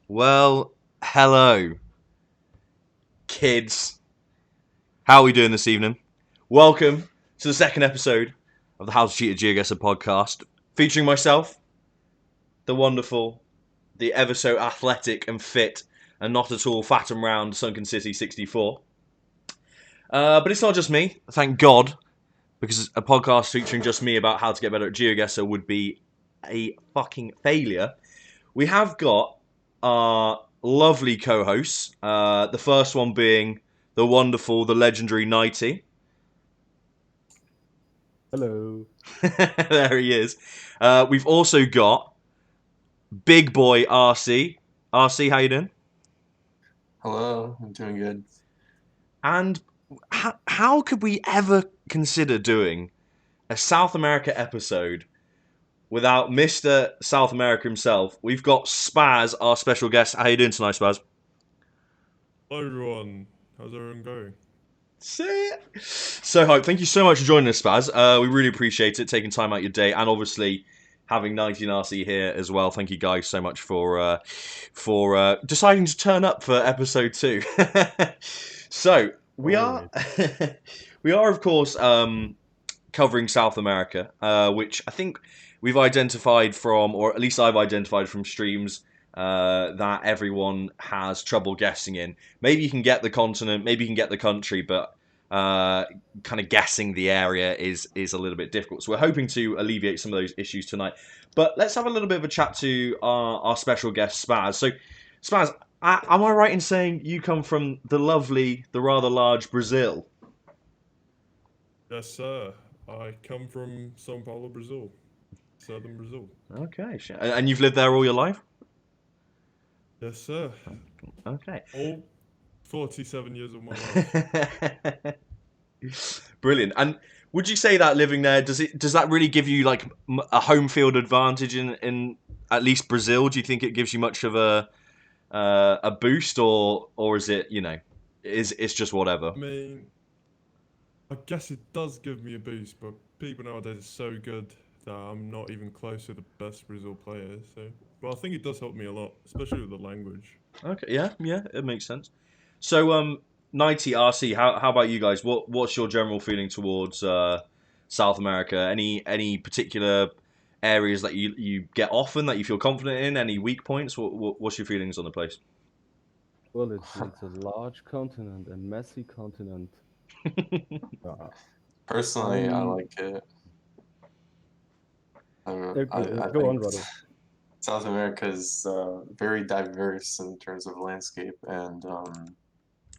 Well, hello, kids. How are we doing this evening? Welcome to the second episode of the How to Cheat a Geoguessr podcast, featuring myself, the wonderful, the ever so athletic and fit, and not at all fat and round Sunken City 64. But it's not just me, thank God, because a podcast featuring just me about how to get better at Geoguessr would be a fucking failure. We have got our lovely co-hosts. The first one being the wonderful, the legendary Nightey. Hello. There he is. We've also got big boy RC. RC, how you doing? Hello, I'm doing good. And how could we ever consider doing a South America episode without Mr. South America himself? We've got Spaz, our special guest. How you doing tonight, Spaz? Hello everyone, how's everyone going? So hype. Thank you so much for joining us, Spaz. We really appreciate it, taking time out your day, and obviously having 19RC here as well. Thank you guys so much for deciding to turn up for episode 2. So we are we are of course covering South America, which I think we've identified from, or at least I've identified from streams that everyone has trouble guessing in. Maybe you can get the continent, maybe you can get the country, but kind of guessing the area is a little bit difficult. So we're hoping to alleviate some of those issues tonight. But let's have a little bit of a chat to our special guest, Spaz. So, Spaz, am I right in saying you come from the lovely, the rather large Brazil? Yes sir, I come from São Paulo, Brazil, southern Brazil. Okay, and you've lived there all your life? Yes sir, Okay. all 47 years of my life. Brilliant. And would you say that living there does that really give you like a home field advantage in at least Brazil? Do you think it gives you much of a boost, or is it, it's just whatever? I mean, I guess it does give me a boost, but people nowadays are so good that I'm not even close to the best Brazil players, but I think it does help me a lot, especially with the language. Okay, yeah, it makes sense. So, Nightey, RC, how about you guys? What's your general feeling towards South America? Any particular areas that you get often that you feel confident in? Any weak points? What's your feelings on the place? Well, it's a large continent, a messy continent. Uh, Personally, I I'm like it. Go think on, Rado. South America is very diverse in terms of landscape and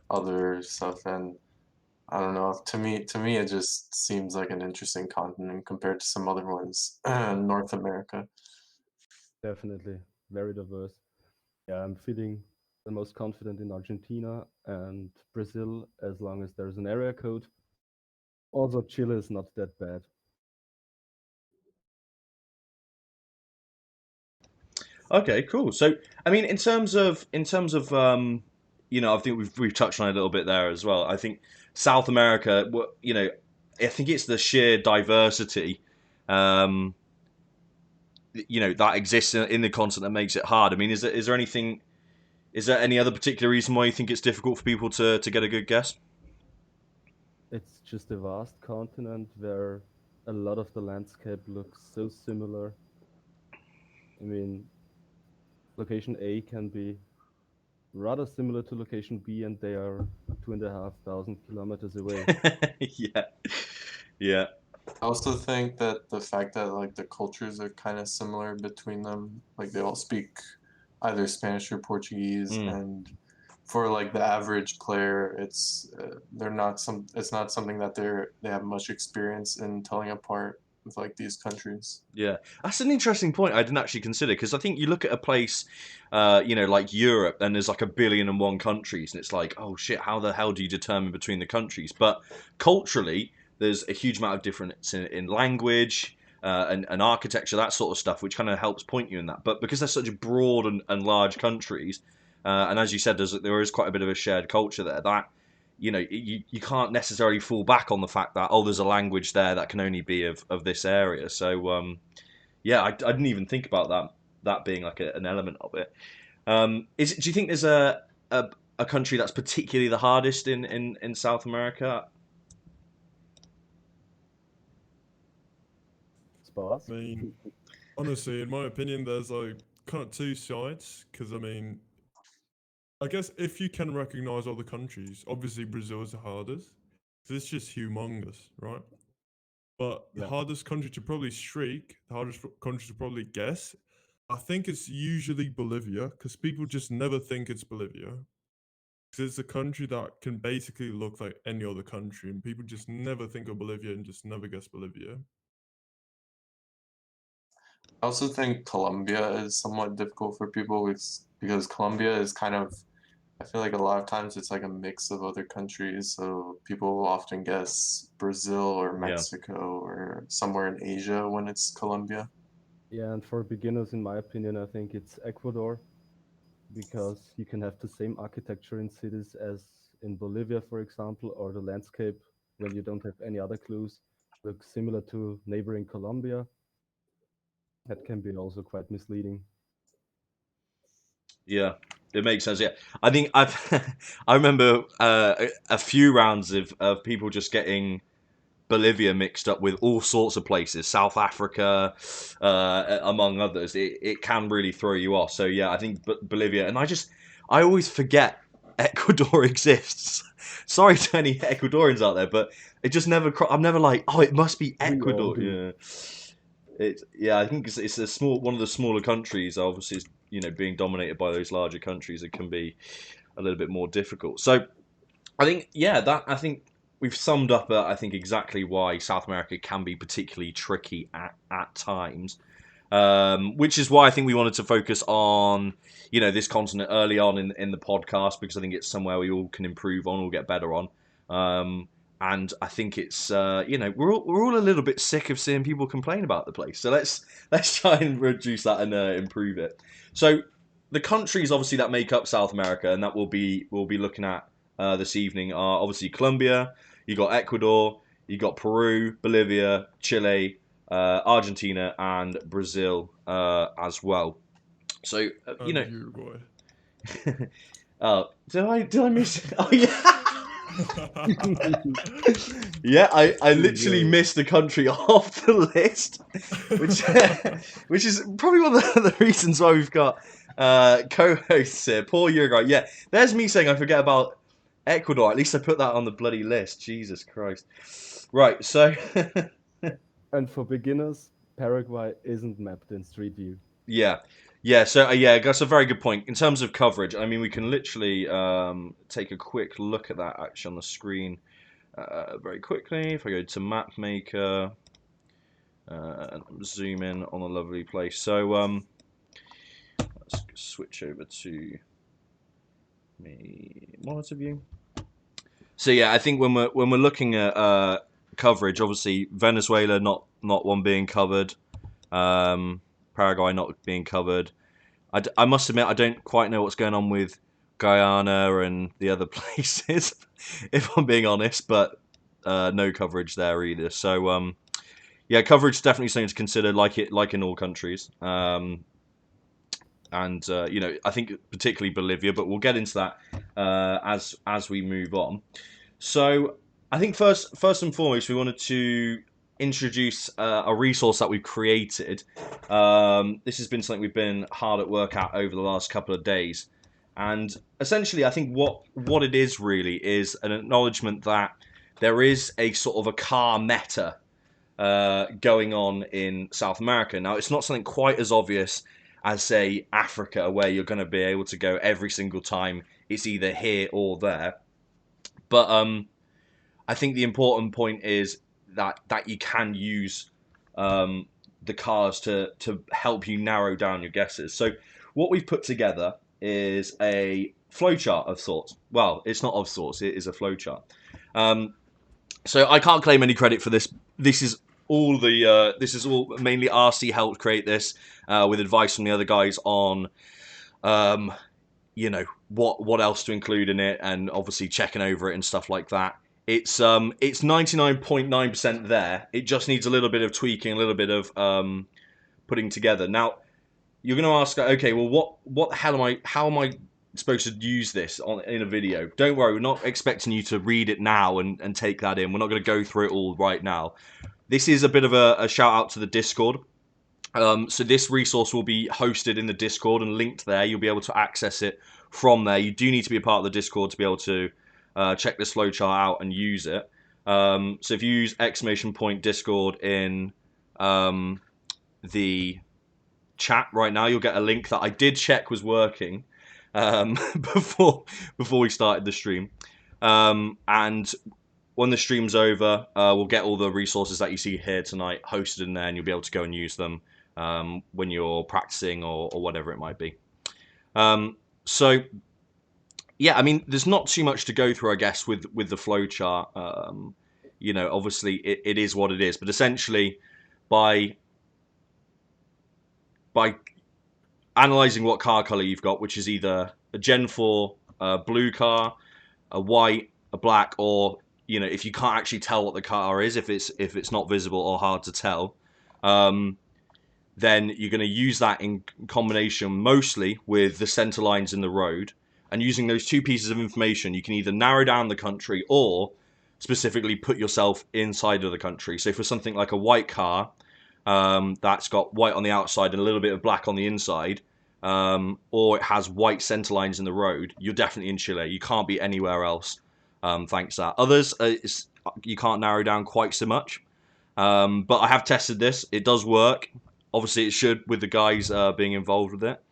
other stuff, and I don't know. To me, it just seems like an interesting continent compared to some other ones in North America. Definitely very diverse. Yeah, I'm feeling the most confident in Argentina and Brazil as long as there's an area code. Also, Chile is not that bad. Okay, cool. So, I mean, in terms of I think we've touched on it a little bit there as well. I think South America, I think it's the sheer diversity, um, that exists in the continent that makes it hard. I mean, is there anything? Is there any other particular reason why you think it's difficult for people to get a good guess? It's just a vast continent where a lot of the landscape looks so similar. I mean, location A can be rather similar to location B, and they are 2,500 kilometers away. Yeah, yeah. I also think that the fact that like the cultures are kind of similar between them, like they all speak either Spanish or Portuguese, Mm. and for like the average player, it's not something that they have much experience in telling apart with like these countries. Yeah, that's an interesting point I didn't actually consider, because I think you look at a place, like Europe, and there's like 1,000,000,001 countries, and it's like, oh shit, how the hell do you determine between the countries? But culturally, there's a huge amount of difference in language and architecture, that sort of stuff, which kind of helps point you in that. But because they're such broad and large countries, and as you said, there is quite a bit of a shared culture there. That you can't necessarily fall back on the fact that, oh, there's a language there that can only be of this area. So yeah, I didn't even think about that. that being like an element of it. Do you think there's a country that's particularly the hardest in South America? Sparse. I mean, honestly, in my opinion, there's like kind of two sides. Because I mean, I guess if you can recognize all the countries, obviously Brazil is the hardest. 'Cause it's just humongous, right? But the Yeah. hardest country to probably streak, the hardest country to probably guess, I think it's usually Bolivia, because people just never think it's Bolivia. Because it's a country that can basically look like any other country, and people just never think of Bolivia and just never guess Bolivia. I also think Colombia is somewhat difficult for people because Colombia is kind of, I feel like a lot of times it's like a mix of other countries, so people often guess Brazil or Yeah. Mexico or somewhere in Asia when it's Colombia. Yeah, and for beginners, in my opinion, I think it's Ecuador, because you can have the same architecture in cities as in Bolivia, for example, or the landscape, when you don't have any other clues, looks similar to neighboring Colombia. That can be also quite misleading. Yeah, it makes sense. Yeah, I think I remember a few rounds of people just getting Bolivia mixed up with all sorts of places, South Africa, among others. It can really throw you off. So yeah, I think Bolivia, and I always forget Ecuador exists. Sorry to any Ecuadorians out there, but it just never. I'm never like, oh, it must be We all Ecuador. do. Yeah, I think it's a one of the smaller countries. Obviously, it's, being dominated by those larger countries, it can be a little bit more difficult. So I think, I think we've summed up, I think, exactly why South America can be particularly tricky at times. Which is why I think we wanted to focus on, this continent early on in the podcast, because I think it's somewhere we all can improve on, all get better on. And I think it's, we're all a little bit sick of seeing people complain about the place. So let's try and reduce that and improve it. So the countries, obviously, that make up South America, and that we'll be looking at this evening, are obviously Colombia. You got Ecuador. You got Peru, Bolivia, Chile, Argentina, and Brazil as well. So And Uruguay. did I miss? Oh yeah. Yeah, I literally missed the country off the list, which which is probably one of the reasons why we've got co-hosts here. Poor Uruguay. Yeah, there's me saying I forget about Ecuador. At least I put that on the bloody list. Jesus Christ. Right, so And for beginners, Paraguay isn't mapped in Street View. yeah. Yeah, so that's a very good point. In terms of coverage, I mean, we can literally take a quick look at that actually on the screen very quickly. If I go to Map Maker and zoom in on a lovely place. So let's switch over to me monitor view. So yeah, I think when we're looking at coverage, obviously Venezuela not one being covered, Paraguay not being covered. I must admit I don't quite know what's going on with Guyana and the other places, if I'm being honest, but no coverage there either. So yeah, coverage is definitely something to consider, like in all countries. And I think particularly Bolivia, but we'll get into that as we move on. So I think first and foremost, we wanted to introduce a resource that we've created. This has been something we've been hard at work at over the last couple of days. And essentially, I think what it is really is an acknowledgement that there is a sort of a car meta going on in South America. Now, it's not something quite as obvious as, say, Africa, where you're going to be able to go every single time it's either here or there. But I think the important point is that you can use the cars to help you narrow down your guesses. So what we've put together is a flowchart of sorts. Well, it's not of sorts, it is a flowchart. So I can't claim any credit for this. This is all mainly RC helped create this with advice from the other guys on what else to include in it, and obviously checking over it and stuff like that. It's 99.9% there. It just needs a little bit of tweaking, a little bit of putting together. Now, you're going to ask, okay, well, what the hell how am I supposed to use this in a video? Don't worry, we're not expecting you to read it now and take that in. We're not going to go through it all right now. This is a bit of a shout out to the Discord. So this resource will be hosted in the Discord and linked there. You'll be able to access it from there. You do need to be a part of the Discord to be able to check this flowchart out and use it. So if you use !Discord in the chat right now, you'll get a link that I did check was working before we started the stream. And when the stream's over, we'll get all the resources that you see here tonight hosted in there, and you'll be able to go and use them when you're practicing or whatever it might be. So, yeah, I mean, there's not too much to go through, I guess, with the flowchart. You know, obviously, it is what it is. But essentially, by analysing what car colour you've got, which is either a Gen 4 blue car, a white, a black, or, you know, if you can't actually tell what the car is, if it's not visible or hard to tell, then you're going to use that in combination mostly with the centre lines in the road. And using those two pieces of information, you can either narrow down the country or specifically put yourself inside of the country. So for something like a white car, that's got white on the outside and a little bit of black on the inside, or it has white centre lines in the road, you're definitely in Chile. You can't be anywhere else, thanks to that. Others, you can't narrow down quite so much. But I have tested this. It does work. Obviously, it should with the guys being involved with it.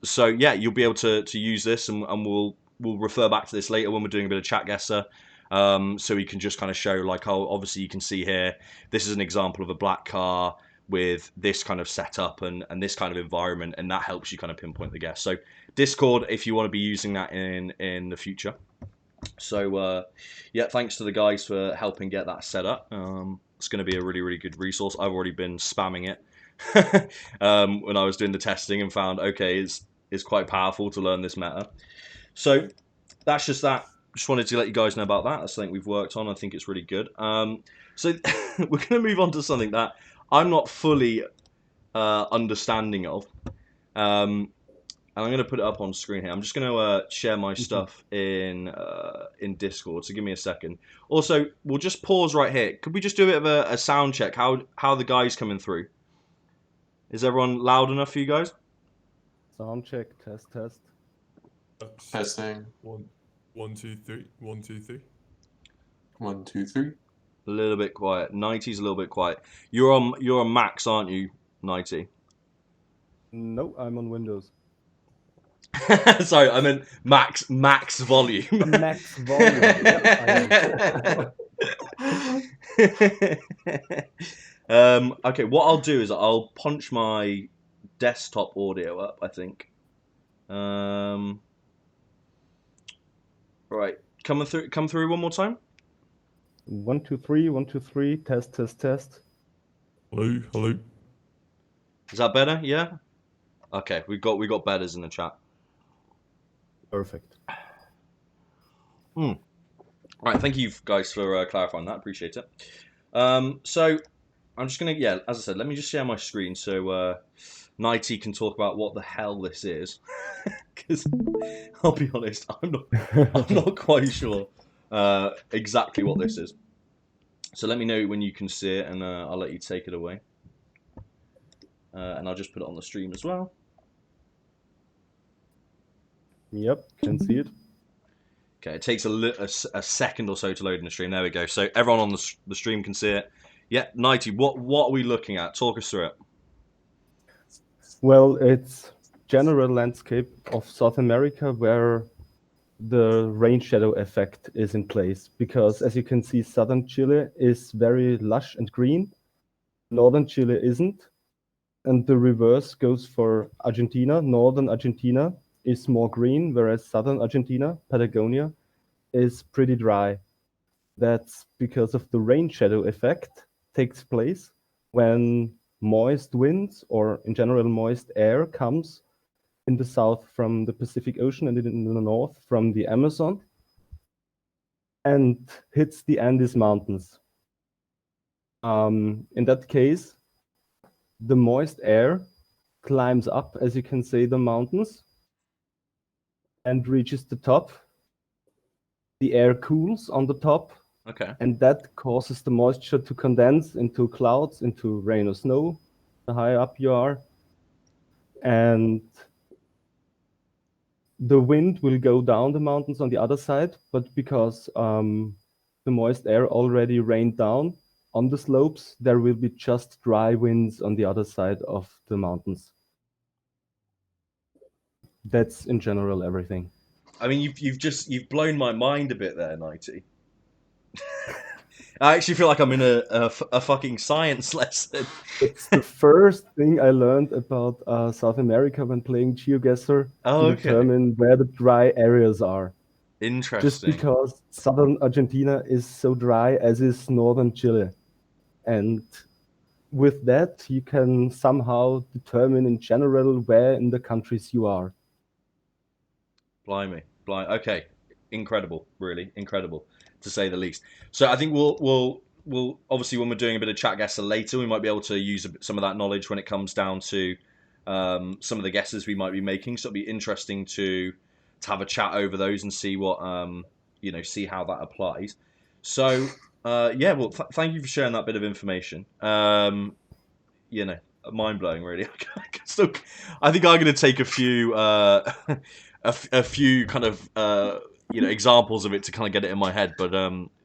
So yeah, you'll be able to use this, and we'll refer back to this later when we're doing a bit of Geoguessr. So we can just kind of show, like, how obviously you can see here, this is an example of a black car with this kind of setup and this kind of environment, and that helps you kind of pinpoint the guess. So Discord, if you want to be using that in the future. So yeah, thanks to the guys for helping get that set up. It's going to be a really, really good resource. I've already been spamming it when I was doing the testing and found, okay, it's quite powerful to learn this meta. So that's just that. Just wanted to let you guys know about that. That's something we've worked on. I think it's really good. So we're going to move on to something that I'm not fully understanding of. And I'm going to put it up on screen here. I'm just going to share my stuff in Discord. So give me a second. Also, we'll just pause right here. Could we just do a bit of a sound check? How the guys coming through? Is everyone loud enough for you guys? Sound check, test. Testing. 1, 2, 3. 1, 2, 3. 1, 2, 3. A little bit quiet. Nightey's a little bit quiet. You're on Max, aren't you, Nightey? No, I'm on Windows. Sorry, I meant max volume. Max volume. Yeah, okay, what I'll do is I'll punch my desktop audio up, I think. Right, come through one more time. 1, 2, 3. 1, 2, 3. Test. Hello. Is that better? Yeah. Okay, we got betters in the chat. Perfect. Right, thank you guys for clarifying that. Appreciate it. So I'm just gonna, yeah, as I said, let me just share my screen so Nightey can talk about what the hell this is, because I'll be honest, I'm not quite sure exactly what this is. So let me know when you can see it, and I'll let you take it away. And I'll just put it on the stream as well. Yep, can see it. Okay, it takes a second or so to load in the stream. There we go. So everyone on the stream can see it. Yeah, Nightey, what are we looking at? Talk us through it. Well, it's general landscape of South America where the rain shadow effect is in place, because as you can see, southern Chile is very lush and green, northern Chile isn't, and the reverse goes for Argentina. Northern Argentina is more green, whereas southern Argentina, Patagonia, is pretty dry. That's because of the rain shadow effect takes place when moist winds, or in general moist air, comes in the south from the Pacific Ocean and in the north from the Amazon and hits the Andes Mountains. In that case, the moist air climbs up, as you can see, the mountains and reaches the top. The air cools on the top, Okay. and that causes the moisture to condense into clouds, into rain or snow, the higher up you are. And the wind will go down the mountains on the other side, but because the moist air already rained down on the slopes, there will be just dry winds on the other side of the mountains. That's in general everything. I mean, you've blown my mind a bit there, Nightey. I actually feel like I'm in a fucking science lesson. It's the first thing I learned about South America when playing Geoguessr Oh, to okay. determine where the dry areas are. Just Interesting. because southern Argentina is so dry as is northern Chile. And with that, you can somehow determine in general where in the countries you are. Blimey. Okay. Incredible. Really incredible, to say the least. So I think we'll obviously, when we're doing a bit of chat guesser later, we might be able to use some of that knowledge when it comes down to some of the guesses we might be making. So it'll be interesting to have a chat over those and see what see how that applies. So yeah, well, thank you for sharing that bit of information. Mind blowing, really. I think I'm going to take a few a few kind of examples of it to kind of get it in my head, but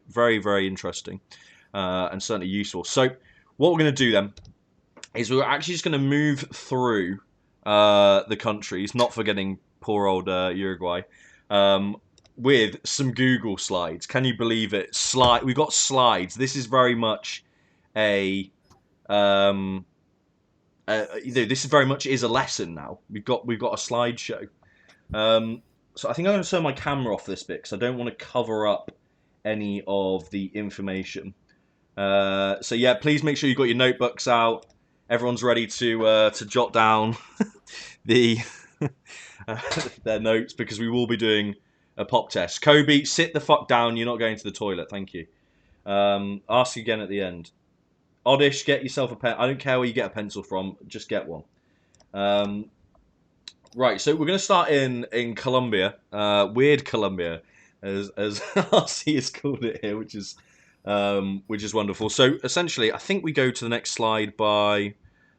very, very interesting and certainly useful. So what we're going to do then is we're actually just going to move through the countries, not forgetting poor old Uruguay, with some Google slides. Can you believe it? We've got slides. This is very much a this is very much is a lesson now. We've got a slideshow. So I think I'm going to turn my camera off this bit because I don't want to cover up any of the information. So yeah, please make sure you've got your notebooks out. Everyone's ready to jot down the their notes because we will be doing a pop test. Kobe, sit the fuck down. You're not going to the toilet. Thank you. Ask again at the end. Oddish, get yourself a pen. I don't care where you get a pencil from. Just get one. Right, so we're going to start in Colombia. Weird Colombia, as RC has called it here, which is wonderful. So essentially, I think we go to the next slide by...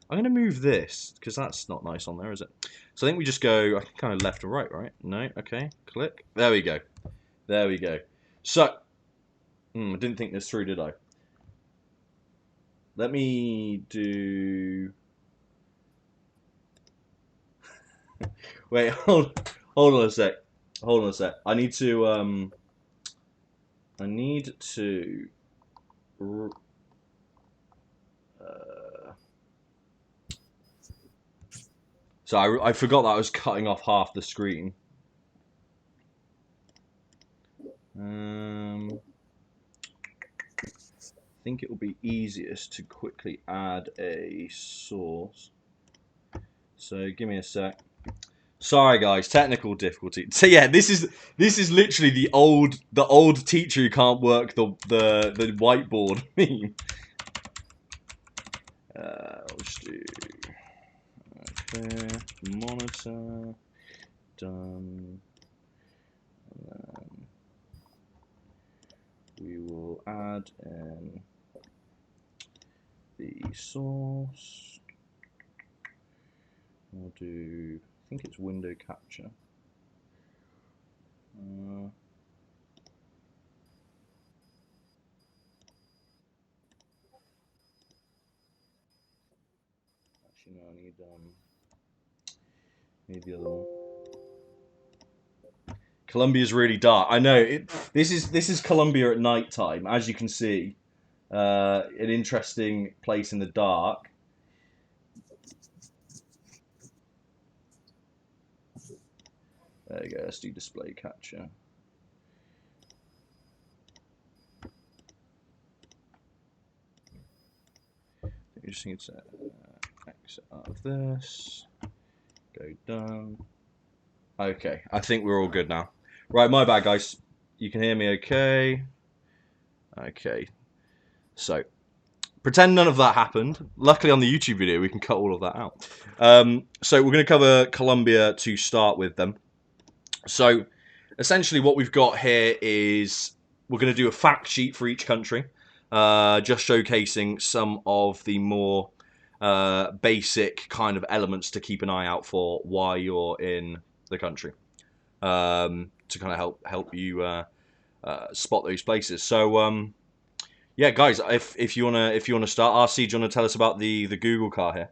I'm going to move this, because that's not nice on there, is it? So I think we just go, I think kind of left and right? No? Okay, click. There we go. There we go. So, I didn't think this through, did I? Let me do... Wait, hold on a sec. Hold on a sec. I need to so I forgot that I was cutting off half the screen. I think it will be easiest to quickly add a source. So give me a sec. Sorry guys, technical difficulty. So yeah, this is literally the old teacher who can't work the whiteboard meme. I'll just do clear monitor done. And then we will add in the source. We'll do, I think it's window capture. Actually, no, I need the other one. Colombia's really dark. I know. This is Colombia at night time, as you can see. An interesting place in the dark. There you go. Let's do display capture. I just need to exit out of this. Go done. Okay, I think we're all good now. Right, my bad, guys. You can hear me okay? Okay. So, pretend none of that happened. Luckily, on the YouTube video, we can cut all of that out. So we're going to cover Colombia to start with them. So essentially what we've got here is we're going to do a fact sheet for each country, just showcasing some of the more basic kind of elements to keep an eye out for while you're in the country, to kind of help you spot those places. So yeah, guys, if you wanna start, RC, do you wanna tell us about the Google car here?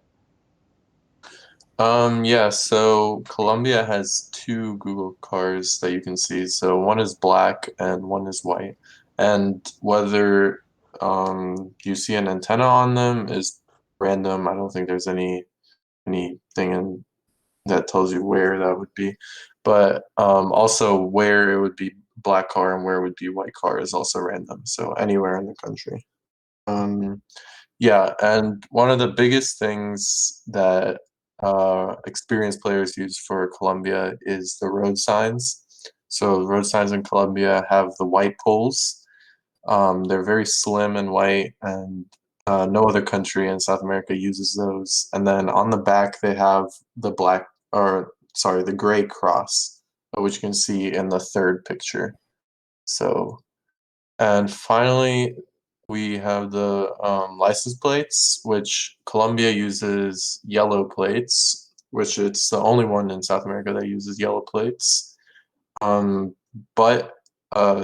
Yeah, so Colombia has two Google cars that you can see. So one is black and one is white. And whether you see an antenna on them is random. I don't think there's anything that tells you where that would be. But also where it would be black car and where it would be white car is also random. So anywhere in the country. Yeah, and one of the biggest things that experienced players use for Colombia is the road signs. So road signs in Colombia have the white poles. They're very slim and white, and no other country in South America uses those. And then on the back, they have the the gray cross, which you can see in the third picture. So, and finally, we have the license plates, which Colombia uses yellow plates, which it's the only one in South America that uses yellow plates. But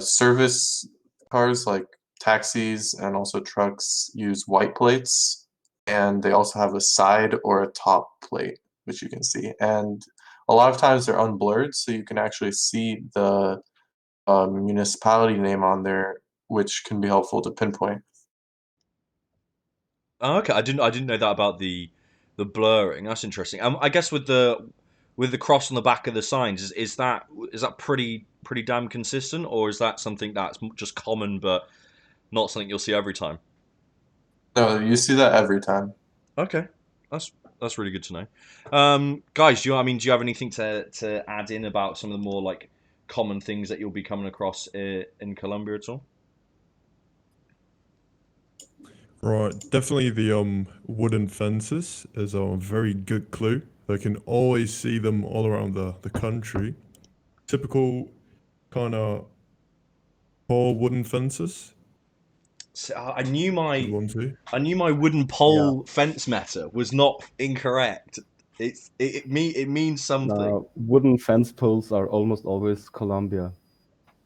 service cars like taxis and also trucks use white plates, and they also have a side or a top plate, which you can see. And a lot of times they're unblurred, so you can actually see the municipality name on there, which can be helpful to pinpoint. Oh, okay, I didn't know that about the blurring. That's interesting. I guess with the cross on the back of the signs, is that pretty damn consistent, or is that something that's just common but not something you'll see every time? No, you see that every time. Okay, that's really good to know. Guys, do you have anything to add in about some of the more like common things that you'll be coming across in Colombia at all? Right, definitely the wooden fences is a very good clue. They can always see them all around the country. Typical kind of tall wooden fences. So, Good one too. I knew my wooden Yeah. pole fence meta was not incorrect. It means something. Now, wooden fence poles are almost always Colombia.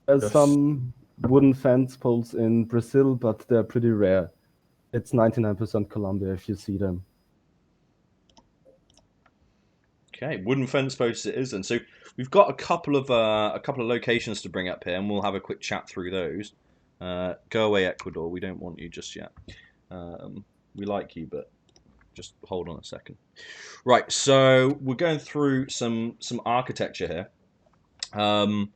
There's Yes. some wooden fence poles in Brazil, but they're pretty rare. It's 99% Colombia if you see them. Okay, wooden fence posts it is then. So we've got a couple of locations to bring up here, and we'll have a quick chat through those. Go away, Ecuador. We don't want you just yet. We like you, but just hold on a second. Right, so we're going through some architecture here. Do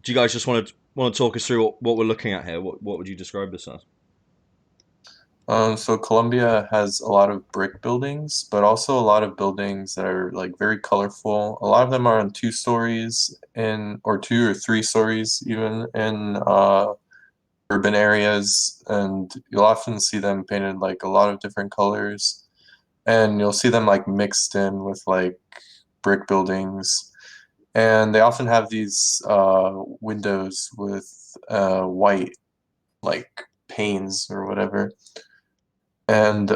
you guys just want to talk us through what we're looking at here? What would you describe this as? So Colombia has a lot of brick buildings, but also a lot of buildings that are like very colorful. A lot of them are on 2 stories or 2 or 3 stories even in urban areas, and you'll often see them painted like a lot of different colors, and you'll see them like mixed in with like brick buildings, and they often have these windows with white like panes or whatever. And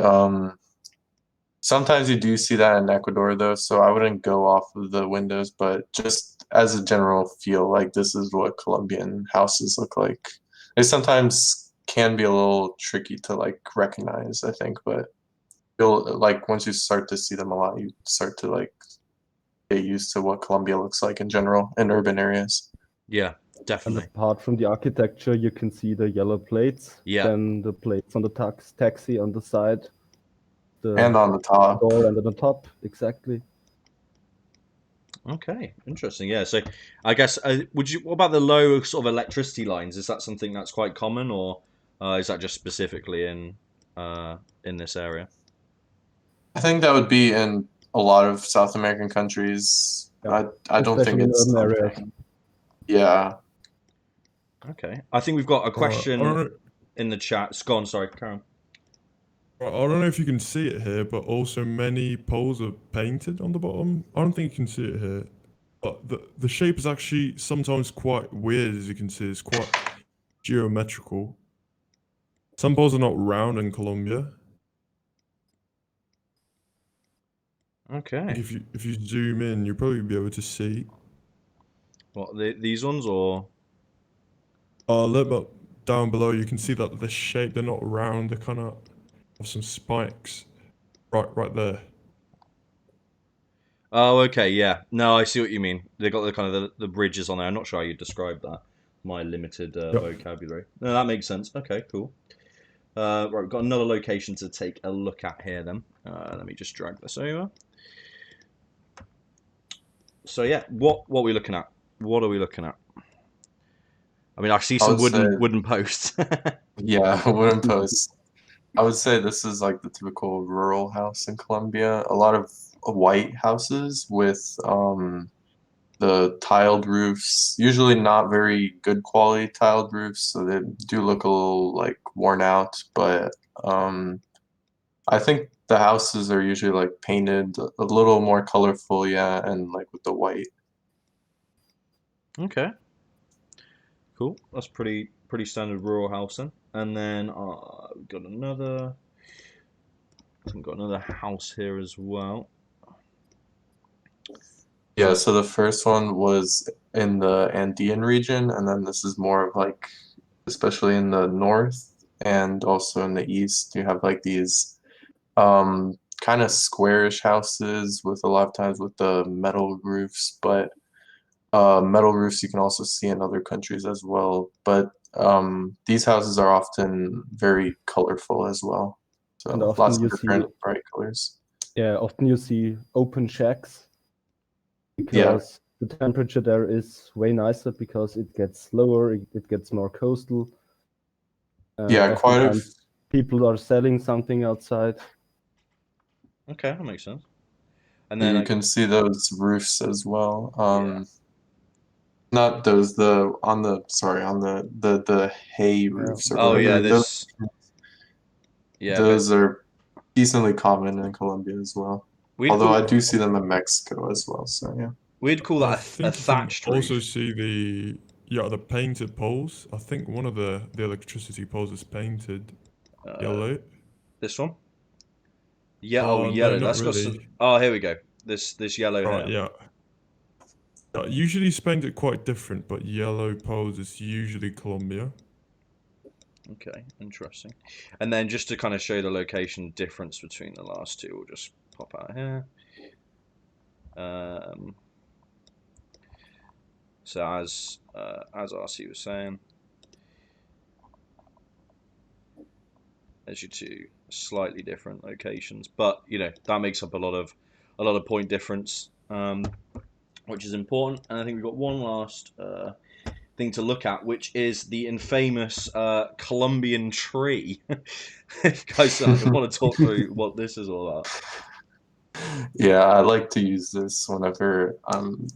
sometimes you do see that in Ecuador, though, so I wouldn't go off of the windows, but just as a general feel, like this is what Colombian houses look like. They sometimes can be a little tricky to like recognize, I think, but you'll like once you start to see them a lot, you start to like get used to what Colombia looks like in general in urban areas. Yeah, And definitely. apart from the architecture, you can see the yellow plates, Yeah. then the plates on the taxi on the side, And the on the top. door, and on the top, exactly. Okay, interesting. Yeah, so I guess what about the low sort of electricity lines? Is that something that's quite common, or is that just specifically in this area? I think that would be in a lot of South American countries. Yeah, I don't think especially in it's urban areas. something. Yeah. Okay, I think we've got a All right. question. in the chat. Go on, sorry, Karen. I don't know if you can see it here, but also many poles are painted on the bottom. I don't think you can see it here. But the shape is actually sometimes quite weird, as you can see. It's quite geometrical. Some poles are not round in Colombia. Okay. Like if you zoom in, you'll probably be able to see. What, these ones, or? A little bit down below, you can see that the shape, they're not round, they're kind of have some spikes right there. Oh, okay, yeah. No, I see what you mean. They got the kind of the bridges on there. I'm not sure how you describe that. My limited Yep. vocabulary. No, that makes sense. Okay, cool. Right, we've got another location to take a look at here then. Let me just drag this over. So yeah, what are we looking at? What are we looking at? I mean, I see I some would say, wooden posts. yeah, wooden posts. I would say this is like the typical rural house in Colombia. A lot of white houses with the tiled roofs, usually not very good quality tiled roofs, so they do look a little like worn out, but I think the houses are usually like painted a little more colorful, yeah, and like with the white. Okay, cool. That's pretty standard rural housing. And then we've got another. We've got another house here as well. Yeah, so the first one was in the Andean region, and then this is more of like, especially in the north and also in the east, you have like these kind of squarish houses with a lot of times with the metal roofs, but metal roofs you can also see in other countries as well. But these houses are often very colorful as well. And So often lots you of see, different bright colors. yeah, often you see open shacks Yeah. because the temperature there is way nicer because it gets lower, it gets more coastal. And Yeah, quite a oftentimes people are selling something outside. Okay, that makes sense. And then you like, can see those roofs as well. yeah. Not those, the on the sorry, on the hay roofs or Oh yeah, whatever. this. Yeah, but Those are decently common in Colombia as well. we'd Although call I do see them in Mexico as well, so yeah. we'd call I that a think you can thatched also roof. see the painted poles. I think one of the electricity poles is painted yellow. This one. Yeah. Oh, No, yellow. not That's got some. really. Oh, here we go. This yellow Right, here. yeah. Usually Spain's are quite different, but yellow poles is usually Colombia. Okay, interesting. And then just to kind of show the location difference between the last two, we'll just pop out here. So as RC was saying, there's your two slightly different locations, but you know that makes up a lot of point difference, which is important. And I think we've got one last thing to look at, which is the infamous Colombian tree. If you guys want to talk through what this is all about. Yeah, I like to use this whenever I'm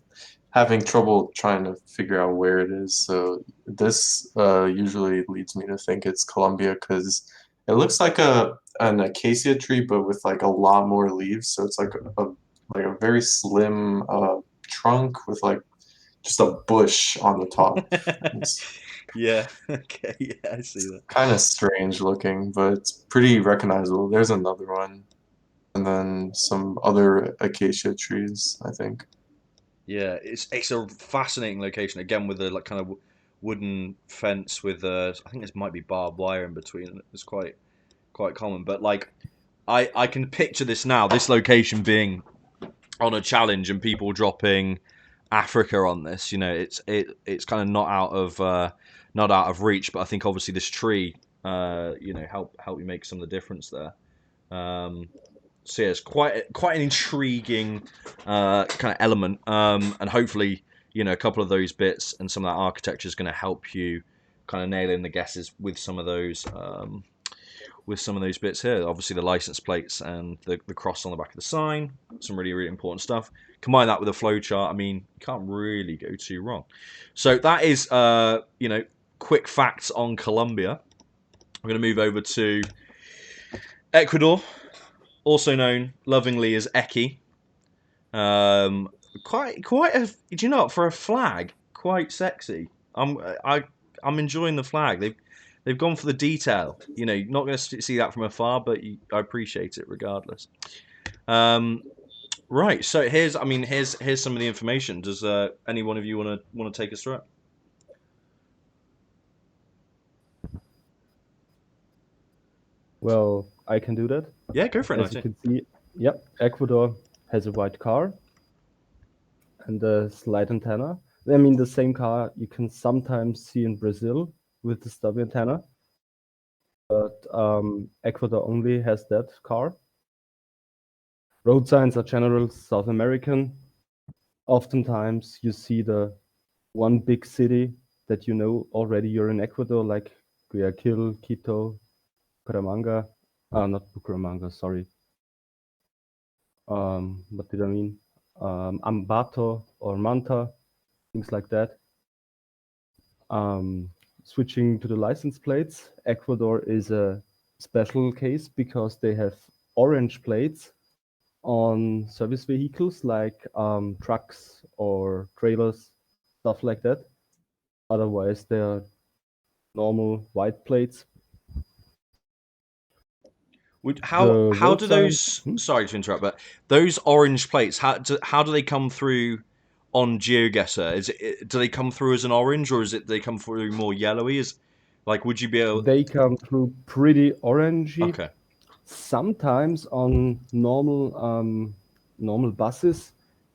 having trouble trying to figure out where it is. So this usually leads me to think it's Colombia because it looks like an acacia tree, but with like a lot more leaves. So it's like a very slim trunk with like just a bush on the top. It's Yeah. Okay. Yeah, I see that. kind of strange looking, but it's pretty recognizable. There's another one, and then some other acacia trees, I think. Yeah, it's a fascinating location again with the like kind of wooden fence with I think this might be barbed wire in between. It's quite common, but like I can picture this now. This location being on a challenge and people dropping Africa on this. You know, it's kind of not out of reach. But I think obviously this tree, you know, help you make some of the difference there. So yeah, it's quite an intriguing kind of element, and hopefully you know a couple of those bits and some of that architecture is going to help you kind of nail in the guesses with some of those. With some of those bits here, obviously the license plates and the cross on the back of the sign, some really important stuff. Combine that with a flowchart, I mean, you can't really go too wrong. So that is, you know, quick facts on Colombia. I'm going to move over to Ecuador, also known lovingly as Eki. Quite a, do you know what, for a flag, quite sexy. I'm enjoying the flag. They've gone for the detail. You know, you're not going to see that from afar, but I appreciate it regardless. Right. So here's some of the information. Does any one of you want to take us through it? Well, I can do that. Yeah, go for it, As you Nightey. can see, yep, Ecuador has a white car and a slight antenna. I mean, the same car you can sometimes see in Brazil with the stubby antenna, but Ecuador only has that car. Road signs are general South American. Oftentimes you see the one big city that you know already you're in Ecuador, like Guayaquil, Quito, Bucaramanga. Not Bucaramanga, sorry. What did I mean? Ambato or Manta, things like that. Switching to the license plates, Ecuador is a special case because they have orange plates on service vehicles like trucks or trailers, stuff like that. Otherwise, they are normal white plates. The How road do signs, those? Sorry to interrupt, but those orange plates, how do they come through on Geoguessr? Do they come through as an orange, or they come through more yellowy? Would you be able? they come through pretty orangey. Okay. Sometimes on normal buses,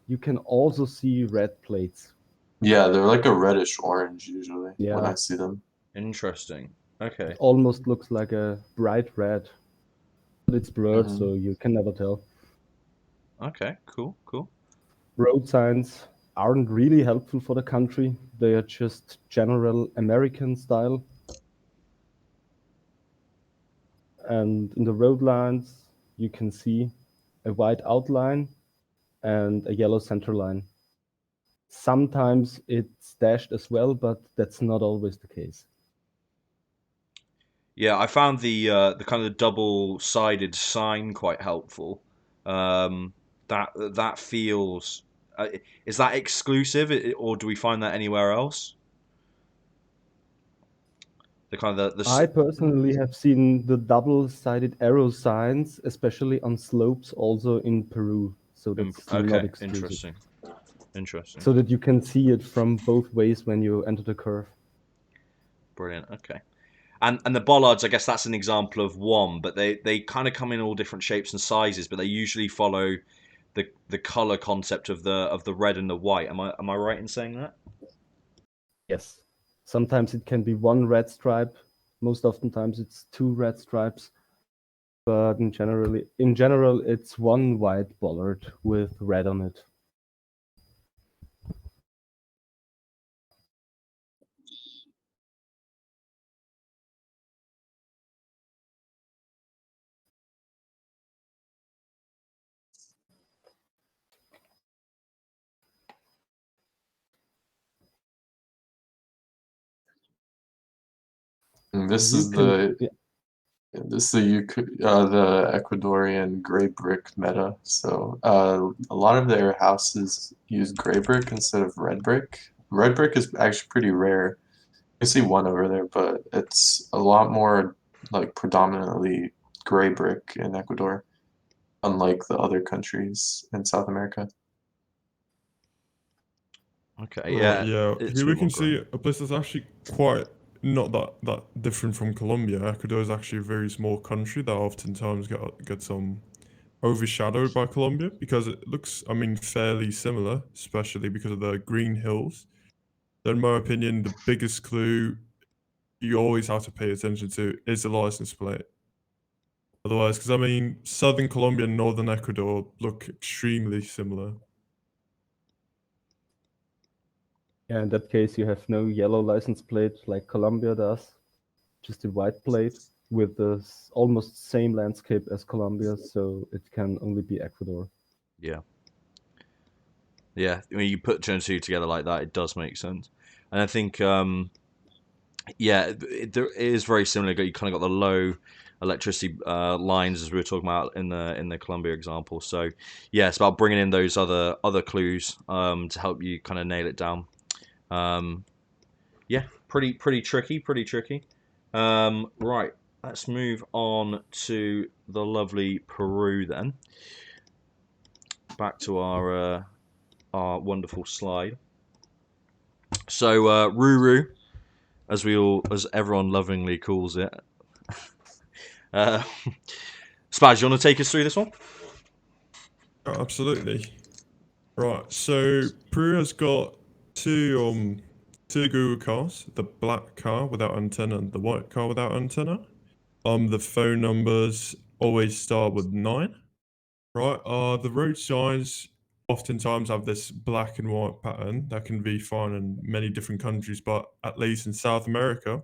you can also see red plates. Yeah, they're like a reddish orange usually when Yeah. I see them. Interesting. Okay. It almost looks like a bright red, but it's blurred, so you can never tell. Okay. Cool. Road signs aren't really helpful for the country. They are just general American style. And in the road lines, you can see a white outline and a yellow center line. Sometimes it's dashed as well, but that's not always the case. Yeah, I found the kind of double-sided sign quite helpful. That feels. Is that exclusive, or do we find that anywhere else? The kind of I personally have seen the double-sided arrow signs, especially on slopes, also in Peru. So that's not okay, exclusive. interesting, So that you can see it from both ways when you enter the curve. brilliant. Okay, and the bollards, I guess that's an example of one, but they kind of come in all different shapes and sizes, but they usually follow the color concept of the red and the white. Am I right in saying that? Yes. Sometimes it can be one red stripe. Most oftentimes it's two red stripes. But in general, it's one white bollard with red on it. And this You is can, the Ecuadorian gray brick meta. So a lot of their houses use gray brick instead of red brick. Red brick is actually pretty rare. I see one over there, but it's a lot more like predominantly gray brick in Ecuador, unlike the other countries in South America. Okay, Right, yeah, yeah. it's Here a we bit more can see grimy. a place that's actually quite not that different from Colombia. Ecuador is actually a very small country that oftentimes gets overshadowed by Colombia because it looks, I mean, fairly similar, especially because of the green hills. So in my opinion, the biggest clue you always have to pay attention to is the license plate. Otherwise, because I mean, southern Colombia and northern Ecuador look extremely similar. yeah, in that case, you have no yellow license plate like Colombia does, just a white plate with the almost same landscape as Colombia, so it can only be Ecuador. Yeah. Yeah, when you put two and two together like that, it does make sense. And I think yeah, it is very similar. You kind of got the low electricity lines as we were talking about in the Colombia example. So yeah, it's about bringing in those other clues to help you kind of nail it down. Yeah, pretty tricky, pretty tricky. Right, let's move on to the lovely Peru then. Back to our wonderful slide. So Ruru, as everyone lovingly calls it. Uh, Spaz, you want to take us through this one? Oh, absolutely. Right. So Peru has got two Google cars: the black car without antenna and the white car without antenna. The phone numbers always start with 9. Right. The road signs oftentimes have this black and white pattern that can be found in many different countries, but at least in South America,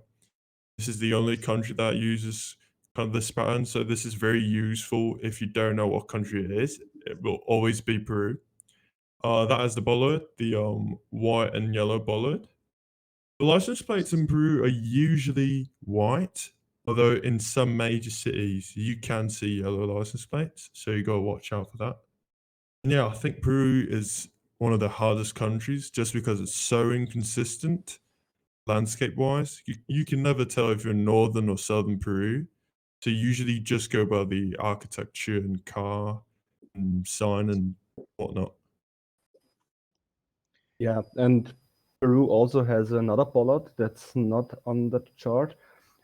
this is the only country that uses kind of this pattern. So this is very useful if you don't know what country it is. It will always be Peru. That is the bollard, the white and yellow bollard. The license plates in Peru are usually white, although in some major cities you can see yellow license plates, so you gotta watch out for that. And yeah, I think Peru is one of the hardest countries just because it's so inconsistent landscape wise. You can never tell if you're in northern or southern Peru. So you usually just go by the architecture and car and sign and whatnot. Yeah, and Peru also has another bollard that's not on the chart.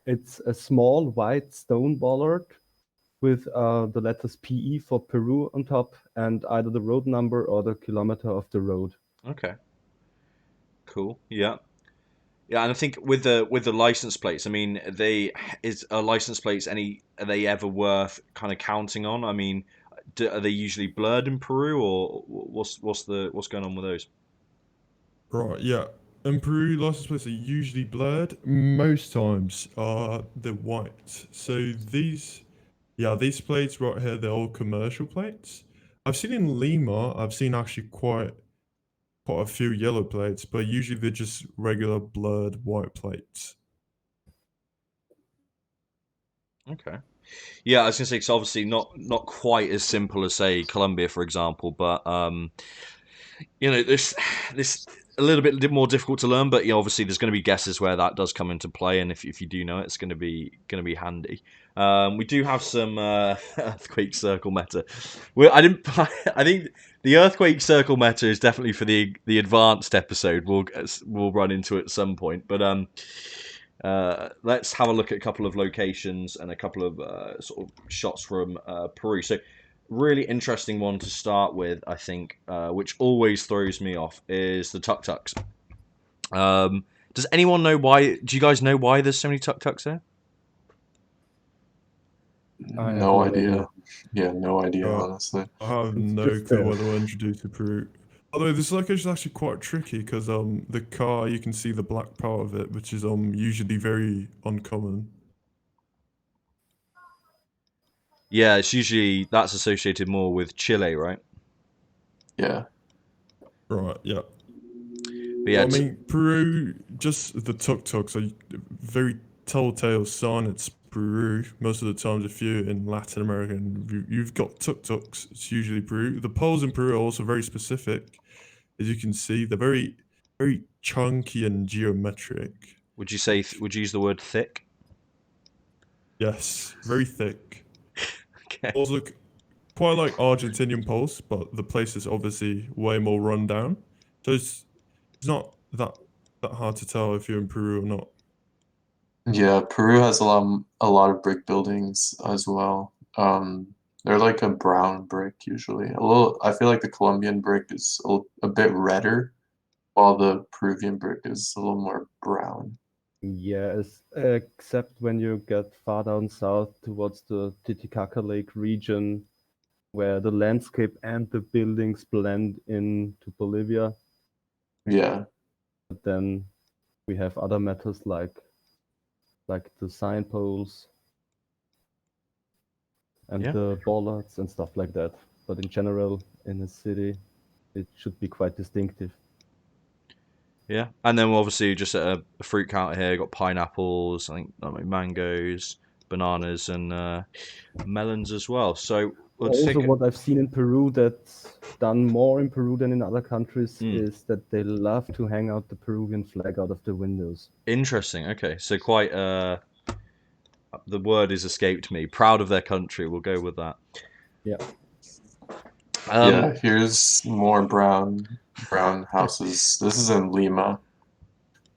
It's a small white stone bollard with the letters PE for Peru on top and either the road number or the kilometer of the road. Okay, cool. Yeah. Yeah, and I think with the license plates, I mean, is a license plates are they ever worth kind of counting on? I mean, are they usually blurred in Peru, or what's going on with those? Right, yeah. In Peru, license plates are usually blurred. Most times they're white. So these plates right here, they're all commercial plates. I've seen in Lima, I've seen actually quite a few yellow plates, but usually they're just regular blurred white plates. Okay. Yeah, I was gonna say, 'cause obviously not quite as simple as say Colombia, for example, but this a little bit more difficult to learn. But yeah, obviously there's going to be guesses where that does come into play, and if you do know it, it's going to be handy. We do have some earthquake circle meta. I didn't. I think the earthquake circle meta is definitely for the advanced episode. We'll run into it at some point, but let's have a look at a couple of locations and a couple of sort of shots from Peru. So, really interesting one to start with, I think, which always throws me off, is the tuk-tuks. Does anyone know why? Do you guys know why there's so many tuk-tuks there? I have No no idea. idea. Yeah, no idea, Uh, honestly. I have It's no just clue there. why they were introduced to Peru. Although this location is actually quite tricky because the car you can see the black part of it, which is usually very uncommon. Yeah, it's usually that's associated more with Chile, right? Yeah. Right, yeah. But yeah, I mean, Peru, just the tuk-tuks are very telltale sign it's Peru. Most of the times, if you're in Latin America and you've got tuk-tuks, it's usually Peru. The poles in Peru are also very specific. As you can see, they're very chunky and geometric. would you say would you use the word thick? Yes, very thick. Okay. Also, quite like Argentinian poles, but the place is obviously way more run down. So it's not that hard to tell if you're in Peru or not. Yeah, Peru has a lot of brick buildings as well. They're like a brown brick usually. I feel like the Colombian brick is a bit redder, while the Peruvian brick is a little more brown. Yes, except when you get far down south towards the Titicaca Lake region, where the landscape and the buildings blend into Bolivia. Yeah. But then we have other matters like the sign poles and Yeah. the bollards and stuff like that. But in general, in a city, it should be quite distinctive. Yeah, and then we're obviously just at a fruit counter here. Got pineapples, I think, mangoes, bananas, and melons as well. So we'll just Also, take it. what I've seen in Peru that's done more in Peru than in other countries Mm. is that they love to hang out the Peruvian flag out of the windows. Interesting. Okay, so quite the word has escaped me. Proud of their country. We'll go with that. Yeah. Yeah, here's more brown houses. This is in Lima.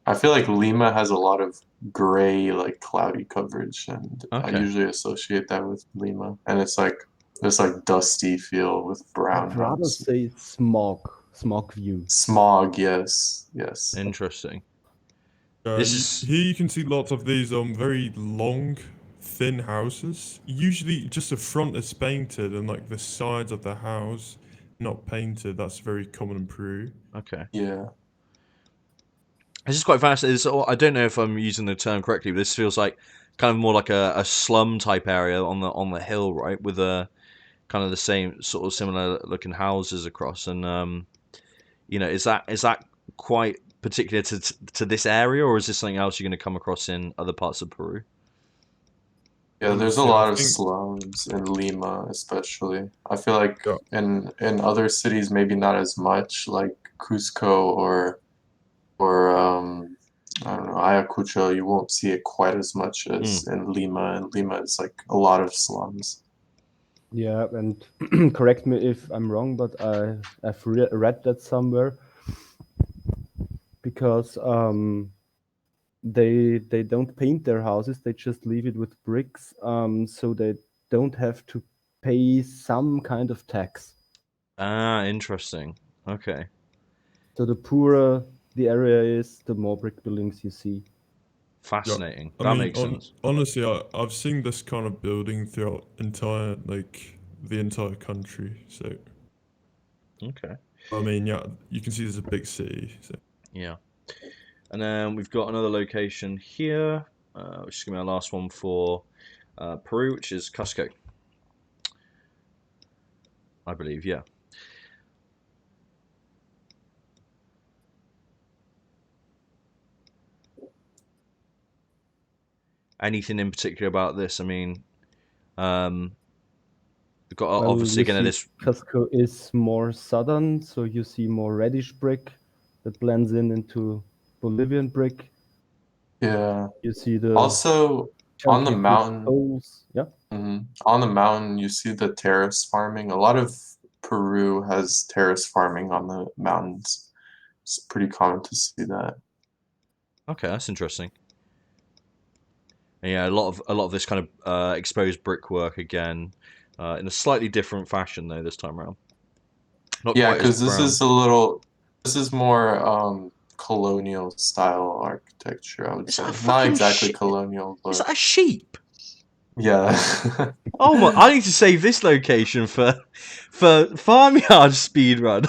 I feel like Lima has a lot of gray, like cloudy coverage, and I Okay. usually associate that with Lima. And it's like this like dusty feel with brown I'd rather houses. say smog view. Smog, yes, yes. Interesting. This is Here you can see lots of these very long, thin houses. Usually just the front is painted and like the sides of the house not painted. That's very common in Peru. okay. Yeah. This is quite fascinating. I don't know if I'm using the term correctly, but this feels like kind of more like a slum type area on the hill, right? With a kind of the same sort of similar looking houses across. And is that quite particular to this area, or is this something else you're going to come across in other parts of Peru? Yeah, there's a Honestly, I lot of think slums in Lima, especially. I feel like yeah, in other cities maybe not as much, like Cusco or I don't know, Ayacucho, you won't see it quite as much Hmm. as in Lima. In Lima, it's like a lot of slums. Yeah, and correct me if I'm wrong, but I've read that somewhere because they don't paint their houses; they just leave it with bricks, so they don't have to pay some kind of tax. Ah, interesting. Okay, So the poorer the area is, the more brick buildings you see. yeah. fascinating. I That mean, makes sense. honestly, I've seen this kind of building throughout the entire country. So Okay, I mean, yeah, you can see there's a big city. So yeah. And then we've got another location here, which is going to be our last one for Peru, which is Cusco, I believe. Yeah. Anything in particular about this? I mean, we've got Well, obviously you going to see, this. Cusco is more southern, so you see more reddish brick that blends into Bolivian brick. Yeah. You see the Also, on the chunky brick mountain, poles. Yeah. on the mountain, you see the terrace farming. A lot of Peru has terrace farming on the mountains. It's pretty common to see that. Okay, that's interesting. And yeah, a lot of this kind of exposed brickwork again, in a slightly different fashion though this time around. Not Yeah, quite as because brown. this is more colonial style architecture, I would Is say. that a Not fucking exactly colonial, Is but that a sheep? yeah. Oh my! I need to save this location for farmyard speedrun.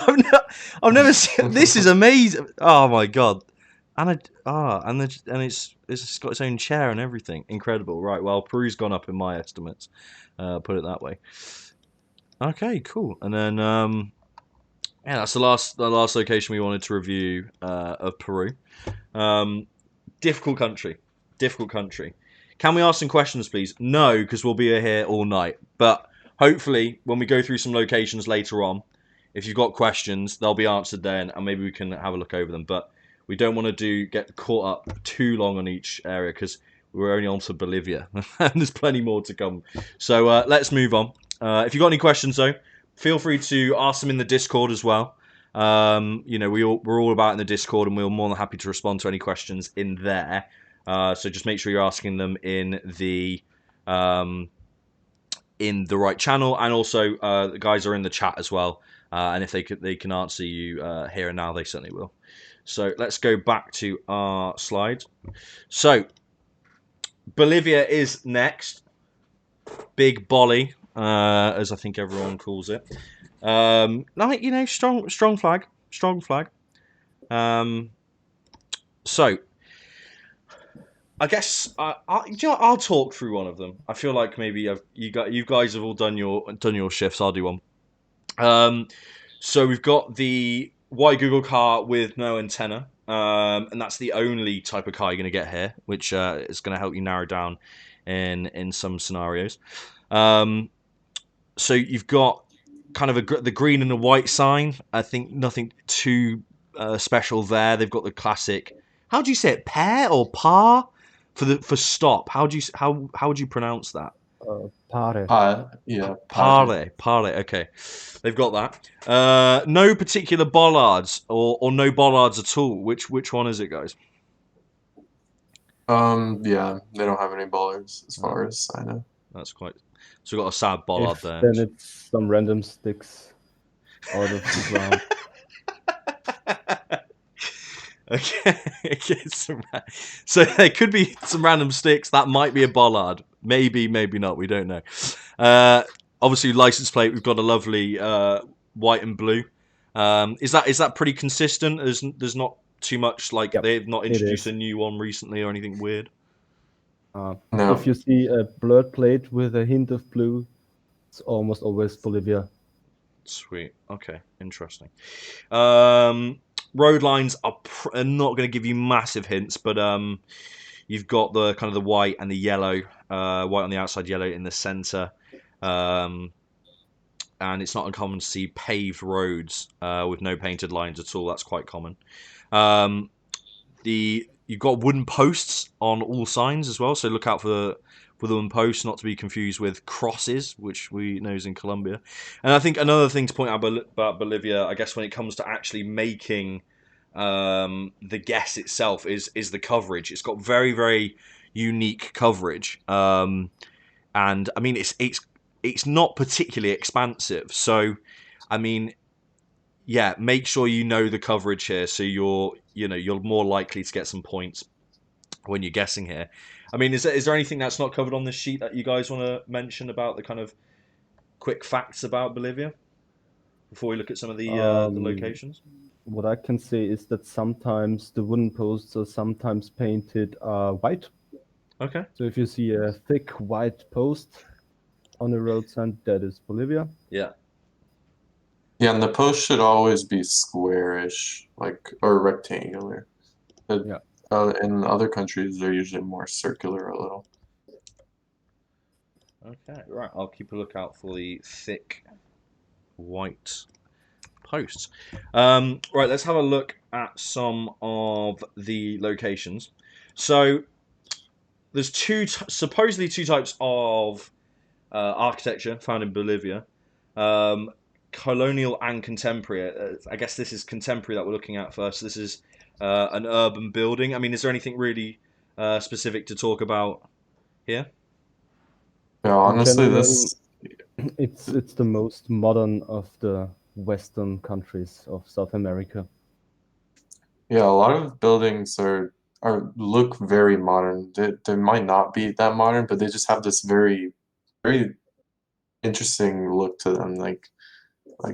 I've never seen. This is amazing. Oh my god! And it's got its own chair and everything. Incredible. Right. Well, Peru's gone up in my estimates. Put it that way. Okay. Cool. And then yeah, that's the last location we wanted to review of Peru. Um, difficult country. Difficult country. Can we ask some questions, please? No, because we'll be here all night. But hopefully, when we go through some locations later on, if you've got questions, they'll be answered then, and maybe we can have a look over them. But we don't want to get caught up too long on each area because we're only on to Bolivia, and there's plenty more to come. So let's move on. If you've got any questions, though, feel free to ask them in the Discord as well. We're all about in the Discord, and we're more than happy to respond to any questions in there. So just make sure you're asking them um, in the right channel, and also the guys are in the chat as well. And if they can answer you here and now, they certainly will. So let's go back to our slide. So Bolivia is next. Big Bolly, as I think everyone calls it. Strong flag, strong flag. So I guess I'll talk through one of them. I feel like maybe you guys have all done your shifts. I'll do one. So we've got the white Google car with no antenna. and that's the only type of car you're going to get here, which is going to help you narrow down in some scenarios. So you've got kind of the green and the white sign. I think nothing too special there. They've got the classic. How do you say it? Pair or par for stop? How would you pronounce that? Pare. Yeah, Parley. Okay, they've got that. No particular bollards or no bollards at all. Which one is it, guys? Yeah, they don't have any bollards as Oh. far as I know. That's quite. So we've got a sad bollard there. Then it's some random sticks out of the ground. Okay, so there could be some random sticks. That might be a bollard. Maybe not. We don't know. Obviously, license plate. We've got a lovely white and blue. Is that pretty consistent? There's not too much like Yep, they've not it introduced is. a new one recently or anything weird. No. If you see a blurred plate with a hint of blue, it's almost always Bolivia. Sweet. Okay. Interesting. Road lines are not going to give you massive hints, but you've got the kind of the white and the yellow, white on the outside, yellow in the center, and it's not uncommon to see paved roads with no painted lines at all. That's quite common. You've got wooden posts on all signs as well, so look out for the wooden posts, not to be confused with crosses, which we know is in Colombia. And I think another thing to point out about Bolivia, I guess, when it comes to actually making the guess itself, is the coverage. It's got very, very unique coverage, and I mean it's not particularly expansive. So, I mean, yeah, make sure you know the coverage here, so you're more likely to get some points when you're guessing here. I mean, is there anything that's not covered on this sheet that you guys want to mention about the kind of quick facts about Bolivia before we look at some of the locations? What I can say is that sometimes the wooden posts are sometimes painted white. Okay. So if you see a thick white post on the road sign, that is Bolivia. Yeah. Yeah, and the post should always be squarish, like or rectangular. Yeah. In other countries, they're usually more circular a little. Okay, right. I'll keep a lookout for the thick white posts. Right, let's have a look at some of the locations. So there's supposedly two types of architecture found in Bolivia. Colonial and contemporary. I guess this is contemporary that we're looking at first. This is an urban building. I mean, is there anything really specific to talk about here? Yeah, In honestly, general, it's the most modern of the Western countries of South America. yeah, a lot of buildings look very modern. They might not be that modern, but they just have this very interesting look to them, like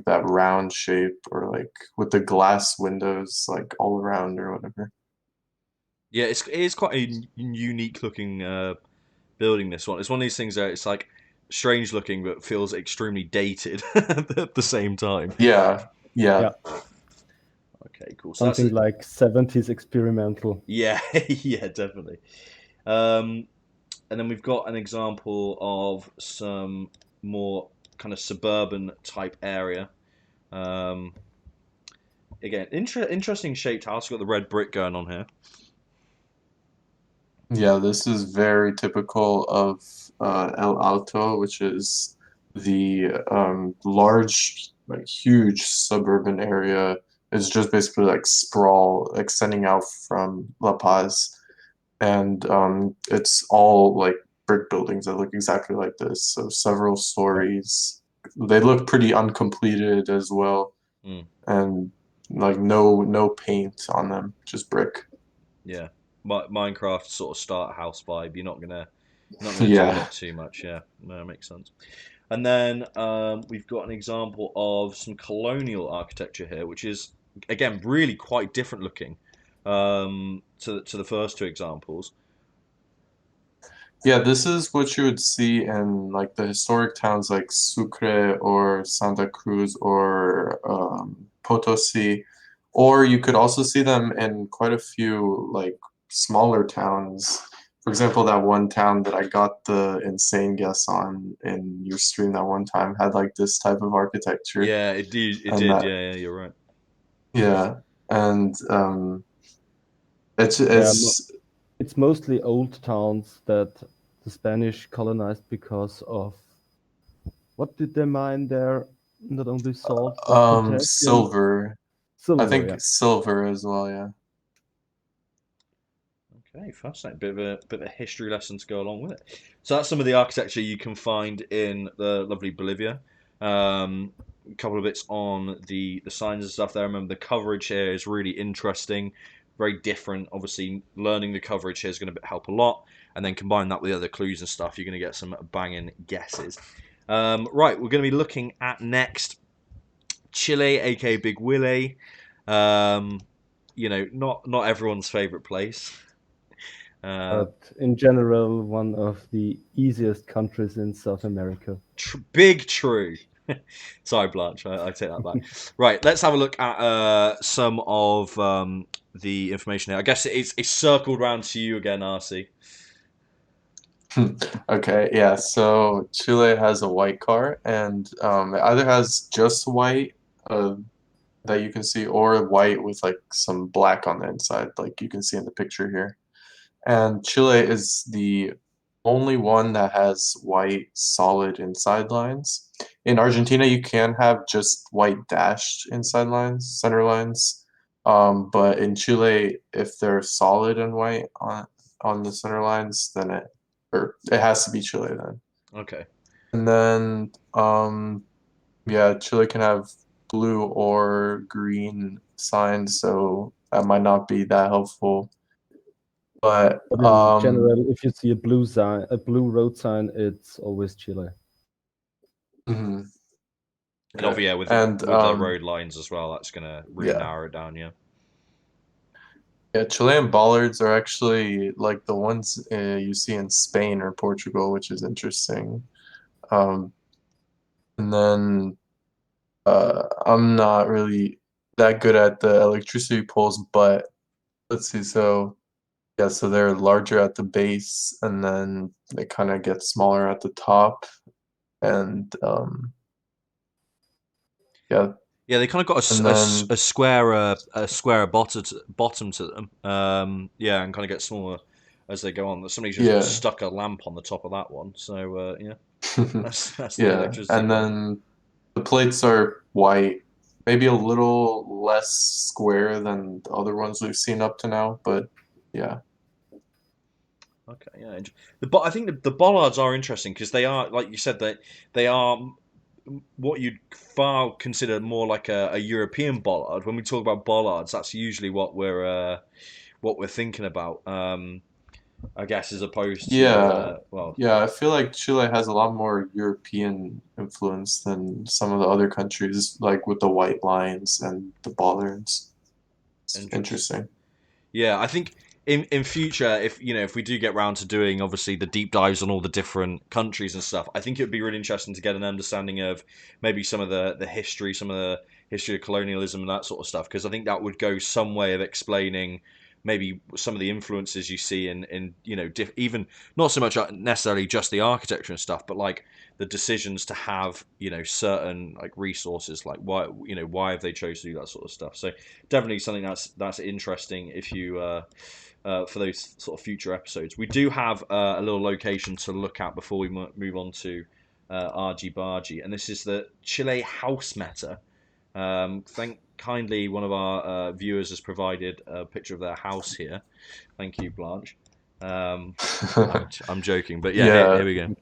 that round shape, or like with the glass windows like all around or whatever. Yeah, it is quite a unique looking building. This one, it's one of these things that it's like strange looking, but feels extremely dated at the same time. Yeah. Yeah. Okay, cool. So Something like 70s experimental. yeah, yeah, definitely. And then we've got an example of some more kind of suburban type area. Again, interesting shaped house. We've got the red brick going on here. Yeah, this is very typical of El Alto, which is the large, like huge suburban area. It's just basically like sprawl extending out from La Paz, and it's all like brick buildings that look exactly like this. So several stories. They look pretty uncompleted as well, and like no paint on them, just brick. Yeah. Minecraft sort of start house vibe. You're not gonna Yeah. do that too much. Yeah, no, that makes sense. And then we've got an example of some colonial architecture here, which is again really quite different looking to the first two examples. Yeah, this is what you would see in like the historic towns like Sucre or Santa Cruz or Potosi, Or you could also see them in quite a few like smaller towns. For example, that one town that I got the insane guess on in your stream that one time had like this type of architecture, Yeah, it did. It and did. that Yeah, you're right. yeah, and it's Yeah, it's it's mostly old towns that the Spanish colonized because of what did they mine there? Not only salt, but potassium, silver. I silver. Yeah. think silver as well. Yeah. Okay, fascinating. Bit of a history lesson to go along with it. So that's some of the architecture you can find in the lovely Bolivia. A couple of bits on the signs and stuff there. Remember, the coverage here is really interesting, very different. Obviously, learning the coverage here is going to help a lot, and then combine that with the other clues and stuff, you're going to get some banging guesses. Right, we're going to be looking at next Chile, aka Big Willie. Not everyone's favorite place. But in general, one of the easiest countries in South America. Big true. Sorry, Blanche, I take that back. Right, let's have a look at some of the information here. I guess it's circled round to you again, RC. Okay, yeah, so Chile has a white car, and it either has just white that you can see, or white with like some black on the inside, like you can see in the picture here. And Chile is the only one that has white solid inside lines. In Argentina, you can have just white dashed inside lines, center lines. But in Chile, if they're solid and white on the center lines, then it has to be Chile then. Okay. And then yeah, Chile can have blue or green signs, so that might not be that helpful. But But in general, if you see a blue sign, a blue road sign, it's always Chile. mhm. And obviously, yeah, with the road lines as well, that's gonna really yeah. narrow it down. Yeah. Yeah, Chilean bollards are actually like the ones you see in Spain or Portugal, which is interesting. And then I'm not really that good at the electricity poles, but let's see. So yeah, so they're larger at the base, and then they kind of get smaller at the top, and yeah, Yeah, they kind of got and then a square bottom to them. Yeah, and kind of get smaller as they go on. Somebody's just yeah, stuck a lamp on the top of that one. So yeah, that's the yeah, electricity and pole. then the plates are white, maybe a little less square than the other ones we've seen up to now, but yeah. Okay, yeah. But I think the bollards are interesting because they are, like you said, that they are what you'd far consider more like a European bollard. When we talk about bollards, that's usually what we're thinking about. I guess as opposed to Yeah, well, yeah, I feel like Chile has a lot more European influence than some of the other countries, like with the white lines and the bollards. It's interesting. interesting. Yeah, I think in future, if we do get round to doing obviously the deep dives on all the different countries and stuff, I think it would be really interesting to get an understanding of maybe some of the history, some of the history of colonialism and that sort of stuff, because I think that would go some way of explaining maybe some of the influences you see in even not so much necessarily just the architecture and stuff, but like the decisions to have certain like resources, like why have they chose to do that sort of stuff. So definitely something that's interesting if you for those sort of future episodes. We do have a little location to look at before we move on to Argy Bargy, and this is the Chile house meta. Thank kindly one of our viewers has provided a picture of their house here. Thank you, Blanche. I'm joking, but yeah, here Yeah, we go.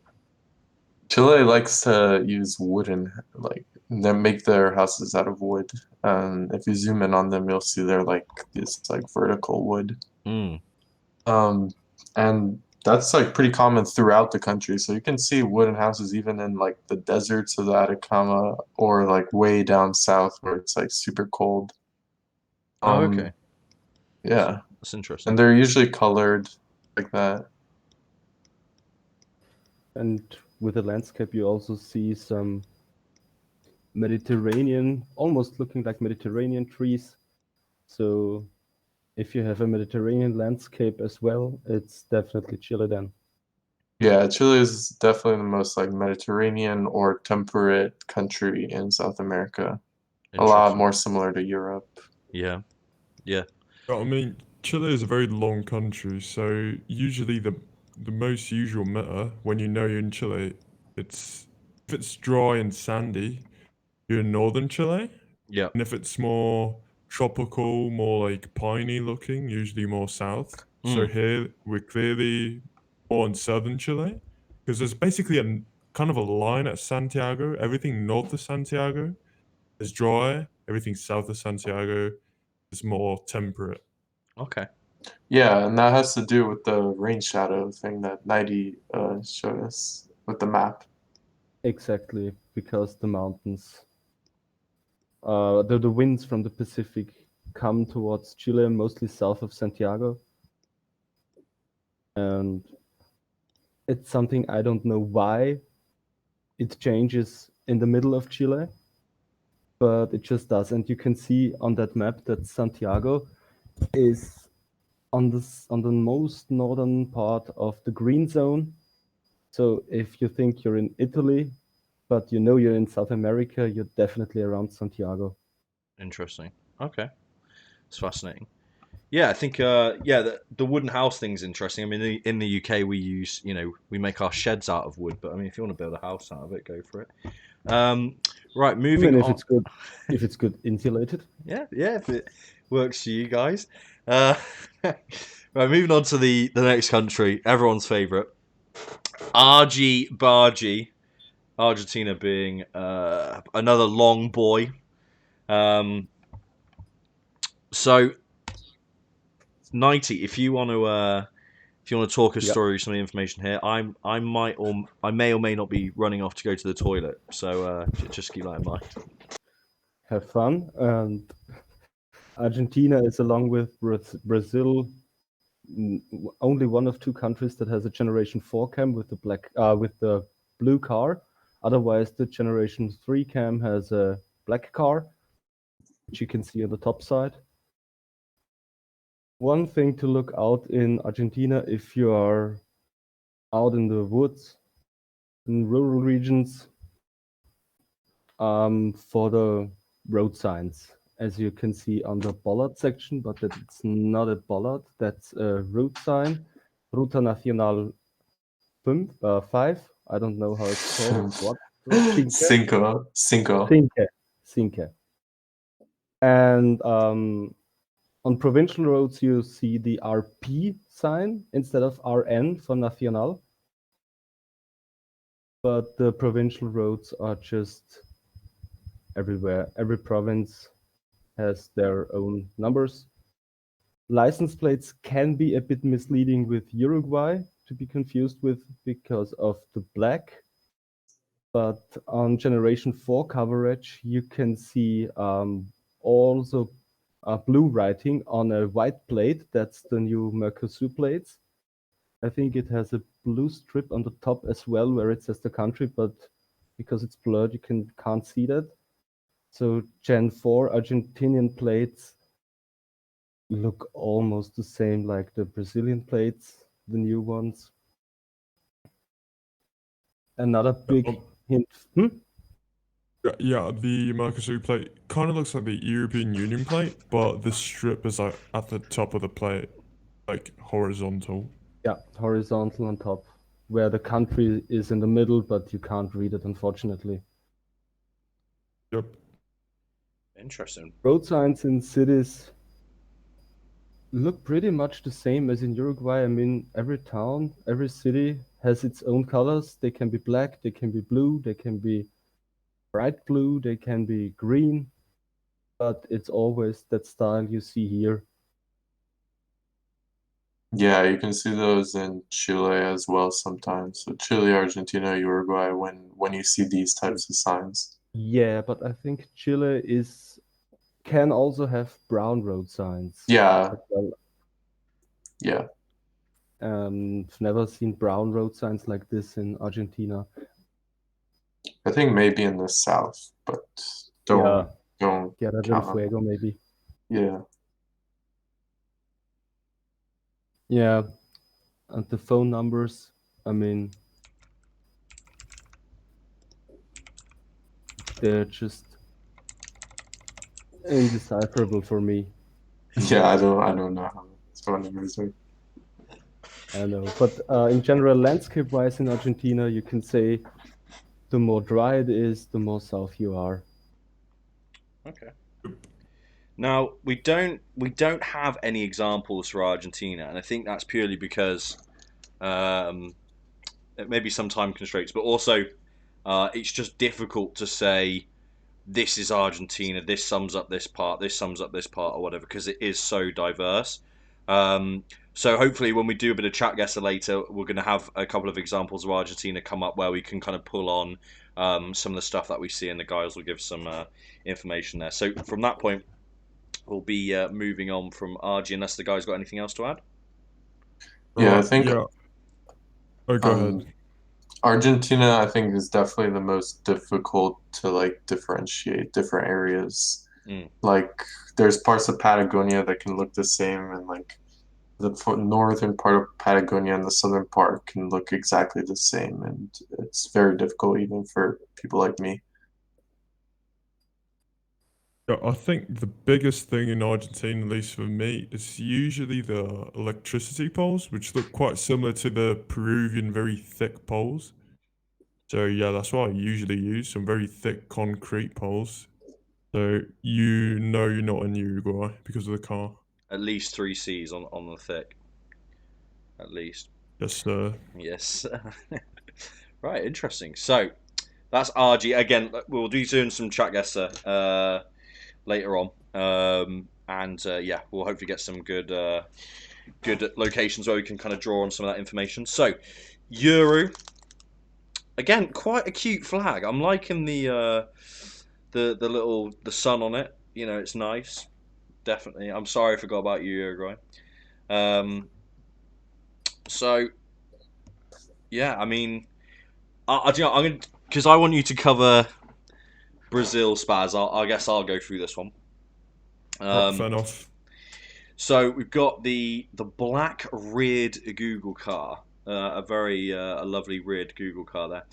Chile likes to use wooden, like they make their houses out of wood. If you zoom in on them, you'll see they're like this like vertical wood. Mm. Um, and that's like pretty common throughout the country. So you can see wooden houses even in like the deserts of the Atacama or like way down south where it's like super cold. Oh, Um, okay. yeah, That's interesting. and they're usually colored like that. And with the landscape, you also see some Mediterranean, almost looking like Mediterranean trees. So if you have a Mediterranean landscape as well, it's definitely Chile then. Yeah, Chile is definitely the most like Mediterranean or temperate country in South America. A lot Interesting. more similar to Europe. Yeah. Yeah. I mean, Chile is a very long country, so usually the most usual meta when you know you're in Chile, it's if it's dry and sandy, you're in northern Chile, Yeah. and if it's more tropical, more like piney looking, usually more south. So Mm. here we're clearly more in southern Chile, because there's basically a kind of a line at Santiago. Everything north of Santiago is dry. Everything south of Santiago is more temperate. Okay. Yeah, and that has to do with the rain shadow thing that Nightey showed us with the map. Exactly, because the mountains, the winds from the Pacific come towards Chile, mostly south of Santiago. And it's something I don't know why it changes in the middle of Chile, but it just does. And you can see on that map that Santiago is on the most northern part of the green zone. So if you think you're in Italy, but you know you're in South America, you're definitely around Santiago. Interesting. Okay. It's fascinating. Yeah, I think the wooden house thing's interesting. I mean, in the UK we use, we make our sheds out of wood, but I mean if you want to build a house out of it, go for it. Right, I moving mean, if on. it's good insulated. Yeah, if it works for you guys. Right, moving on to the next country, everyone's favorite. Argy Bargy, Argentina being another long boy. Um, so Nighty, if you want to talk us Yep. through some of the information here, I may or may not be running off to go to the toilet, so just keep that in mind. Have fun. And Argentina is, along with Brazil, only one of two countries that has a Generation 4 cam with the blue car. Otherwise, the Generation 3 cam has a black car, which you can see on the top side. One thing to look out in Argentina if you are out in the woods, in rural regions, for the road signs. As you can see on the bollard section, but that's not a bollard, that's a road sign. Ruta Nacional 5. I don't know how it's called. What? Cinque? Cinco. Cinque. And on provincial roads, you see the RP sign instead of RN for Nacional. But the provincial roads are just everywhere. Every province has their own numbers. License plates can be a bit misleading with Uruguay to be confused with because of the black. But on Generation 4 coverage, you can see also blue writing on a white plate. That's the new Mercosur plates. I think it has a blue strip on the top as well where it says the country, but because it's blurred, you can't see that. So Gen 4 Argentinian plates look almost the same like the Brazilian plates, the new ones. Another big hint. Yeah, the Mercosur plate kind of looks like the European Union plate, but the strip is like at the top of the plate, like horizontal. Yeah, horizontal on top, where the country is in the middle, but you can't read it, unfortunately. Yep. Interesting. Road signs in cities look pretty much the same as in Uruguay. I mean, every town, every city has its own colors. They can be black, they can be blue, they can be bright blue, they can be green, but it's always that style you see here. Yeah, you can see those in Chile as well sometimes. So Chile, Argentina, Uruguay when you see these types of signs. Yeah, but I think Chile can also have brown road signs Yeah, as well. yeah. I've never seen brown road signs like this in Argentina. I think maybe in the south, but Yeah, don't Tierra del count on it. Fuego maybe. Yeah. Yeah, and the phone numbers, I mean, they're just indecipherable for me. Yeah, I don't know how it's phone numbers are. I know. But in general, landscape-wise in Argentina, you can say the more dry it is, the more south you are. Okay. Now we don't have any examples for Argentina, and I think that's purely because um, it may be some time constraints, but also it's just difficult to say this is Argentina, this sums up this part, this sums up this part, or whatever, because it is so diverse. Um, so hopefully, when we do a bit of chat guesser later, we're going to have a couple of examples of Argentina come up where we can kind of pull on some of the stuff that we see, and the guys will give some information there. So from that point, we'll be moving on from RG, unless the guys got anything else to add. Yeah, I think Yeah. Oh, go ahead. Argentina, I think, is definitely the most difficult to like differentiate different areas. Mm. Like, there's parts of Patagonia that can look the same, and like the northern part of Patagonia and the southern part can look exactly the same, and it's very difficult even for people like me. Yeah, I think the biggest thing in Argentina, at least for me, is usually the electricity poles, which look quite similar to the Peruvian very thick poles. So yeah, that's what I usually use, some very thick concrete poles. So you know you're not in Uruguay because of the car. At least 3 Cs on the thick. At least. Yes, Yes. Right, interesting. So that's RG. Again, we'll do doing some chat guesser later on. And yeah, we'll hopefully get some good locations where we can kind of draw on some of that information. So, Euro. Again, quite a cute flag. I'm liking the little the sun on it. You know, it's nice. Definitely. I'm sorry I forgot about you, Uruguay. Um, so yeah, I mean, you know, I'm gonna because I want you to cover Brazil, Spaz. I guess I'll go through this one. right, fair Um, enough. so we've got the black reared Google car, a very a lovely reared Google car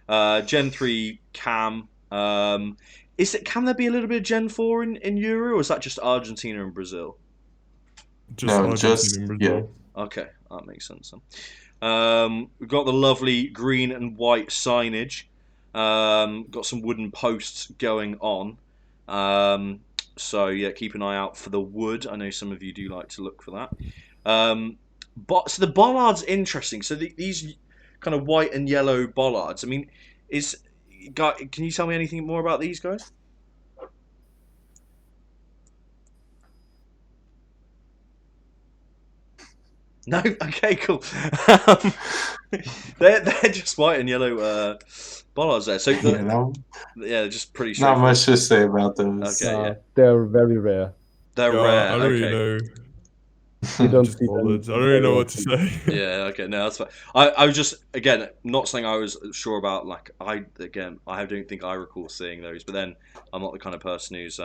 there. Gen 3 cam. Can there be a little bit of Gen 4 in Euro, or is that just Argentina and Brazil? Just No, Argentina just and yeah, Brazil. Okay, that makes sense. We've got the lovely green and white signage. Got some wooden posts going on. Um, so yeah, keep an eye out for the wood. I know some of you do like to look for that. But so the bollard's interesting. So these kind of white and yellow bollards. I mean, can you tell me anything more about these guys? No. Okay. Cool. Um, they're just white and yellow bollards there. So yeah, no, yeah, just pretty not straightforward. much to say about those. Okay, yeah, They're very rare. they're Yeah, rare. I don't really Okay, know. You don't Just see them bollards. I don't really very know what to often. say. yeah, okay, no, that's fine. I was just again not something I was sure about. Like I don't think I recall seeing those, but then I'm not the kind of person who's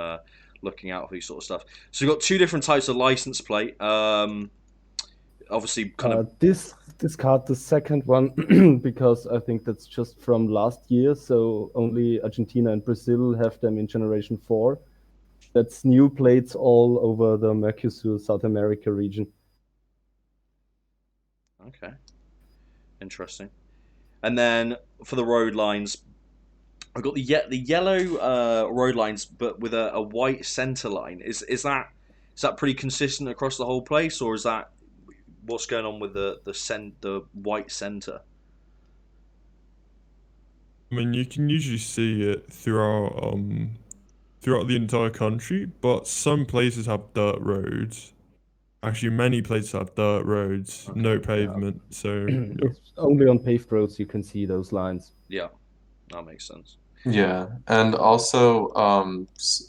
looking out for these sort of stuff. So we've got two different types of license plate. Obviously, kind of Discard the second one because I think that's just from last year. So only Argentina and Brazil have them in Generation 4. That's new plates all over the Mercosur South America region. okay, interesting. And then for the road lines, I've got the yellow road lines, but with a white center line. Is that pretty consistent across the whole place, or is that what's going on with the white center? I mean, you can usually see it throughout the entire country, but some places have dirt roads. Actually, many places have dirt roads, Okay, no Yeah. pavement. So yeah, It's only on paved roads you can see those lines. yeah, that makes sense. Yeah, and also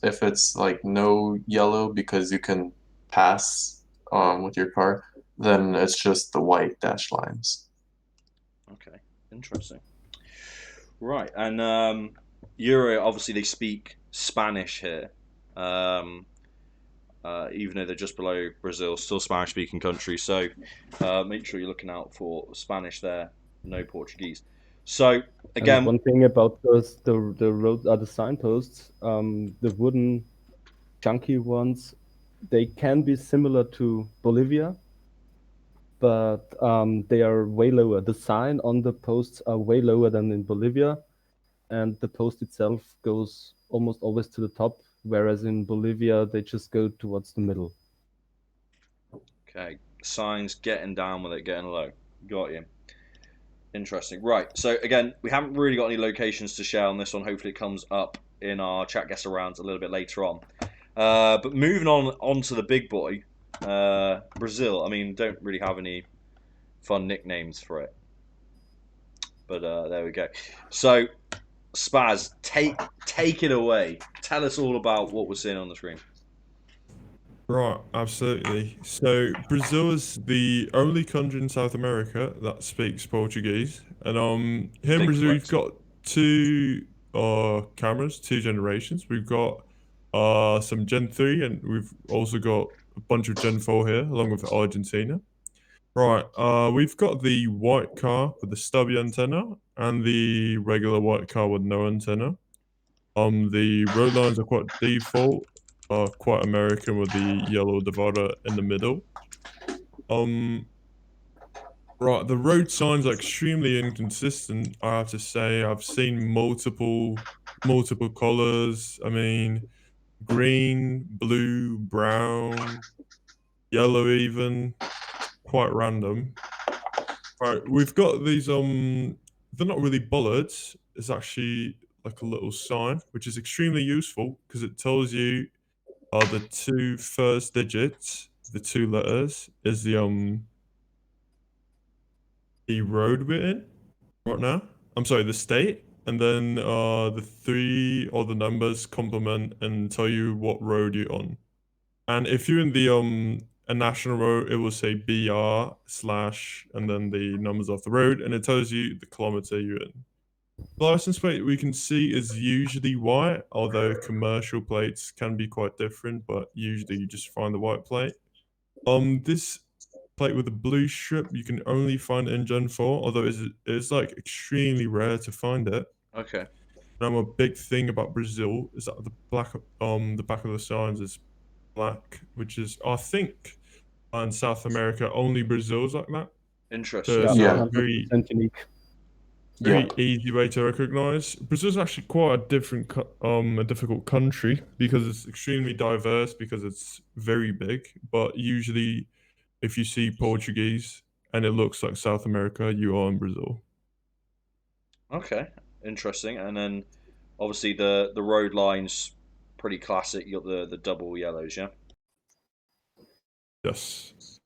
if it's like no yellow because you can pass with your car, then it's just the white dash lines. Okay, interesting. Right, and Euro obviously they speak Spanish here. Um, even though they're just below Brazil, still Spanish-speaking country. So make sure you're looking out for Spanish there, no Portuguese. So And again, one thing about those the road the signposts, the wooden chunky ones, they can be similar to Bolivia, but they are way lower. The sign on the posts are way lower than in Bolivia, and the post itself goes almost always to the top, whereas in Bolivia they just go towards the middle. okay, signs getting down with it, getting low. Got you. Interesting. Right. So again, we haven't really got any locations to share on this one. Hopefully, it comes up in our chat guess arounds a little bit later on. But moving on to the big boy, Brazil. I mean, don't really have any fun nicknames for it, but there we go. So, Spaz, take it away. Tell us all about what we're seeing on the screen. Right, absolutely. So Brazil is the only country in South America that speaks Portuguese, and here in Big Brazil we've flex. got two cameras, two generations. We've got some Gen 3, and we've also got a bunch of Gen 4 here, along with Argentina. Right, we've got the white car with the stubby antenna, and the regular white car with no antenna. The road lines are quite default, quite American with the yellow divider in the middle. Um, right, the road signs are extremely inconsistent. I have to say, I've seen multiple colors. I mean, green, blue, brown, yellow, even quite random. Right, we've got these. They're not really bollards. It's actually like a little sign, which is extremely useful because it tells you the two first digits, the two letters, is the road we're in right now. I'm sorry, the state, and then the three or the numbers complement and tell you what road you're on. And if you're in the a national road, it will say BR slash and then the numbers of the road, and it tells you the kilometer you're in. The license plate we can see is usually white, although commercial plates can be quite different, but usually you just find the white plate. This plate with the blue strip you can only find in Gen 4, although it's like extremely rare to find it. Okay. Now a big thing about Brazil is that the back of the signs is black, which is I think in South America only Brazil's like that. So Interesting. it's Yeah, Yeah. a very 100% unique. Yep. easy way to recognize. Brazil's actually quite a a difficult country because it's extremely diverse because it's very big. But usually, if you see Portuguese and it looks like South America, you are in Brazil. Okay. Interesting. And then obviously the road lines pretty classic. You got the double yellows, yeah. Yes.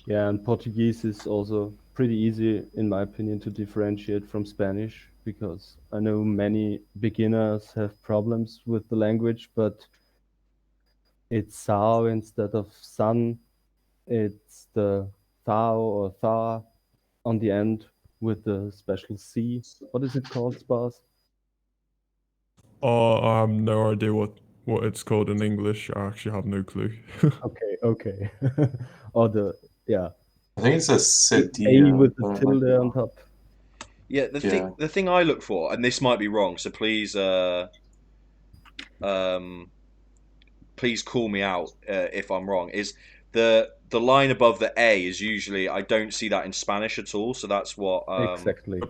Yeah, and Portuguese is also pretty easy, in my opinion, to differentiate from Spanish because I know many beginners have problems with the language, but it's sao instead of sun. It's the thou or tha on the end with the special C. What is it called, Spas? I have no idea what it's called in English. I actually have no clue. Okay. Or yeah, I think it's a A cedilla. with the but I might tilde be on wrong. top. Yeah. Yeah. The thing I look for, and this might be wrong, so um, please call me out if I'm wrong. Is the line above the A is usually I don't see that in Spanish at all. So that's what. Exactly.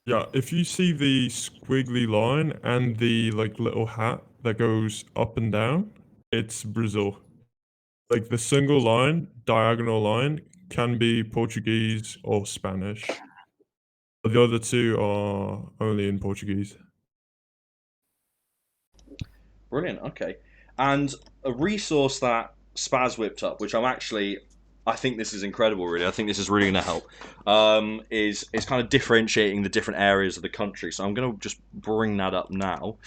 Yeah, if you see the squiggly line and the like little hat that goes up and down, it's Brazil. Like the single line, diagonal line can be Portuguese or Spanish. But the other two are only in Portuguese. Brilliant. Okay, and a resource that Spaz whipped up, which I think this is incredible. Really, I think this is really going to help. Is kind of differentiating the different areas of the country. So I'm going to just bring that up now.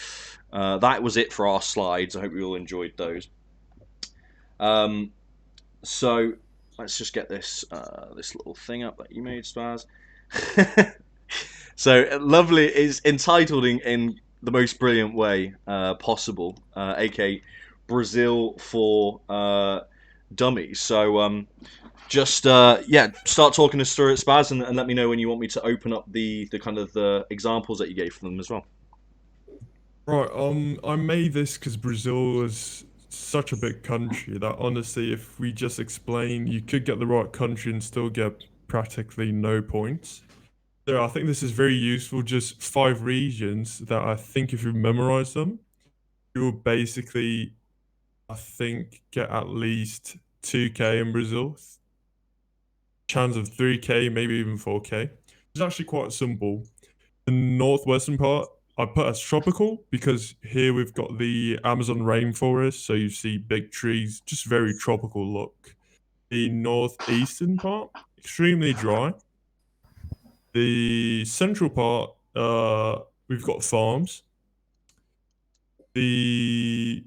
That was it for our slides. I hope you all enjoyed those. So let's just get this little thing up that you made, Spaz. So lovely is entitled in the most brilliant way possible, aka Brazil for dummies. So just yeah, start talking us through it, Spaz, and let me know when you want me to open up the kind of the examples that you gave for them as well. Right, I made this because Brazil is such a big country that honestly, if we just explain, you could get the right country and still get practically no points. So I think this is very useful, just 5 regions that I think if you memorize them, you will basically, I think, get at least 2K in Brazil. Chance of 3K, maybe even 4K. It's actually quite simple. The northwestern part I put as tropical because here we've got the Amazon rainforest, so you see big trees, just very tropical look. The northeastern part, extremely dry. The central part, we've got farms. The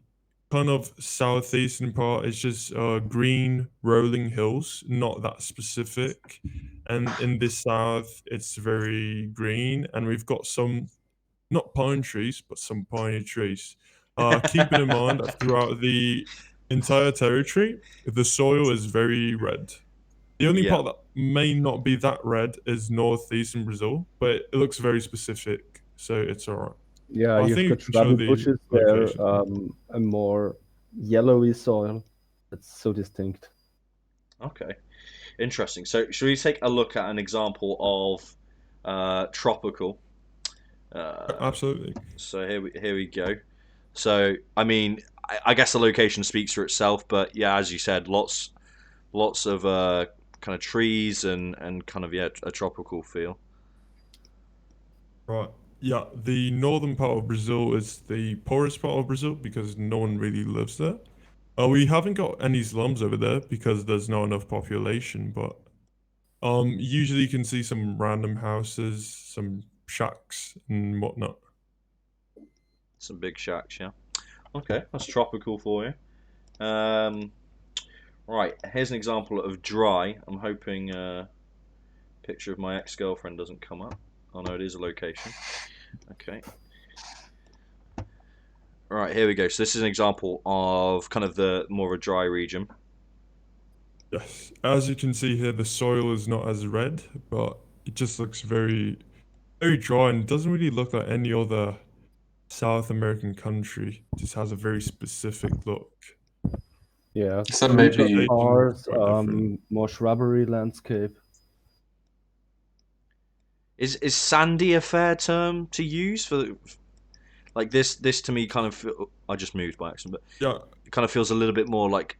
kind of southeastern part is just green rolling hills, not that specific. And in the south, it's very green, and we've got some not pine trees, but some piney trees. Keeping in mind that throughout the entire territory, the soil is very red. The only Yeah. part that may not be that red is northeastern Brazil, but it looks very specific, so it's alright. Yeah, I you've think got you can show shrubby the bushes there, location. a more yellowy soil. That's so distinct. Okay, interesting. So should we take a look at an example of tropical? Uh, Absolutely. so here we go. So I mean, I guess the location speaks for itself, but yeah, as you said, lots of kind of trees and kind of yeah, a tropical feel. Right. Yeah, the northern part of Brazil is the poorest part of Brazil because no one really lives there. We haven't got any slums over there because there's not enough population, but usually you can see some random houses, some shacks and whatnot. Some big shacks, yeah. Okay, that's tropical for you. Right, here's an example of dry. I'm hoping picture of my ex-girlfriend doesn't come up. Oh no, it is a location. Okay. Right, here we go. So this is an example of kind of the more of a dry region. Yes. As you can see here, the soil is not as red, but it just looks very, very dry and doesn't really look like any other South American country. It just has a very specific look. Yeah, So richer maybe parts, Quite different. more shrubbery landscape. Is sandy a fair term to use for like this? This to me kind of I just moved by accident, but Yeah, it kind of feels a little bit more like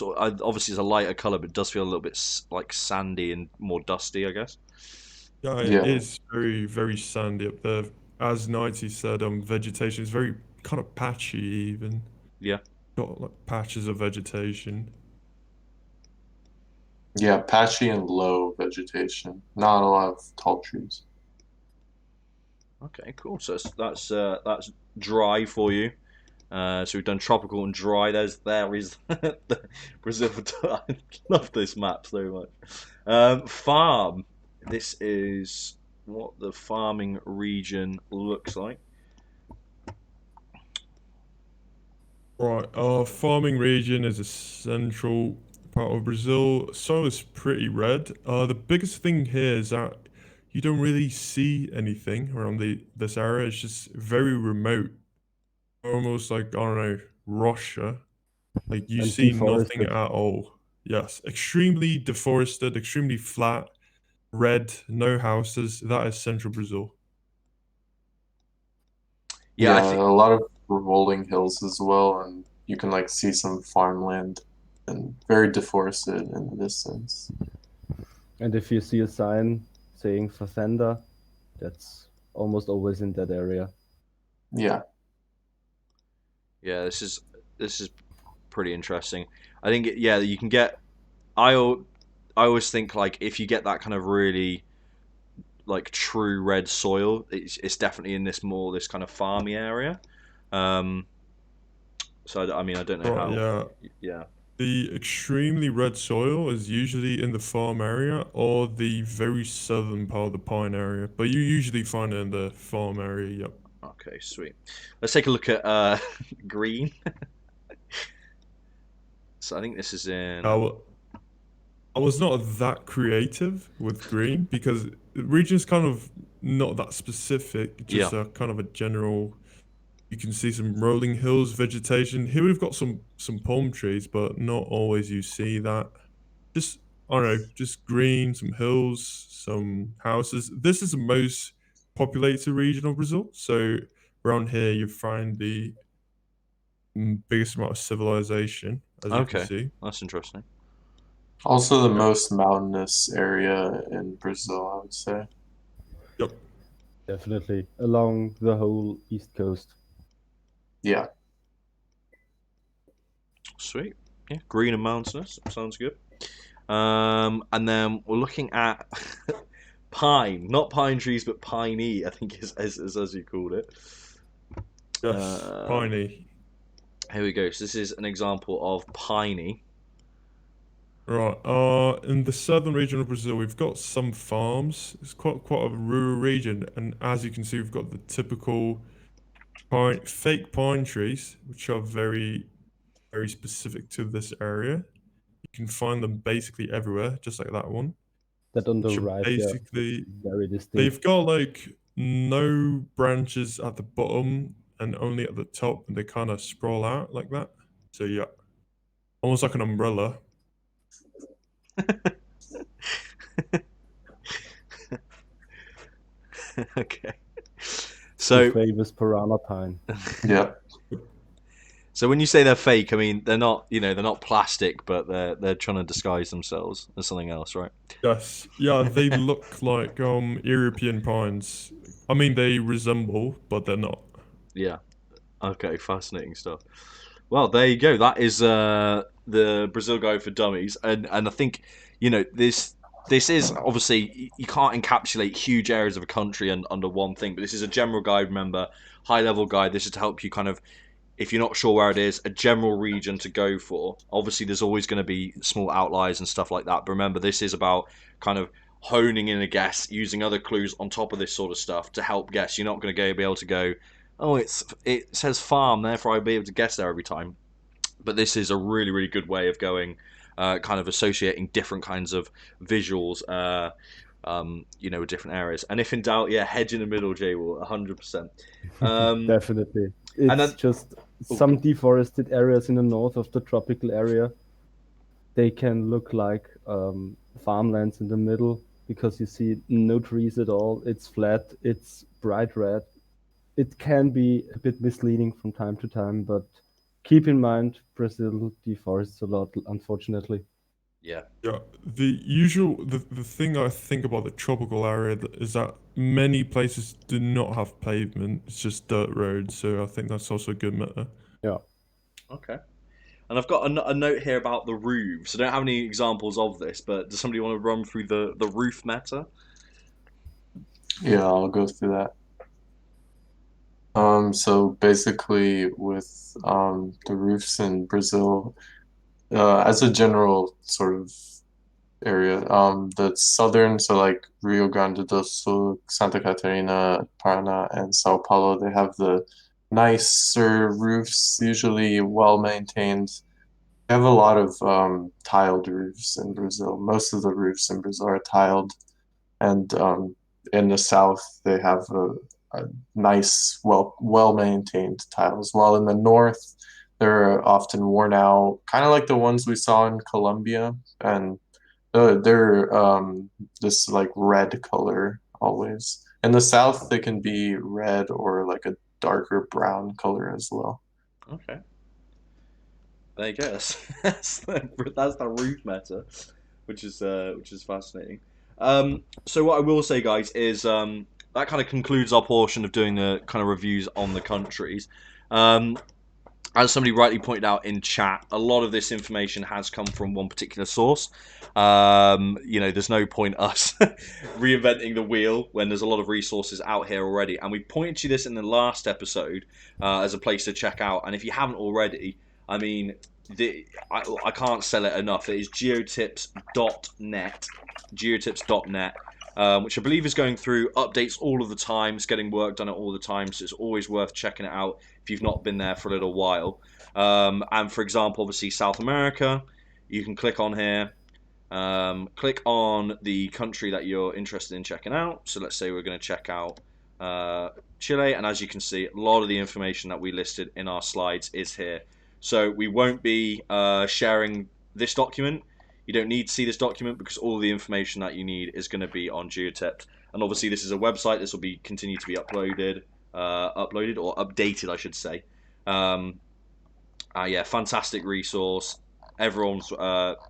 obviously it's a lighter color, but it does feel a little bit like sandy and more dusty, I guess. yeah, it yeah, is very, very sandy up there. As Nightey said, vegetation is very kind of patchy even. Yeah. Got like patches of vegetation. yeah, patchy and low vegetation. Not a lot of tall trees. Okay, cool. So that's dry for you. So we've done tropical and dry. There is the Brazil. I love this map so much. Farm. This is what the farming region looks like. Right, our farming region is a central part of Brazil. Soil is pretty red. The biggest thing here is that you don't really see anything around this area. It's just very remote, almost like I don't know Russia. Like you And see nothing deforested. at all. Yes, extremely deforested, extremely flat, red, no houses. That is central Brazil. Yeah, I Yeah, think a lot of rolling hills as well, and you can like see some farmland and very deforested in the distance. And if you see a sign saying Fazenda, that's almost always in that area. Yeah, yeah, this is pretty interesting. I think yeah, you can get. I always think like if you get that kind of really like true red soil, it's definitely in this kind of farmy area. Um, so I mean I don't know Right, how. yeah. Yeah. The extremely red soil is usually in the farm area or the very southern part of the pine area, but you usually find it in the farm area. Yep. Okay, sweet. Let's take a look at green. So I think this is in. I was not that creative with green because the region's kind of not that specific, Yeah. just a kind of a general. You can see some rolling hills, vegetation. Here we've got some palm trees, but not always you see that. Just I don't know, just green, some hills, some houses. This is the most populated region of Brazil, so around here you find the biggest amount of civilization, as you can Okay, see. that's interesting. Also, the Yep. most mountainous area in Brazil, I would say. Yep. Definitely along the whole east coast. Yeah. Sweet. Yeah, green and mountainous. Sounds good. And then we're looking at pine, not pine trees, but piney. I think is as you called it. Yes. Piney. Here we go. So this is an example of piney. Right. In the southern region of Brazil, we've got some farms. It's quite a rural region, and as you can see, we've got the typical fake pine trees, which are very specific to this area. You can find them basically everywhere, just like that one. That on the Which are right, yeah, basically very distinct. they've got like no branches at the bottom and only at the top, and they kind of sprawl out like that. So yeah, almost like an umbrella. Okay. The So famous piranha pine. Yeah. so when you say they're fake, I mean they're not, they're not plastic, but they're trying to disguise themselves as something else, right? Yes, yeah, they look like European pines. I mean, they resemble, but they're not. Yeah. Okay, fascinating stuff. Well, there you go. That is the Brazil Guide for Dummies, and I think this is obviously you can't encapsulate huge areas of a country under one thing, but this is a general guide. Remember, high level guide. This is to help you kind of, if you're not sure where it is, a general region to go for. Obviously, there's always going to be small outliers and stuff like that. But remember, this is about kind of honing in a guess, using other clues on top of this sort of stuff to help guess. You're not going to be able to go, oh, it says farm, therefore I'll be able to guess there every time. But this is a really, really good way of going, kind of associating different kinds of visuals, with different areas. And if in doubt, yeah, hedge in the middle, Jay will 100%. Definitely. And It's then, just some deforested areas in the north of the tropical area. They can look like farmlands in the middle because you see no trees at all. It's flat, it's bright red. It can be a bit misleading from time to time, but keep in mind Brazil deforests a lot, unfortunately. yeah, Yeah, the thing I think about the tropical area is that many places do not have pavement. It's just dirt roads. So I think that's also a good meta. Yeah. okay. And I've got a note here about the roofs. I don't have any examples of this, but does somebody want to run through the roof meta? Yeah, I'll go through that. So basically with the roofs in Brazil, as a general sort of area, the southern, so like Rio Grande do Sul, Santa Catarina, Paraná, and Sao Paulo, they have the nicer roofs, usually well maintained. They have a lot of tiled roofs in Brazil. Most of the roofs in Brazil are tiled, and in the south they have a nice, well maintained tiles. While in the north, they're often worn out, kind of like the ones we saw in Colombia, and they're this like red color always. In the south, they can be red or like a darker brown color as well. Okay. There you go. That's the roof meta, which is fascinating. So what I will say, guys, is that kind of concludes our portion of doing the kind of reviews on the countries. Um, as somebody rightly pointed out in chat, a lot of this information has come from one particular source. There's no point us reinventing the wheel when there's a lot of resources out here already. And we pointed to this in the last episode as a place to check out. And if you haven't already, I mean, I can't sell it enough. It is geotips.net. Geotips.net. which I believe is going through updates all of the time. It's getting work done all the time, so it's always worth checking it out if you've not been there for a little while. And for example, obviously South America, you can click on here. Click on the country that you're interested in checking out. So let's say we're going to check out Chile, and as you can see, a lot of the information that we listed in our slides is here. So we won't be sharing this document. You don't need to see this document because all the information that you need is going to be on Geotips. And obviously this is a website. This will be continue to be uploaded or updated, I should say. Yeah, fantastic resource. Everyone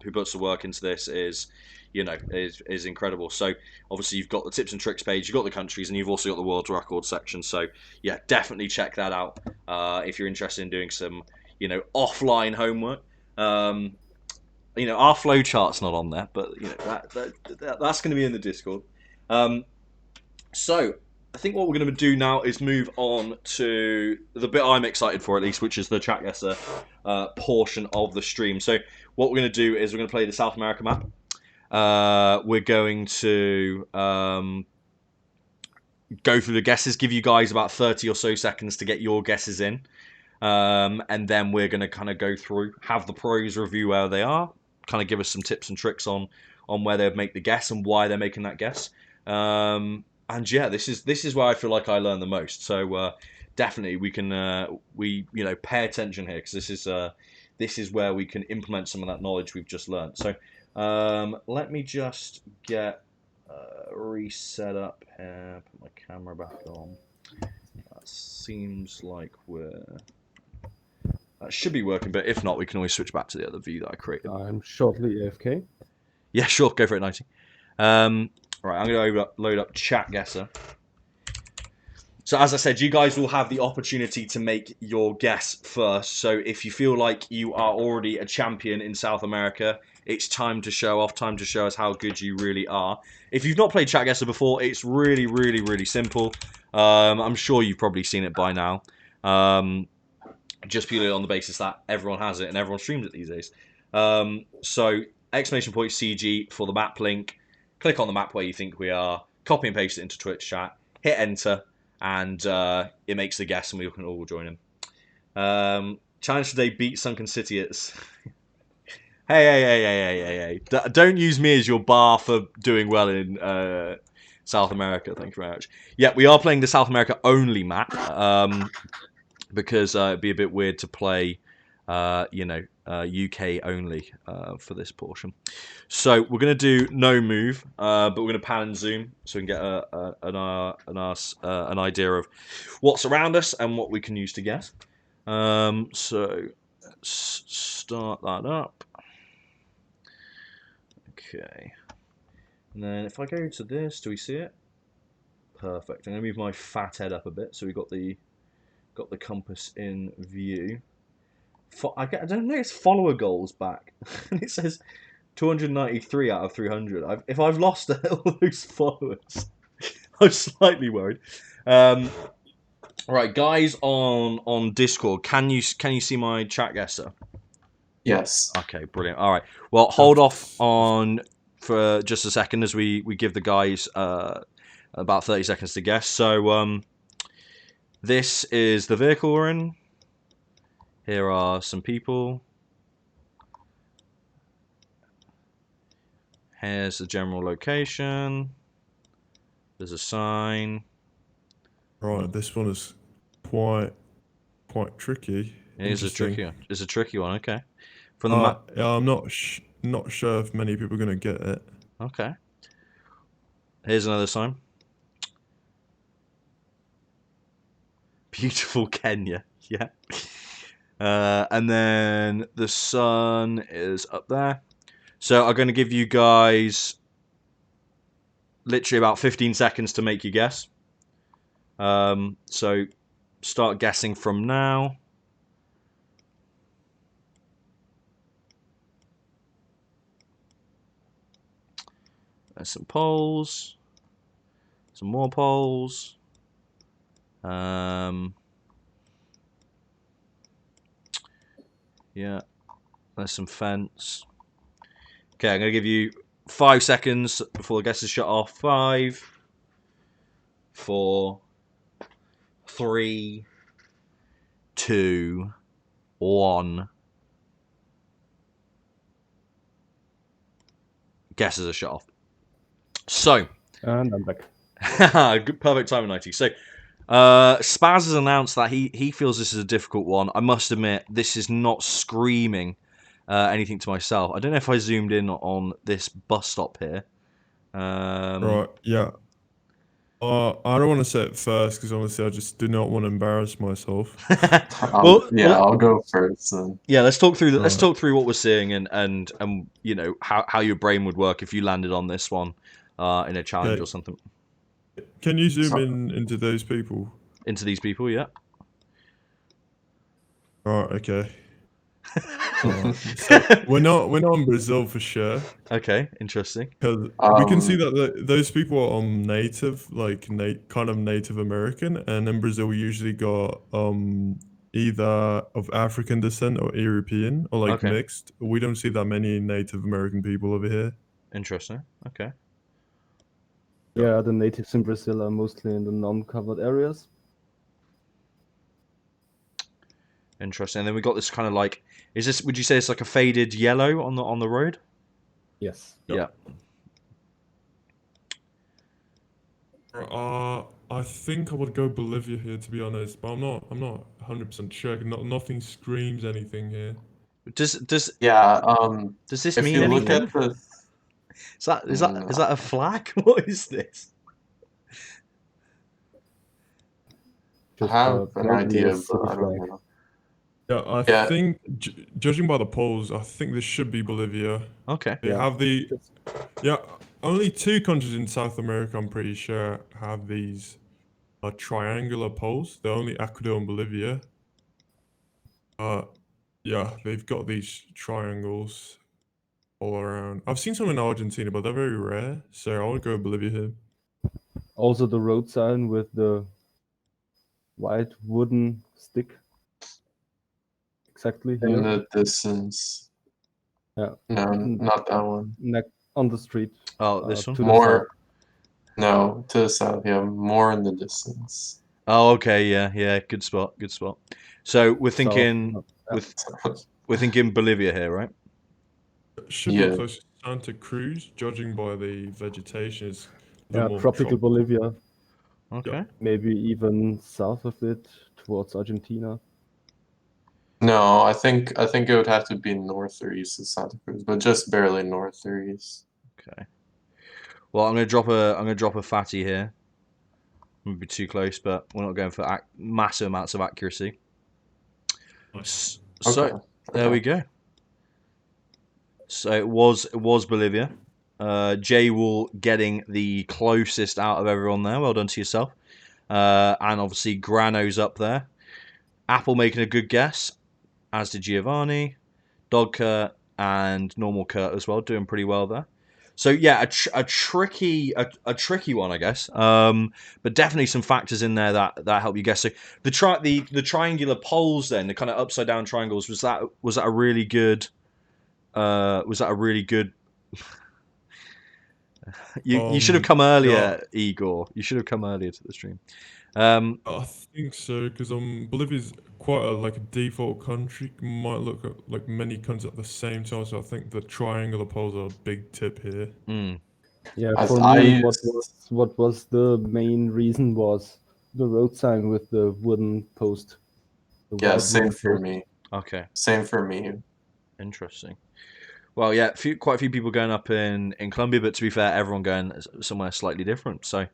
who puts the work into this is incredible. So obviously you've got the tips and tricks page, you've got the countries, and you've also got the world record section. So yeah, definitely check that out if you're interested in doing some offline homework. Our flowchart's not on there, but that's going to be in the Discord. So I think what we're going to do now is move on to the bit I'm excited for, at least, which is the Geoguessr portion of the stream. So what we're going to do is we're going to play the South America map. We're going to go through the guesses, give you guys about 30 or so seconds to get your guesses in. And then we're going to kind of go through, have the pros review where they are, kind of give us some tips and tricks on where they make the guess and why they're making that guess. And yeah, this is where I feel like I learn the most. So definitely we can pay attention here, because this is where we can implement some of that knowledge we've just learned. So let me just get reset up here, put my camera back on. That seems like that should be working, but if not, we can always switch back to the other view that I created. I'm shortly AFK. Yeah, sure, go for it, Nightey. Right, I'm going to load up Geoguessr. So as I said, you guys will have the opportunity to make your guess first. So if you feel like you are already a champion in South America, it's time to show off, time to show us how good you really are. If you've not played Geoguessr before, it's really, really, really simple. I'm sure you've probably seen it by now. Just purely on the basis that everyone has it and everyone streams it these days. So exclamation point CG for the map link. Click on the map where you think we are. Copy and paste it into Twitch chat. Hit enter, and it makes the guess, and we can all join in. Challenge today: beat Sunken City. Hey! Don't use me as your bar for doing well in South America. Thank you very much. Yeah, we are playing the South America only map. Because it'd be a bit weird to play, UK only for this portion. So we're going to do no move, but we're going to pan and zoom so we can get an idea of what's around us and what we can use to guess. So let's start that up. Okay. And then if I go to this, do we see it? Perfect. I'm going to move my fat head up a bit so we've got the compass in view. I don't know, it's follower goals back. It says 293 out of 300. If I've lost all those followers, I'm slightly worried. Right, guys on Discord, can you see my Geoguessr? Yes. Okay, brilliant. All right. Well, hold off on for just a second as we give the guys about 30 seconds to guess. So this is the vehicle we're in. Here are some people. Here's the general location. There's a sign. Right, this one is quite tricky. It's a tricky one. It's a tricky one. Okay. From the map. Yeah, I'm not sure if many people are gonna get it. Okay. Here's another sign. Beautiful Kenya. Yeah. And then the sun is up there. So I'm going to give you guys literally about 15 seconds to make your guess. So start guessing from now. There's some poles. Some more poles. Yeah, there's some fence. Okay, I'm going to give you 5 seconds before the guess is shut off. 5, 4, 3, 2, 1. Guesses are shut off. So, And I'm back. good, perfect timing, Nightey. So, Spaz has announced that he feels this is a difficult one. I must admit, this is not screaming anything to myself. I don't know if I zoomed in on this bus stop here. Right, yeah. I don't want to say it first because honestly, I just do not want to embarrass myself. I'll go first then. Yeah, let's talk through let's Right. talk through what we're seeing and you know how your brain would work if you landed on this one in a challenge Okay. or something. Can you zoom So- in into those people? Into these people, yeah. Right, okay. Alright. So we're not in Brazil for sure Okay, interesting. because we can see that those people are native, like kind of Native American, and in Brazil we usually got either of African descent or European or like Okay. mixed. We don't see that many Native American people over here. Interesting. Okay. Yeah, the natives in Brazil are mostly in the non-covered areas. Interesting. And then we got this kind of like, is this? Would you say it's like a faded yellow on the road? Yes. Yeah. I think I would go Bolivia here to be honest, but I'm not 100% sure. Nothing screams anything here. Does Yeah. does this If mean you look anything? at the, Is that a flag? What is this? I Just have an probably a idea, city but I don't flag. know. Yeah, I Yeah. think judging by the polls, I think this should be Bolivia. Okay. They Yeah. have only 2 countries in South America, I'm pretty sure, have these triangular poles. They're only Ecuador and Bolivia. Yeah, they've got these triangles all around. I've seen some in Argentina, but they're very rare. So I would go Bolivia here. Also the road sign with the white wooden stick. Exactly In here. the distance. Yeah. No, Mm. not that one. On the street. Oh, this one. To the south. More. No, to the south. Yeah, more in the distance. Oh, okay. Yeah, yeah. Good spot. Good spot. So we're thinking South, yeah. we're thinking Bolivia here, right? Should Yeah. be close to Santa Cruz, judging by the vegetation. Is a bit Yeah, more tropical Bolivia. Okay. Maybe even south of it towards Argentina. No, I think it would have to be north or east of Santa Cruz, but just barely north or east. Okay. Well, I'm gonna drop a fatty here. Wouldn't be too close, but we're not going for massive amounts of accuracy. Nice. So Okay. there we go. So it was Bolivia. Jay Wool getting the closest out of everyone there. Well done to yourself. And obviously Grano's up there. Apple making a good guess, as did Giovanni, Dog Kurt, and Normal Kurt as well, doing pretty well there. So yeah, a tricky one, I guess. But definitely some factors in there that help you guess. So the triangular poles, then the kind of upside down triangles, was that a really good? Was that a really good? You should have come earlier, Igor. You should have come earlier to the stream. I think so because Bolivia's quite a default country. Might look at like many countries at the same time. So I think the triangular poles are a big tip here. Yeah, I- for I me, used- what was the main reason was the road sign with the wooden post. The Yeah, white same wooden for post. me. Okay, Same for me. interesting. Well, yeah, quite a few people going up in Colombia, but to be fair, everyone going somewhere slightly different. So,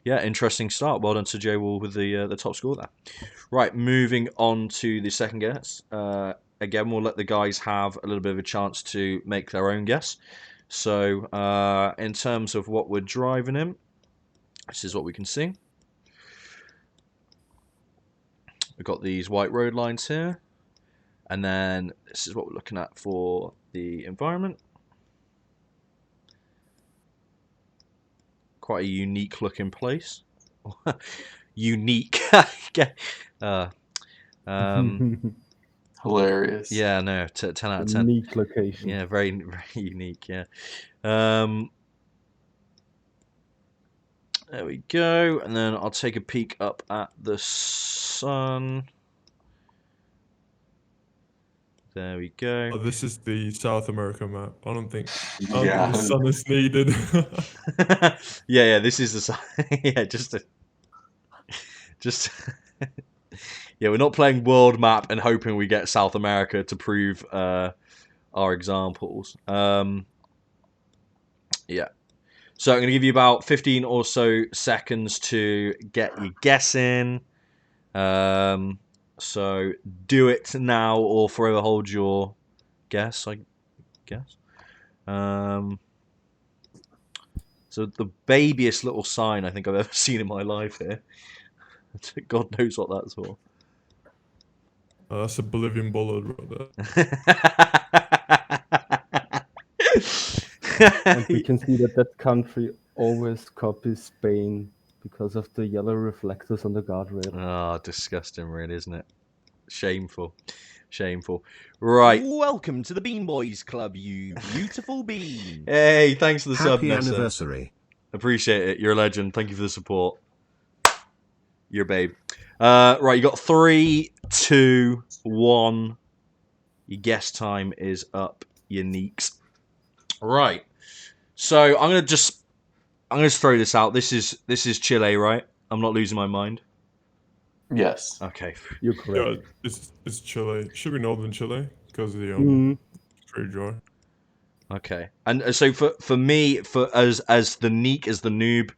yeah, interesting start. Well done to Jay Wall with the top score there. Right, moving on to the second guess. Again, we'll let the guys have a little bit of a chance to make their own guess. So, in terms of what we're driving in, this is what we can see. We've got these white road lines here. And then this is what we're looking at for the environment. Quite a unique looking place. Unique. Hilarious. Yeah, no, 10 out of 10. Unique location. Yeah, very, very unique. Yeah. There we go, and then I'll take a peek up at the sun. There we go. Oh, this is the South America map. I don't think Yeah. the sun is needed. Yeah, this is the sun. Yeah, just. Yeah, we're not playing world map and hoping we get South America to prove our examples. Yeah. So I'm going to give you about 15 or so seconds to get your guess in. So do it now or forever hold your guess, I guess. So the babiest little sign I think I've ever seen in my life here. God knows what that's for. That's a Bolivian bollard right there. And we can see that country always copies Spain because of the yellow reflectors on the guardrail. Oh, disgusting, really, isn't it? Shameful. Shameful. Right. Welcome to the Bean Boys Club, you beautiful bean. Hey, thanks for the sub, Happy Nessa. anniversary. Appreciate it. You're a legend. Thank you for the support. You're a babe. Right, you got 3, 2, 1. Your guess time is up, you neeks. Right. So I'm gonna just throw this out. This is Chile, right? I'm not losing my mind. Yes. Okay. You're correct. Yeah, it's Chile. Should be northern Chile because the it's very dry. Okay. And so for me, as the neek, as the noob,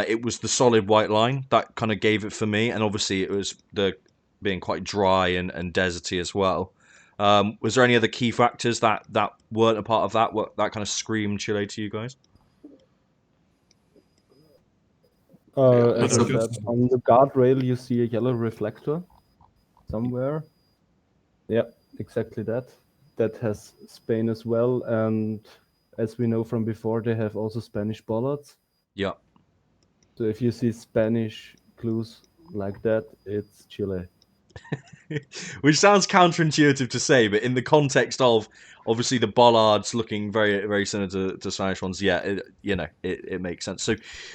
it was the solid white line that kind of gave it for me, and obviously it was the being quite dry and deserty as well. Was there any other key factors that weren't a part of that? What that kind of screamed Chile to you guys? As I Okay. said, on the guardrail you see a yellow reflector somewhere. Yeah, exactly that. That has Spain as well, and as we know from before, they have also Spanish bollards. Yeah. So if you see Spanish clues like that, it's Chile. Which sounds counterintuitive to say, but in the context of obviously the bollards looking very, very similar to Spanish ones, yeah, it makes sense.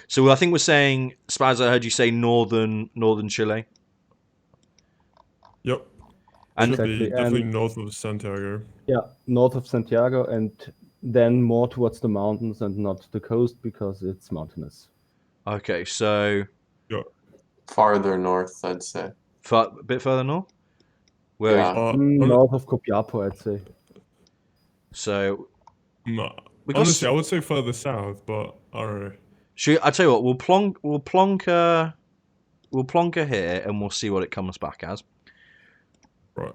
So I think we're saying, Spaz, I heard you say northern Chile. Yep. And Should be Exactly, definitely and- north of Santiago. Yeah, north of Santiago, and then more towards the mountains and not the coast because it's mountainous. okay, so Farther north, I'd say. a bit further north. Where? Yeah. North of Copiapo, I'd say. So No. We got Honestly, I would say further south, but I don't know. I tell you what, we'll plonk her here, and we'll see what it comes back as. Right.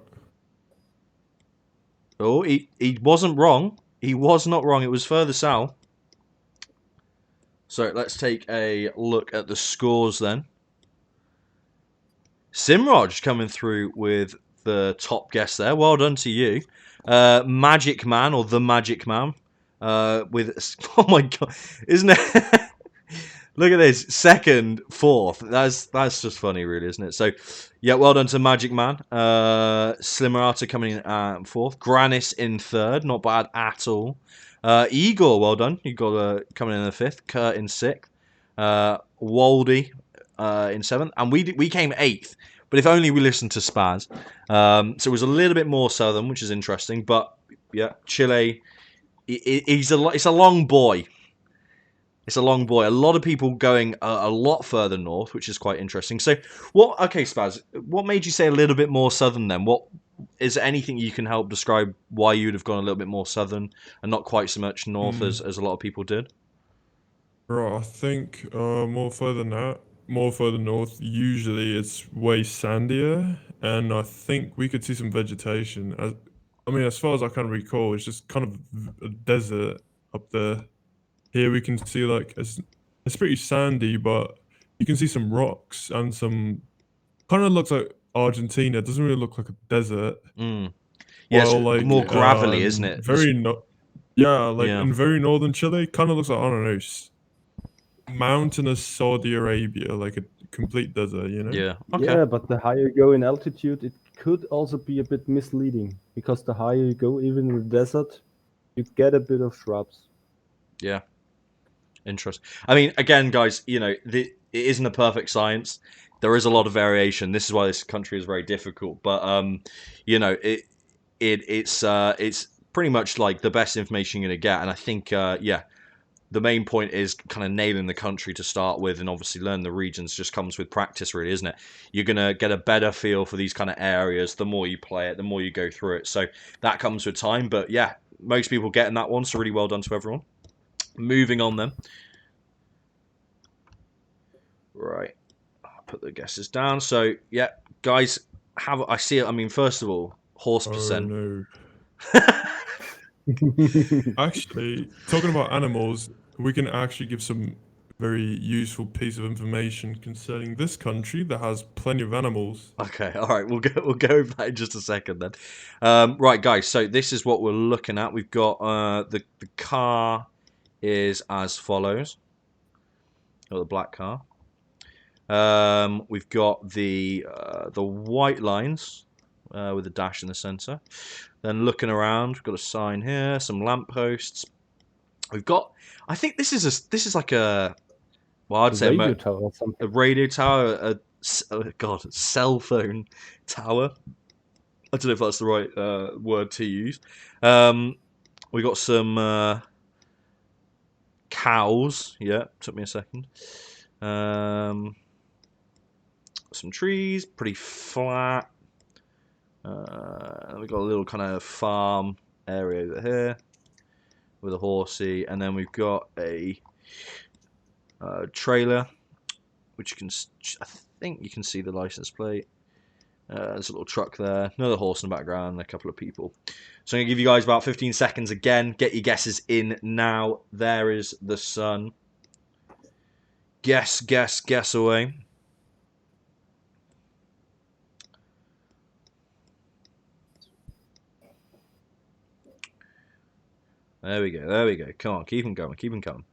Oh, he wasn't wrong. He was not wrong. It was further south. So let's take a look at the scores then. Simraj coming through with the top guess there. Well done to you. Magic Man, or the Magic Man, with oh my god, isn't it? Look at this, second, fourth. That's just funny, really, isn't it? So, yeah, well done to Magic Man. Slimerata coming in fourth. Granis in third, not bad at all. Igor, well done. You got coming in the fifth. Kurt in sixth. Waldy in seventh, and we came eighth. But if only we listened to Spaz. So it was a little bit more southern, which is interesting. But yeah, Chile. It's a long boy. It's a long boy. A lot of people going a lot further north, which is quite interesting. So, okay, Spaz, what made you say a little bit more southern then? What is there anything you can help describe why you would have gone a little bit more southern and not quite so much north as a lot of people did? Right, I think more further north, usually it's way sandier, and I think we could see some vegetation. As far as I can recall, it's just kind of a desert up there. Here we can see it's pretty sandy, but you can see some rocks and some kind of looks like Argentina. It doesn't really look like a desert. Yeah, it's more gravelly, isn't it? In very northern Chile, kind of looks like, I don't know, mountainous Saudi Arabia, like a complete desert, you know? Yeah. Okay. Yeah, but the higher you go in altitude, it could also be a bit misleading because the higher you go, even in the desert, you get a bit of shrubs. Yeah. Interesting. I mean, again, guys, it isn't a perfect science. There is a lot of variation. This is why this country is very difficult. But it's pretty much like the best information you're gonna get. And I think, the main point is kind of nailing the country to start with, and obviously learn the regions just comes with practice, really, isn't it? You're going to get a better feel for these kind of areas the more you play it, the more you go through it. So that comes with time. But yeah, most people getting that one, so really well done to everyone. Moving on then. Right. I'll put the guesses down. So, yeah, guys, I see it. I mean, first of all, horse percent. No. Actually, talking about animals, we can actually give some very useful piece of information concerning this country that has plenty of animals. Okay, all right, we'll go over that in just a second then. Right, guys, so this is what we're looking at. We've got the car is as follows. Got the black car. We've got the white lines with a dash in the center. Then looking around, we've got a sign here, some lampposts. We've got, I think this is like a, well, I'd say radio tower or something. a radio tower, a cell phone tower. I don't know if that's the right word to use. We got some cows. Yeah, took me a second. Some trees, pretty flat. We've got a little kind of farm area over here with a horsey, and then we've got a trailer, which you can, I think you can see the license plate. There's a little truck there, another horse in the background, and a couple of people. So I'm going to give you guys about 15 seconds again. Get your guesses in now. There is the sun. Guess away. There we go. Come on, keep them coming.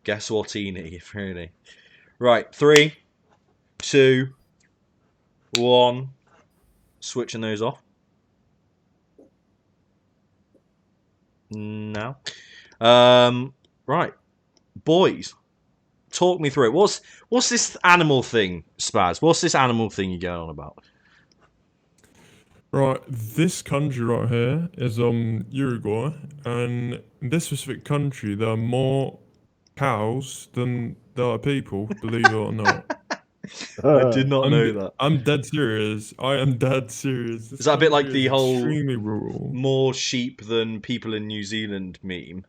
Guess whatini, really. Right, 3, 2, 1. Switching those off. Now. Right. Boys, talk me through it. What's this animal thing, Spaz? What's this animal thing you're going on about? Right, this country right here is Uruguay, and in this specific country there are more cows than there are people, believe it or not. I did not know that. I'm dead serious. I am dead serious. This Is that a bit like country the is whole extremely rural? more sheep than people in New Zealand meme?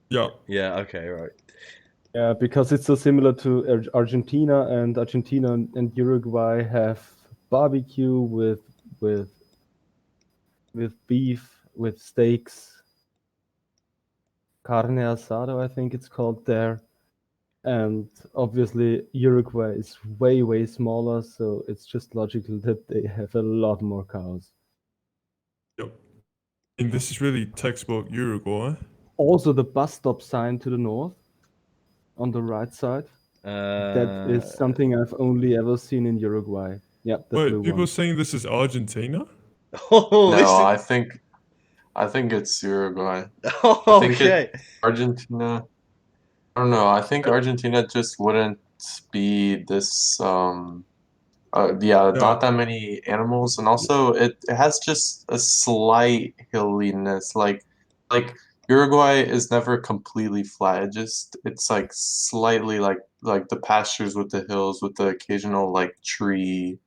Yeah. Yeah, okay, right. Yeah, because it's so similar to Argentina, and Argentina and Uruguay have barbecue with beef, with steaks, carne asado, I think it's called there. And obviously Uruguay is way smaller, so it's just logical that they have a lot more cows. Yep. And this is really textbook Uruguay. Also, the bus stop sign to the north, on the right side, that is something I've only ever seen in Uruguay. Yeah, the Wait, blue people one. saying this is Argentina? Oh, No, I think it's Uruguay. Oh, I think okay. Argentina. I don't know. I think Argentina just wouldn't be this. Not that many animals, and also it has just a slight hilliness. Like Uruguay is never completely flat. It's like slightly like the pastures with the hills with the occasional like tree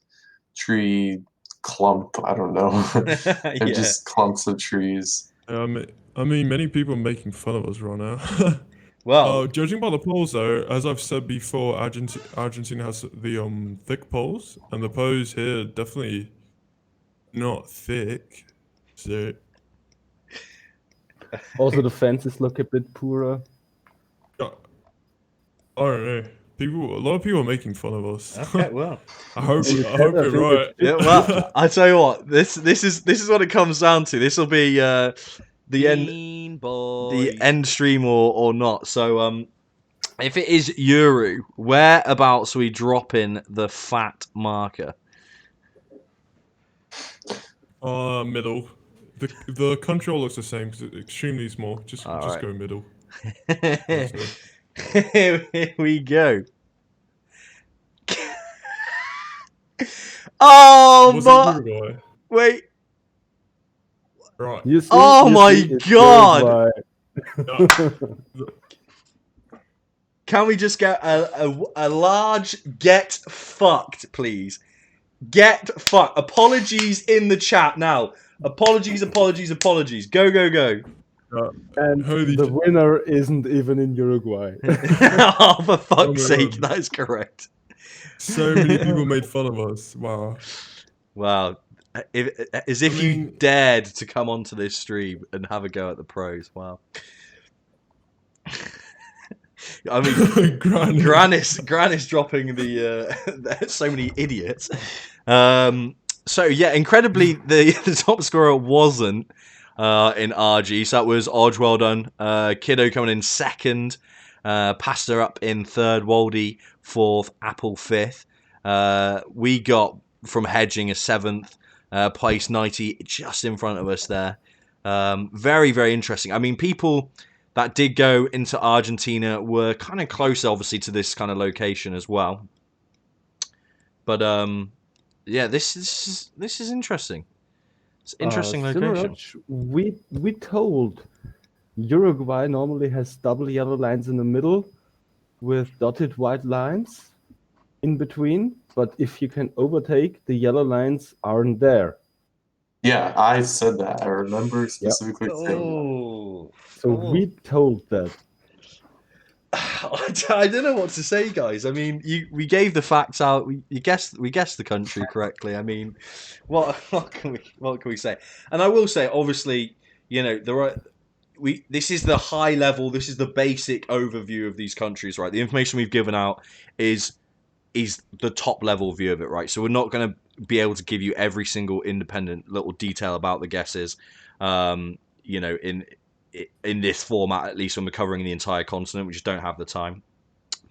clump. I don't know. They're Yeah. just clumps of trees. I mean, many people are making fun of us right now. Well, Judging by the polls, though, as I've said before, Argentina has the thick poles, and the poles here definitely not thick. So Also, the fences look a bit poorer. yeah, I don't know. A lot of people are making fun of us. okay, well. I hope I you're think right. Yeah, well, I tell you what, this is what it comes down to. This will be Bean boys. the end stream or not. So if it is Euro, whereabouts are we dropping the fat marker? Middle. The control looks the same because it's extremely small. Just Alright. go middle. Here we go. Oh Was it my! Uruguay? Wait. Right. You see, Oh you my see, it's God. Uruguay. Can we just get a large get fucked, please? Get fucked. Apologies in the chat now. Apologies. Go, go, go. And Holy the shit. winner isn't even in Uruguay. Oh, for fuck's my sake, God. that is correct. So many people made fun of us. Wow. Wow. As if you mean- dared to come onto this stream and have a go at the pros. Wow. I mean, Granis dropping the so many idiots. So yeah, incredibly, the top scorer wasn't in RG, so that was Odge. Well done. Kiddo coming in second. Pasta up in third. Waldy fourth. Apple fifth. We got from hedging a seventh place. Nightey just in front of us there. Very, very interesting. I mean, people that did go into Argentina were kind of close, obviously, to this kind of location as well. But yeah, this is interesting. It's an interesting location. Simraj, we told Uruguay normally has double yellow lines in the middle with dotted white lines in between, but if you can overtake, the yellow lines aren't there. Yeah, I said that. I remember specifically saying that. Oh. So we told that. I don't know what to say, guys. I mean, we gave the facts out. We guessed the country correctly. I mean, what can we say? And I will say, obviously, you know, this is the high level. This is the basic overview of these countries, right? The information we've given out is the top level view of it, right? So we're not going to be able to give you every single independent little detail about the guesses, you know, in this format, at least when we're covering the entire continent. We just don't have the time.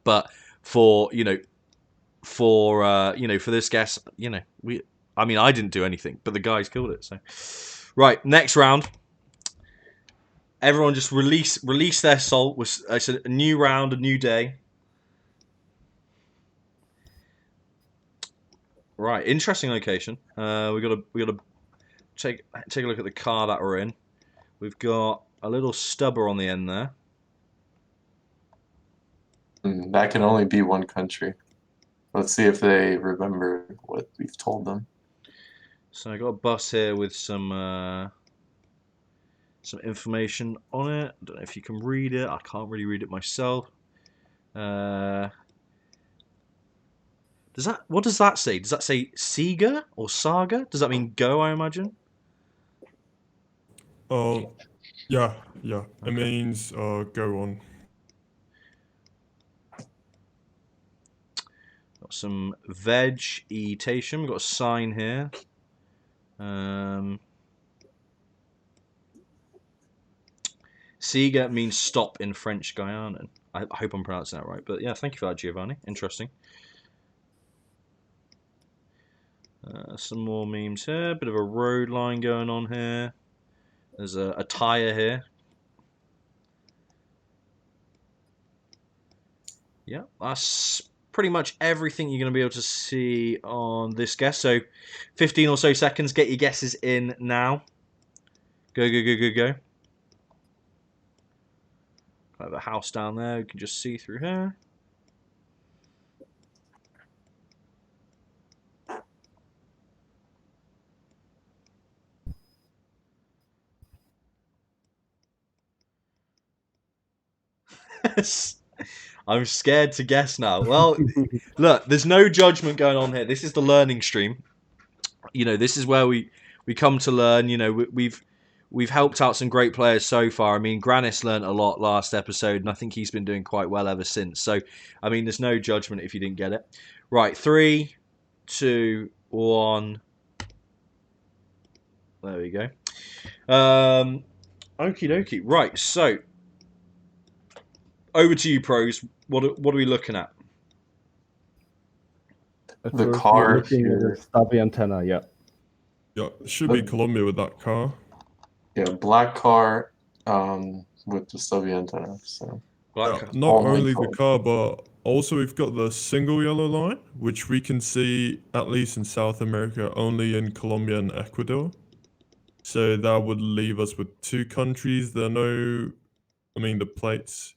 But for for this guess, you know, I mean, I didn't do anything, but the guys killed it. So right, next round. Everyone just release their soul. It's a new round, a new day. Right, interesting location. We gotta take a look at the car that we're in. We've got a little stubber on the end there. That can only be one country. Let's see if they remember what we've told them. So I got a bus here with some information on it. I don't know if you can read it. I can't really read it myself. What does that say? Does that say Sega or Saga? Does that mean go, I imagine? Oh, yeah. It means go on. Got some vegetation. We've got a sign here. Sega means stop in French Guianan. I hope I'm pronouncing that right. But yeah, thank you for that, Giovanni. Interesting. Some more memes here. Bit of a road line going on here. There's a tyre here. Yeah, that's pretty much everything you're going to be able to see on this guess. So 15 or so seconds. Get your guesses in now. Go, go, go, go, go. I have a house down there. You can just see through here. I'm scared to guess now. Well, look, there's no judgment going on here. This is the learning stream. You know, this is where we come to learn. You know, we've helped out some great players so far. I mean, Granis learned a lot last episode, and I think he's been doing quite well ever since. So, I mean, there's no judgment if you didn't get it. Right, 3, 2, 1. There we go. Okie dokie. Right, so over to you, pros. What are we looking at? At The first, car we're looking at here. a stubby antenna. Yeah. Yeah, it should be Colombia with that car. Yeah, black car with the stubby antenna. So Black. Yeah, not Only only the color. car, but also we've got the single yellow line, which we can see, at least in South America, only in Colombia and Ecuador. So that would leave us with two countries. There are no, I mean, the plates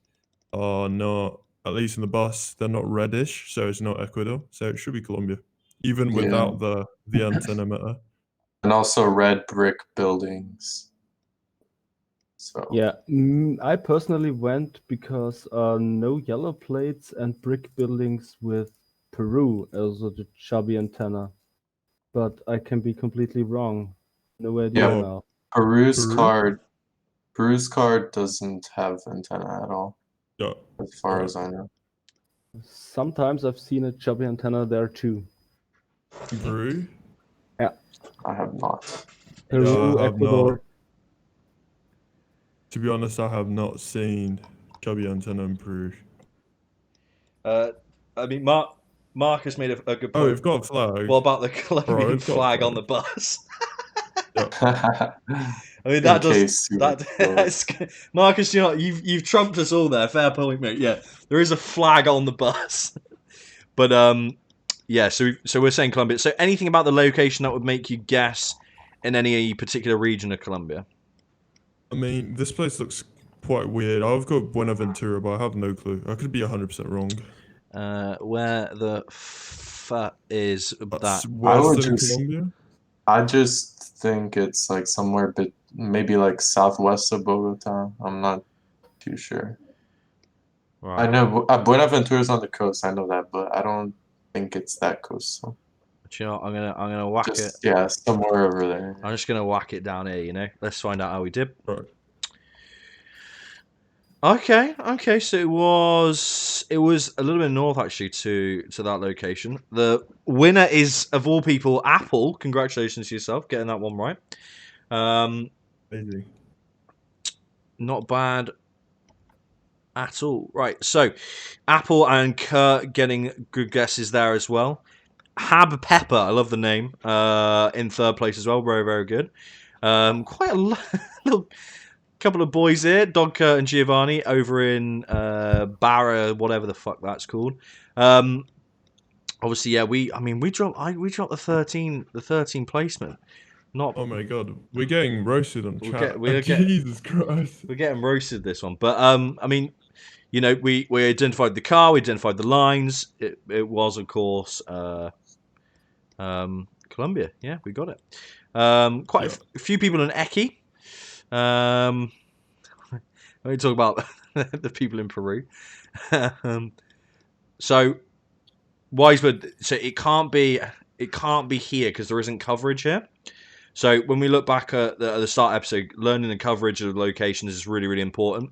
are not, at least in the bus, they're not reddish, so it's not Ecuador. So it should be Colombia, even Yeah. without the antenna emitter. And also red brick buildings. So Yeah. I personally went because no yellow plates and brick buildings with Peru as the chubby antenna. But I can be completely wrong. No idea Yeah. now. Peru's Peru? card doesn't have antenna at all, Yeah. as far Right. as I know. Sometimes I've seen a chubby antenna there too. Peru? I have not. Peru, I have Ecuador. not. To be honest, I have not seen chubby antenna in Peru. I mean, Marcus made a good Oh, point. we've got a flag. What about the Colombian we've got a flag on the flag. bus? Yeah. I mean, In that does case you that. were That's, Marcus, you know, you've trumped us all there. Fair point, mate. Yeah, there is a flag on the bus, but yeah. So we're saying Colombia. So anything about the location that would make you guess in any particular region of Colombia? I mean, this place looks quite weird. I've got Buenaventura, but I have no clue. I could be 100% wrong. Where the fuck is That's that? Western Colombia? I just think it's like somewhere maybe like southwest of Bogota. I'm not too sure. I Right. know Buenaventura is on the coast. I know that, but I don't think it's that coastal. But you know, I'm gonna whack it. Just yeah, somewhere over there. I'm just gonna whack it down here. You know, let's find out how we did. Right. Okay. So it was a little bit north actually to that location. The winner is of all people Apple. Congratulations to yourself getting that one right. Easy. Not bad at all. Right. So Apple and Kurt getting good guesses there as well. Hab Pepper, I love the name. In third place as well. Very, very good. Quite a little couple of boys here, Dogka and Giovanni, over in Barra, whatever the fuck that's called. Obviously, yeah, we dropped the 13 placement. Not Oh my god, we're getting roasted on chat. we're Jesus Christ. we're getting roasted this one, but I mean, you know, we identified the car, we identified the lines. It was of course Colombia. Yeah, we got it. Quite a few people in Eki. Let me talk about the people in Peru. So Wisewood. So it can't be here because there isn't coverage here. So when we look back at the start episode, learning the coverage of locations is really, really important.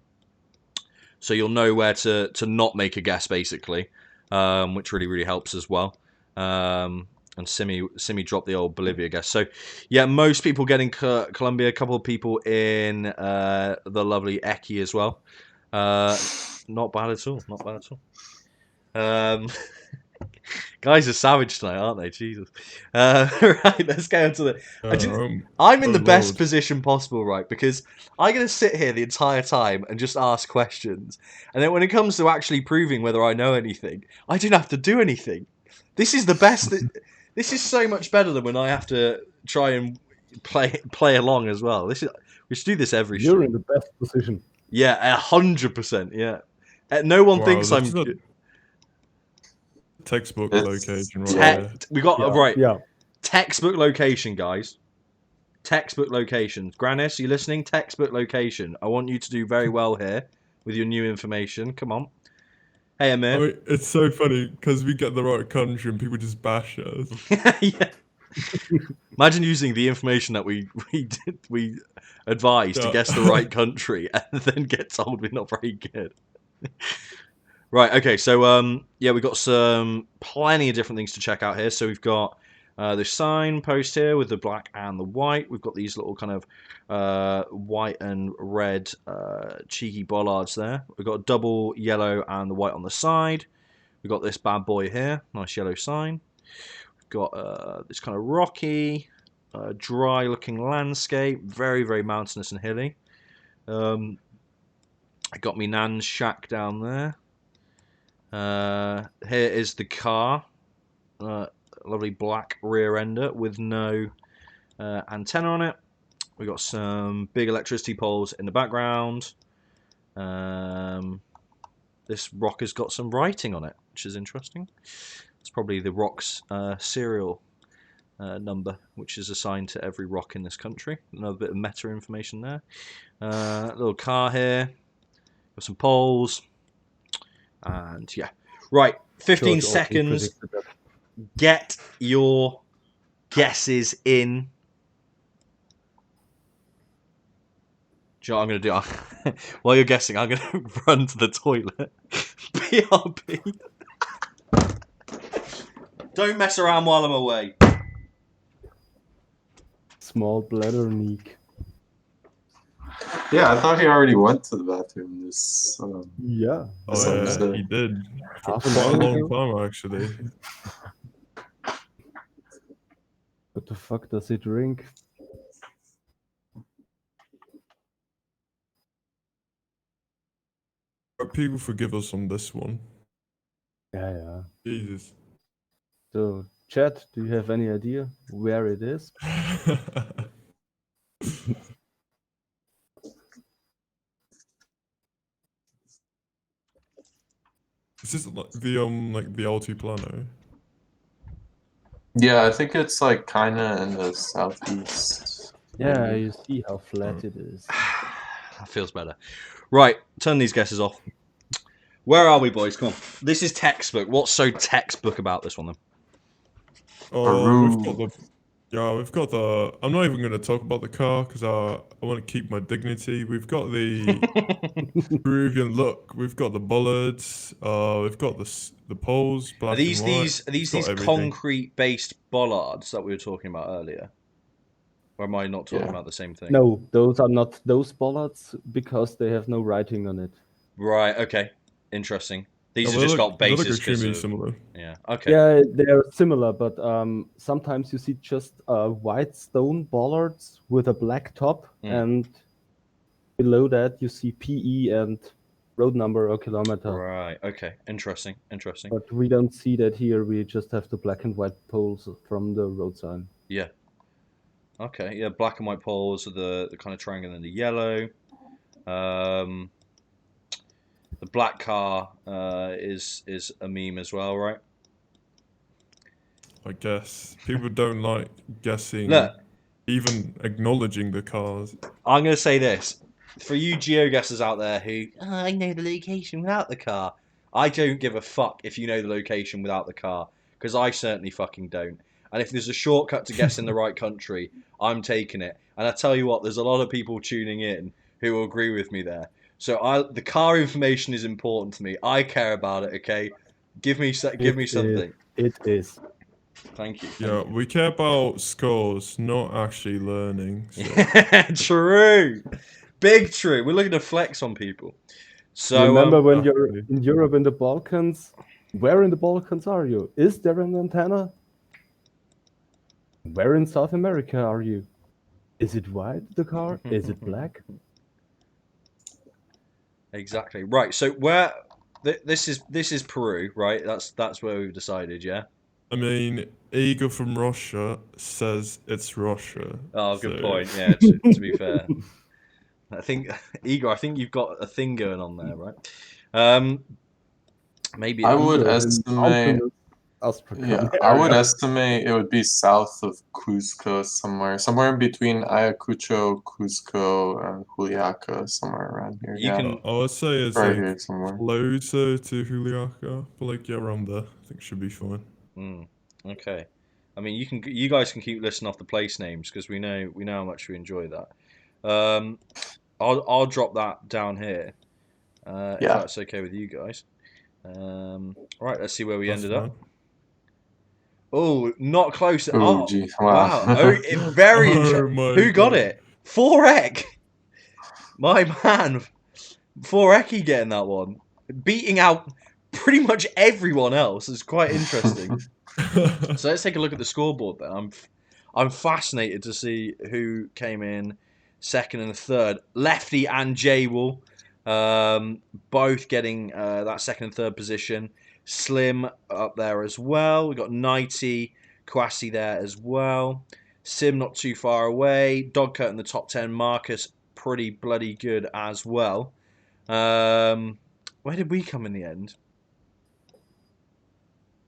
So you'll know where to not make a guess, basically, which really, really helps as well. And Simi dropped the old Bolivia guess. So, yeah, most people getting Colombia. A couple of people in the lovely Eki as well. Not bad at all. Not bad at all. Guys are savage tonight, aren't they? Jesus. Right, let's go into the. I'm in the best position possible, right? Because I'm going to sit here the entire time and just ask questions. And then when it comes to actually proving whether I know anything, I don't have to do anything. This is the best. This is so much better than when I have to try and play along as well. We should do this every You're stream. in the best position. Yeah, 100%. Yeah. No one thinks I'm. Textbook location right there. We got right. Yeah. Textbook location, guys. Textbook location. Granis, you listening? Textbook location. I want you to do very well here with your new information. Come on. Hey, Amir. I mean, it's so funny because we get the right country and people just bash us. Yeah. Imagine using the information that we advised to guess the right country and then get told we're not very good. Right, okay, so yeah, we've got plenty of different things to check out here. So we've got The signpost here with the black and the white. We've got these little kind of white and red cheeky bollards there. We've got a double yellow and the white on the side. We've got this bad boy here, nice yellow sign. We've got this kind of rocky, dry looking landscape, very, very mountainous and hilly. I got me nan's shack down there. Here is the car. Lovely black rear ender with no antenna on it. We got some big electricity poles in the background. This rock has got some writing on it, which is interesting. It's probably the rock's serial number, which is assigned to every rock in this country. Another bit of meta information there. Little car here. Got some poles. And yeah. Right, 15 seconds. Get your guesses in. Do you know what I'm going to do? While you're guessing, I'm going to run to the toilet. BRB. Don't mess around while I'm away. Small bladder neek. Yeah, I thought he already went to the bathroom. This. Yeah. That's Oh, yeah, understood. he did. For Half an quite a hour long ago? time, actually. What the fuck does he drink? But people forgive us on this one. Yeah, yeah. Jesus. So, chat, do you have any idea where it is? Is this like the Altiplano? Yeah, I think it's like kind of in the southeast. Yeah, maybe. you see how flat it is. That feels better. Right, turn these guesses off. Where are we, boys? Come on. This is textbook. What's so textbook about this one, then? Oh, we've Peru. got the. Yeah, we've got the. I'm not even going to talk about the car because I want to keep my dignity. We've got the Peruvian look. We've got the bollards. We've got the poles, Are black these and white. these are these We've these got everything. concrete-based bollards that we were talking about earlier? Or am I not talking Yeah. about the same thing? No, those are not those bollards because they have no writing on it. Right. Okay. Interesting. These Yeah, have they just look, got they look bases because extremely of similar. yeah. Okay. Yeah, they are similar, but sometimes you see just white stone bollards with a black top, and below that you see PE and road number or kilometer. Right. Okay. Interesting. Interesting. But we don't see that here. We just have the black and white poles from the road sign. Yeah. Okay. Yeah. Black and white poles are the kind of triangle and the yellow. The black car is a meme as well, right? I guess people don't like guessing, Look, even acknowledging the cars. I'm going to say this. For you geoguessers out there who, "Oh, I know the location without the car. I don't give a fuck if you know the location without the car. Because I certainly fucking don't. And if there's a shortcut to guess in the right country, I'm taking it. And I tell you what, there's a lot of people tuning in who will agree with me there. So the car information is important to me. I care about it, okay? Give me something. It is. Thank you. Yeah, we care about scores, not actually learning. So. True. Big true. We're looking to flex on people. So Remember when you're Exactly. in Europe in the Balkans? Where in the Balkans are you? Is there an antenna? Where in South America are you? Is it white, the car? Is it black? exactly. Right. So where this is Peru, right? That's where we've decided, yeah? I mean, Igor from Russia says it's Russia. Oh, good so- point. Yeah, to be fair. I think Igor, I think you've got a thing going on there, right? Maybe I would Igor in estimate. mountainous Astrakhan Yeah, I would area. estimate it would be south of Cusco somewhere in between Ayacucho, Cusco, and Juliaca, somewhere around here. You Yeah, can I would say it's right like here somewhere. closer to Juliaca, but like yeah, around there. I think it should be fine. okay. I mean, you guys can keep listing off the place names because we know how much we enjoy that. I'll drop that down here if Yeah. that's okay with you guys. Right, let's see where we That's ended fine. up. Oh, not close. Oh, Oh, gee, wow. wow. Oh, very Oh interesting. my Who got God. it? 4Ek. My man. 4Eki getting that one. Beating out pretty much everyone else. Is quite interesting. So let's take a look at the scoreboard then. I'm fascinated to see who came in second and third. Lefty and J-Wool, both getting that second and third position. Slim up there as well. We've got Nightey, Kwasi there as well. Sim not too far away. Dogcut in the top 10. Marcus pretty bloody good as well. Where did we come in the end?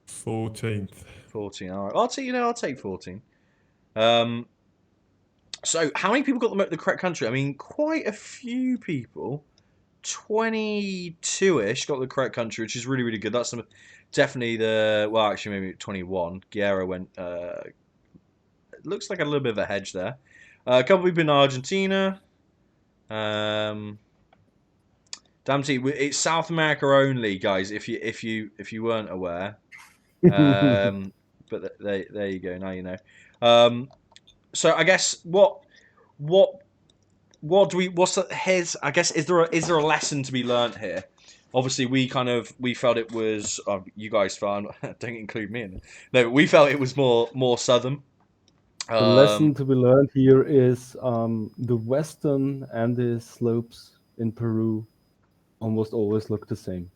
14th. 14. All right. I'll take 14. So how many people got the correct country? I mean, quite a few people. 22-ish got the correct country, which is really, really good. That's definitely actually maybe 21. Guerra went, it looks like a little bit of a hedge there. A couple people in Argentina. It's South America only, guys, if you weren't aware. But there you go. Now you know. So I guess what do we? What's the, his? I guess is there a lesson to be learnt here? Obviously, we felt it was. You guys found. Don't include me in it. No, we felt it was more southern. The lesson to be learned here is the western Andes slopes in Peru almost always look the same.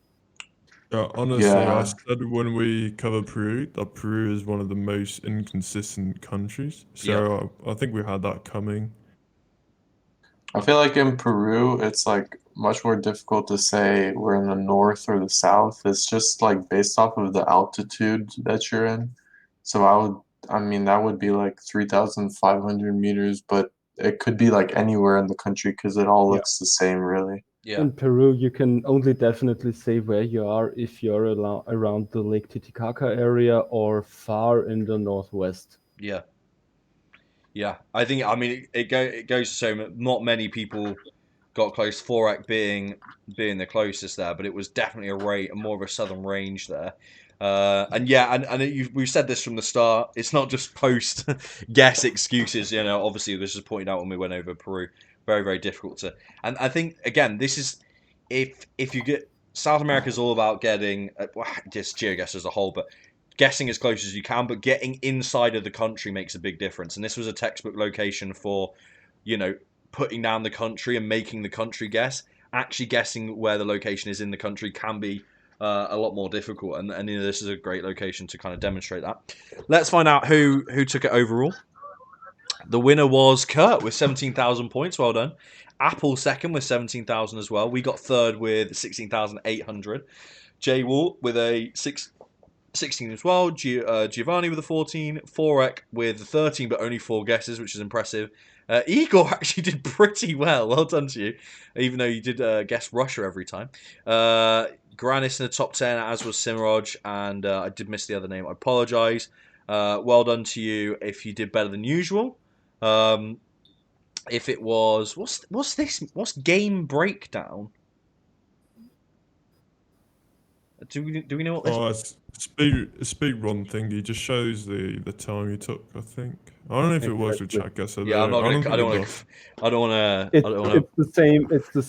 Yeah, honestly, I Yeah. said when we covered Peru that Peru is one of the most inconsistent countries. So I think we had that coming. I feel like in Peru, it's like much more difficult to say we're in the north or the south. It's just like based off of the altitude that you're in. So I mean, that would be like 3,500 meters, but it could be like anywhere in the country because it all Yeah. looks the same, really. Yeah. In Peru, you can only definitely say where you are if you're around the Lake Titicaca area or far in the northwest. Yeah. Yeah. I think. I mean, it goes to show not many people got close. 4Ek being the closest there, but it was definitely more of a southern range there. And we've said this from the start. It's not just post guess excuses. You know, obviously this was pointed out when we went over Peru. Very, very difficult to. And I think again, this is if you get South America is all about getting just Geoguessr as a whole, but guessing as close as you can. But getting inside of the country makes a big difference. And this was a textbook location for, you know, putting down the country and making the country guess. Actually guessing where the location is in the country can be a lot more difficult, and you know, this is a great location to kind of demonstrate that. Let's find out who took it overall. The winner was Kurt with 17,000 points. Well done. Apple second with 17,000 as well. We got third with 16,800. Jay Walt with a 16 as well. Giovanni with a 14. 4Ek with 13, but only 4 guesses, which is impressive. Igor actually did pretty well. Well done to you, even though you did guess Russia every time. Granis in the top 10, as was Simraj, and I did miss the other name. I apologise. Well done to you if you did better than usual. If it was what's this? What's game breakdown? Do we know what this? Oh, it's speed run thing. He just shows the time you took. I think. I don't know if it works with Exactly. Geoguessr. Yeah, I'm not I gonna. don't I think don't it want does. to. I don't want to. It's I don't want to. the same. It's the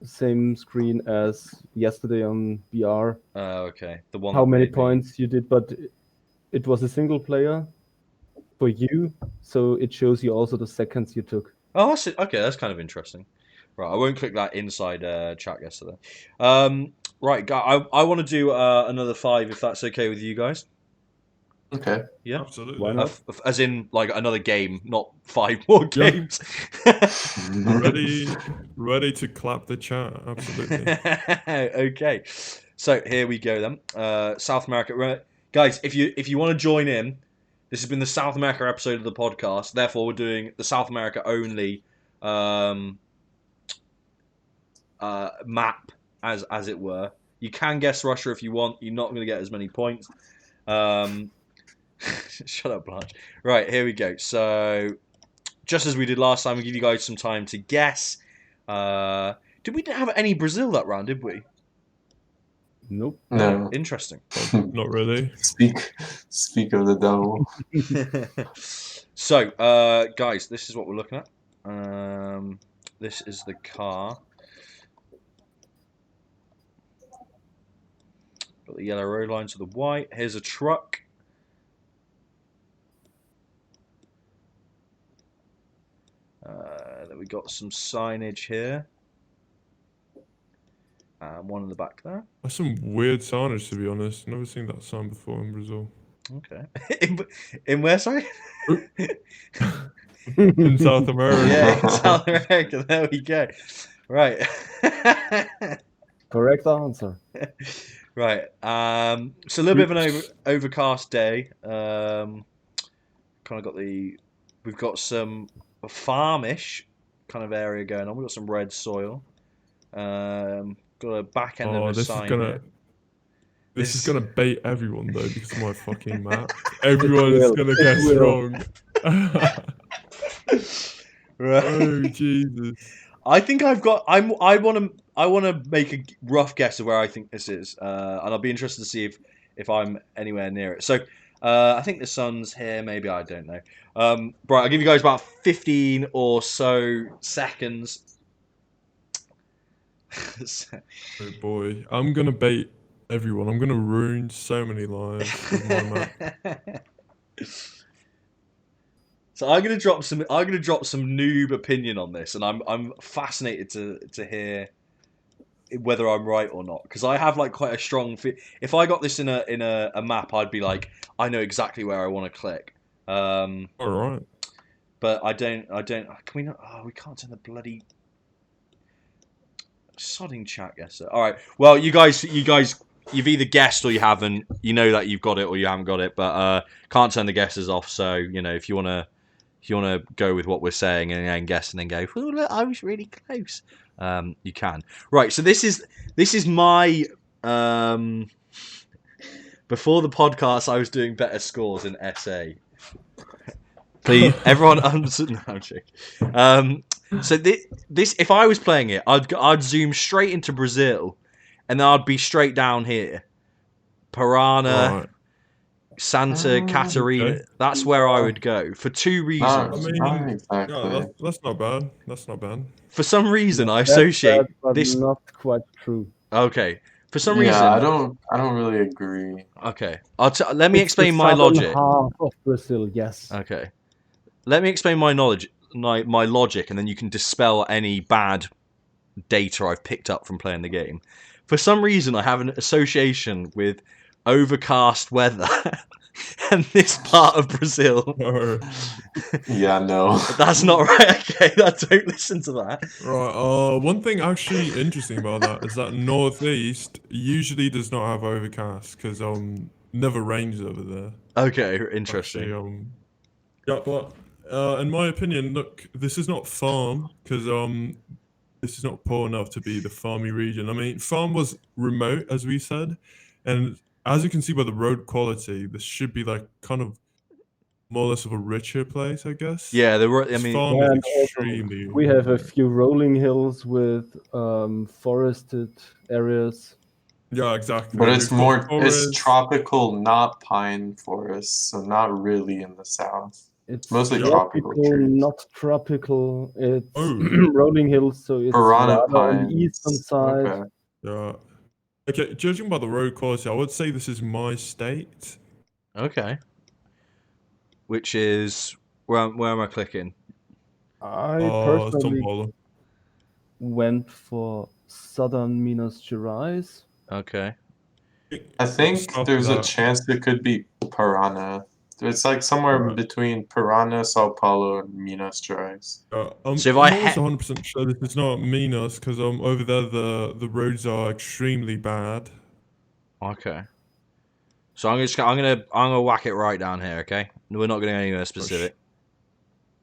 same screen as yesterday on BR. Okay, the one. How that many made me- points you did, but it was a single player for you, so it shows you also the seconds you took. Oh, that's it. Okay, that's kind of interesting. Right, I won't click that inside chat yesterday. Right, I want to do another 5 if that's okay with you guys. Okay. Yeah, Absolutely. Why not? as in like another game, not 5 more Yeah. games. Ready to clap the chat. Absolutely. Okay, so here we go then. South America, right. Guys. If you want to join in, this has been the South America episode of the podcast. Therefore, we're doing the South America only map, as it were. You can guess Russia if you want. You're not going to get as many points. Shut up, Blanche. Right, here we go. So, just as we did last time, we give you guys some time to guess. Did we have any Brazil that round? Did we? Nope. No. Interesting. Not really. Speak of the devil. So, guys, this is what we're looking at. This is the car. Got the yellow road lines with the white. Here's a truck. Then we got some signage here. One in the back there. That's some weird signage, to be honest. Never seen that sign before in Brazil. Okay. in where, sorry? In South America. Yeah, in South America. There we go. Right. Correct answer. Right. So a little bit of an overcast day. Kind of got we've got some farmish kind of area going on. We've got some red soil. Got a back end of a sign here. This is gonna bait everyone though because of my fucking map. Everyone is gonna guess wrong. Right. Oh Jesus! I think I've got. I want to make a rough guess of where I think this is, and I'll be interested to see if I'm anywhere near it. So I think the sun's here. Maybe, I don't know. Right, I'll give you guys about 15 or so seconds. Oh boy, I'm gonna bait everyone. I'm gonna ruin so many lives with my map. So I'm gonna drop some noob opinion on this, and I'm fascinated to hear whether I'm right or not, because I have like quite a strong. If I got this in a map, I'd be like, I know exactly where I want to click. All right. But I don't. Can we not? Oh, we can't turn the bloody sodding chat guesser. All right. Well, you guys, you've either guessed or you haven't. You know that you've got it or you haven't got it, but can't turn the guesses off. So if you wanna go with what we're saying and then guess and then go, oh look, I was really close. You can. Right. So this is my. Before the podcast, I was doing better scores in SA. Please, everyone, no, I'm joking. So this, if I was playing it, I'd zoom straight into Brazil, and then I'd be straight down here, Parana, Right. Santa Catarina. Okay. That's where I would go for two reasons. I mean, Not exactly. Yeah, that's not bad. That's not bad. For some reason, I That's associate bad, but this. not quite true. Okay, for some Yeah, reason. I don't really agree. Okay, let me It's explain the my southern logic. half of Brazil, yes. Okay, let me explain my my logic, and then you can dispel any bad data I've picked up from playing the game. For some reason, I have an association with overcast weather and this part of Brazil. Yeah, no. That's not right. Okay, don't listen to that. Right. One thing actually interesting about that is that northeast usually does not have overcast because never rains over there. Okay, interesting. Actually, yeah, but in my opinion, look, this is not farm because this is not poor enough to be the farmy region. I mean, farm was remote, as we said, and as you can see by the road quality, this should be like kind of more or less of a richer place, I guess. Yeah, This farm Yeah, is and also extremely. we have a few rolling hills with forested areas. Yeah, exactly. But it's We've got more, it's forests. tropical, not pine forests, so not really in the south. It's Mostly tropical trees. not tropical. It's Oh. rolling hills, so it's Piranha rather on the pines. eastern side. Okay. Yeah. Okay, judging by the road quality, I would say this is my state. Okay. Which is where am I clicking? I São personally Paulo. went for southern Minas Gerais. Okay. I think Stop there's a that. chance it could be Piranha. It's like somewhere Alright. between Piranha, Sao Paulo, and Minas Gerais. So if I'm I almost ha- 100% sure this is not Minas because over there the roads are extremely bad. Okay. So I'm gonna whack it right down here. Okay. We're not going anywhere specific.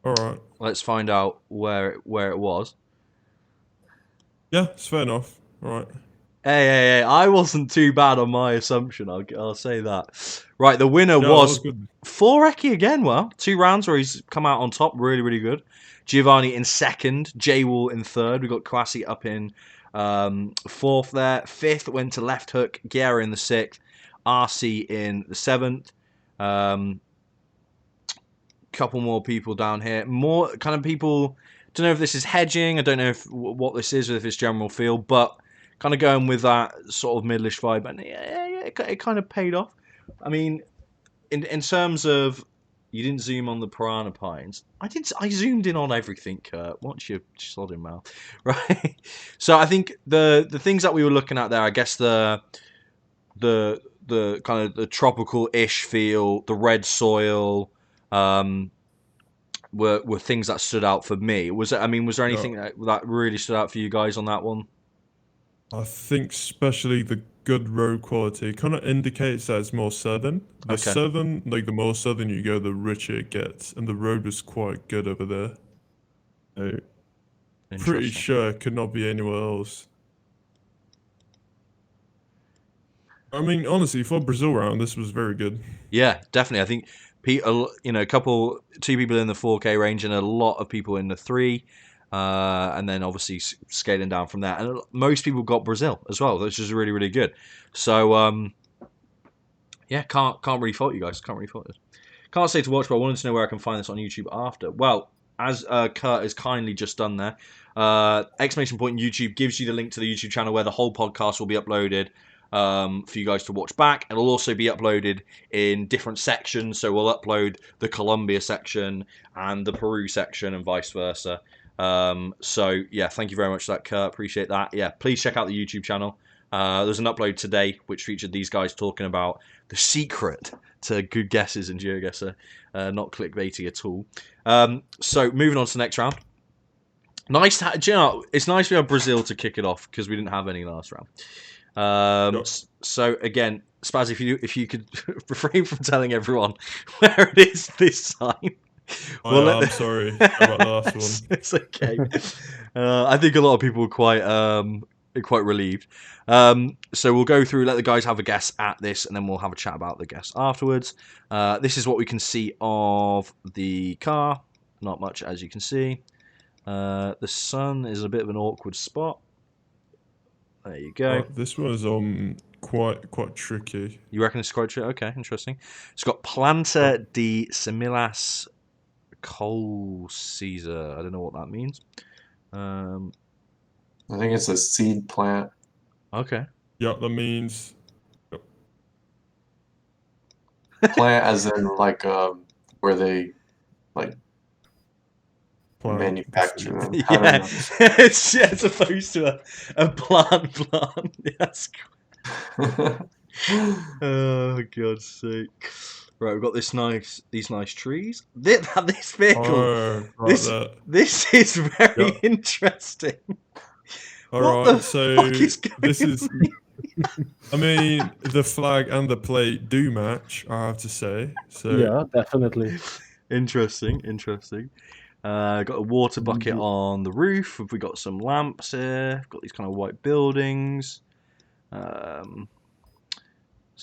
All right. Let's find out where it was. Yeah, it's fair enough. All right. Hey! I wasn't too bad on my assumption. I'll say that. Right, the winner Yeah, that was good. Foreki again. Well, 2 rounds where he's come out on top. Really, really good. Giovanni in second. J-Wall in third. We got Kwasi up in 4th there. 5th went to Left Hook, Guerra in the 6th, RC in the 7th. Couple more people down here. More kind of people. Don't know if this is hedging. I don't know what this is, or if it's general feel, but kind of going with that sort of middleish vibe, and it kind of paid off. I mean, in terms of, you didn't zoom on the piranha pines. I zoomed in on everything, Kurt. Watch your sodding mouth, right? So I think the things that we were looking at there, I guess the kind of the tropical-ish feel, the red soil, were things that stood out for me. Was there anything that really stood out for you guys on that one? I think especially the good road quality kind of indicates that it's more southern. The more southern you go, the richer it gets, and the road was quite good over there. So, pretty sure it could not be anywhere else. I mean, honestly, for Brazil round, this was very good. Yeah, definitely. I think two people in the 4K range and a lot of people in the 3, and then obviously scaling down from there. And most people got Brazil as well, which is really, really good. So yeah, can't really fault you guys. Can't really fault it. Can't say to watch, but I wanted to know where I can find this on YouTube after. Well, as Kurt has kindly just done there, ! YouTube gives you the link to the YouTube channel where the whole podcast will be uploaded. For you guys to watch back. It'll also be uploaded in different sections, so we'll upload the Colombia section and the Peru section and vice versa. So yeah, thank you very much for that, Kurt. Appreciate that. Yeah, please check out the YouTube channel. There's an upload today which featured these guys talking about the secret to good guesses in Geoguessr, not clickbaity at all. So moving on to the next round. Nice to, do you know, it's nice we have Brazil to kick it off because we didn't have any last round. So again, Spaz, if you could refrain from telling everyone where it is this time. I'm sorry about the last one. It's okay. I think a lot of people were quite relieved. So we'll go through, let the guys have a guess at this, and then we'll have a chat about the guess afterwards. This is what we can see of the car. Not much, as you can see. The sun is a bit of an awkward spot. There you go. This one is quite tricky. You reckon it's quite tricky? Okay, interesting. It's got Planta de Similas Col Caesar. I don't know what that means. I think it's a seed plant. Okay. Yeah, that means Plant as in like where they like manufacture them. Yeah, it's as opposed to a plant. Yes. Oh, God's sake! Right, we've got these nice trees. This vehicle. This is very interesting. Alright, so this is. I mean, the flag and the plate do match, I have to say. So yeah, definitely. Interesting. Got a water bucket on the roof. We got some lamps here. Got these kind of white buildings. Some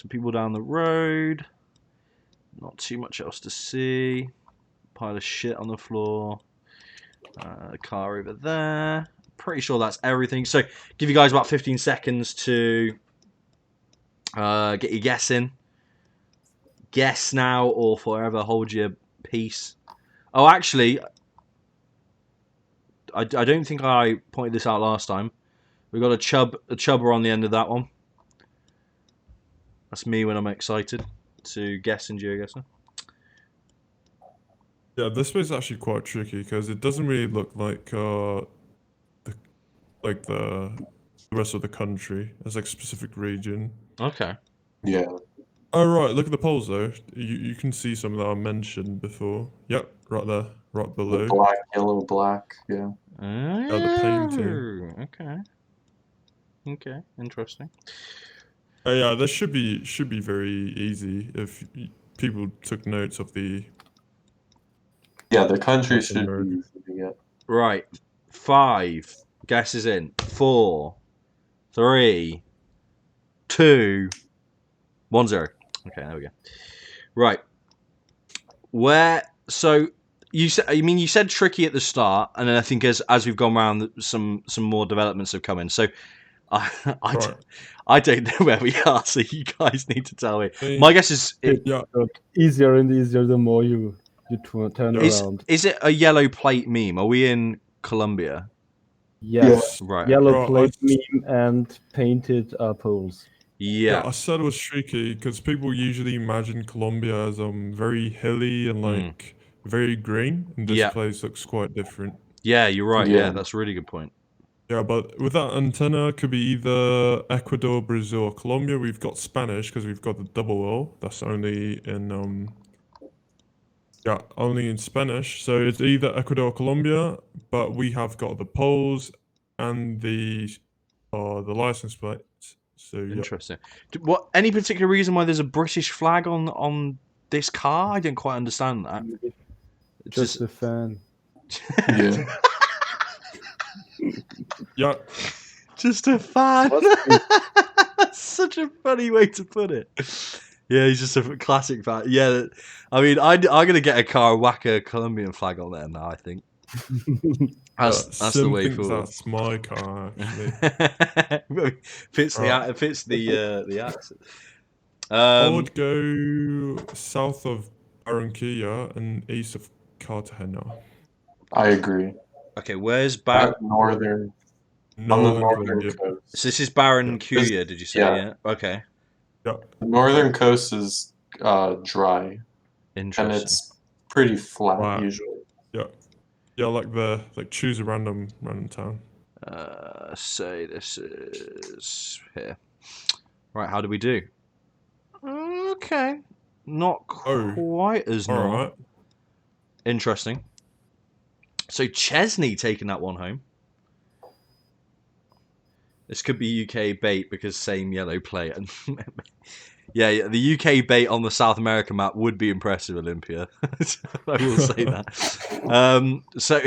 people down the road. Not too much else to see. Pile of shit on the floor. Car over there. Pretty sure that's everything. So give you guys about 15 seconds to get your guess in. Guess now or forever hold your peace. Oh, actually, I don't think I pointed this out last time. We got a chubber on the end of that one. That's me when I'm excited to guess in Geoguessr. Yeah, this was actually quite tricky because it doesn't really look like the rest of the country. It's like a specific region. Okay. Yeah. Oh right, look at the poles though. You can see some that I mentioned before. Yep, right there, right below. The black, yellow, black. Yeah. The painting. Okay, interesting. Yeah, this should be very easy if people took notes of the. Yeah, the country should be easy to get. Right, 5 guesses in. 4, 3, 2, 1, 0. Okay, there we go. Right, so you said, you said tricky at the start, and then I think as we've gone around, some more developments have come in. So I Right. I don't know where we are, so you guys need to tell me. Hey, My guess is Yeah. Look, easier and easier the more you turn Is- around. is it a yellow plate meme? Are we in Colombia? Yes, Right. yellow Right, plate meme and painted poles. Yeah, Yeah. I said it was tricky because people usually imagine Colombia as very hilly and like very green, and this Yeah. place looks quite different. Yeah, you're right. Yeah, Yeah. that's a really good point. Yeah, but with that antenna, it could be either Ecuador, Brazil, or Colombia. We've got Spanish because we've got the double O. That's only in only in Spanish. So it's either Ecuador or Colombia, but we have got the poles and the license plates. So yeah. Interesting. What? Any particular reason why there's a British flag on this car? I didn't quite understand that. Just a fan. Yeah. Yeah, Just a fan. That's such a funny way to put it. Yeah, he's just a classic fan. Yeah, I mean, I'm gonna get a car and whack a Colombian flag on there now. I think that's the Sim way thinks forward. that's my car actually. fits Right. it fits the accent. I would go south of Barranquilla and east of Cartagena. I agree. Okay, where's That Northern northern Colombia. coast. So this is Barranquilla, did you say? Yeah. Yeah. Okay. Yeah. The northern coast is dry, and Interesting. it's pretty flat Wow. usually. Yeah. Yeah, like choose a random town. Say this is here. Right, how do we do? Okay. Not quite as All normal. right. Interesting. So Chesney taking that one home. This could be UK bait because same yellow plate. And yeah, the UK bait on the South American map would be impressive, Olympia. I will say that. So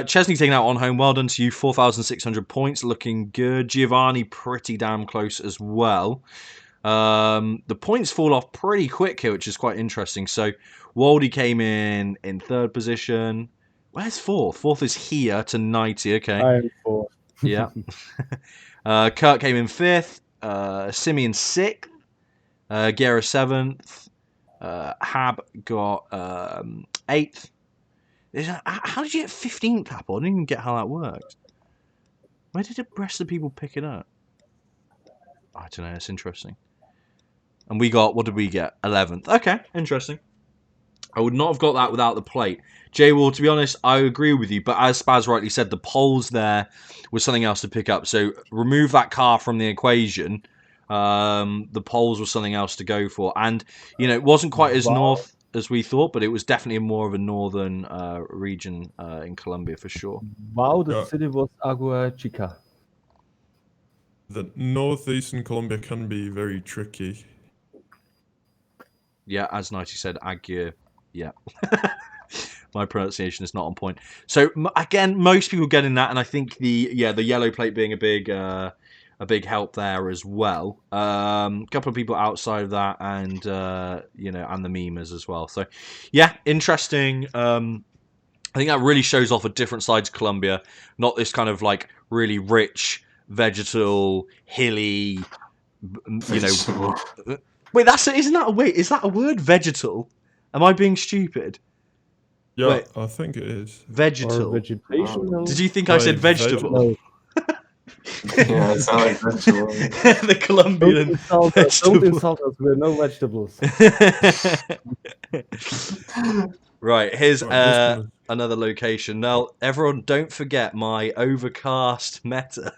Chesney taking out on home. Well done to you. 4,600 points. Looking good. Giovanni pretty damn close as well. The points fall off pretty quick here, which is quite interesting. So Waldy came in third position. Where's fourth? Fourth is here to Nightey. Okay. I am for. Yeah. Kurt came in fifth. Simeon sixth. Guerra seventh. Hab got eighth. How did you get 15th, Apple? I didn't even get how that worked. Where did the rest of the people pick it up? I don't know. It's interesting. And we got, what did we get? 11th. Okay, interesting. I would not have got that without the plate. J-Wall, to be honest, I agree with you. But as Spaz rightly said, the poles there was something else to pick up. So remove that car from the equation. The poles was something else to go for. And, you know, it wasn't quite as north as we thought, but it was definitely more of a northern region in Colombia for sure. Wow, the city was Agua Chica. The northeastern Colombia can be very tricky. Yeah, as Nightey said, Aguirre. Yeah. My pronunciation is not on point. So again, most people getting that, and I think the yellow plate being a big help there as well. A couple of people outside of that, and and the memers as well. So yeah, interesting. I think that really shows off a different side to Colombia, not this kind of like really rich, vegetal, hilly, Wait, isn't that is that a word? Vegetal? Am I being stupid? Yeah, Wait. I think it is. Vegetal. Or vegetation? Did you think I said vegetable? No. Yeah, it sounds like vegetable. The Colombian Don't insult us. We're no vegetables. Right, here's Right, another location. Now, everyone, don't forget my overcast meta.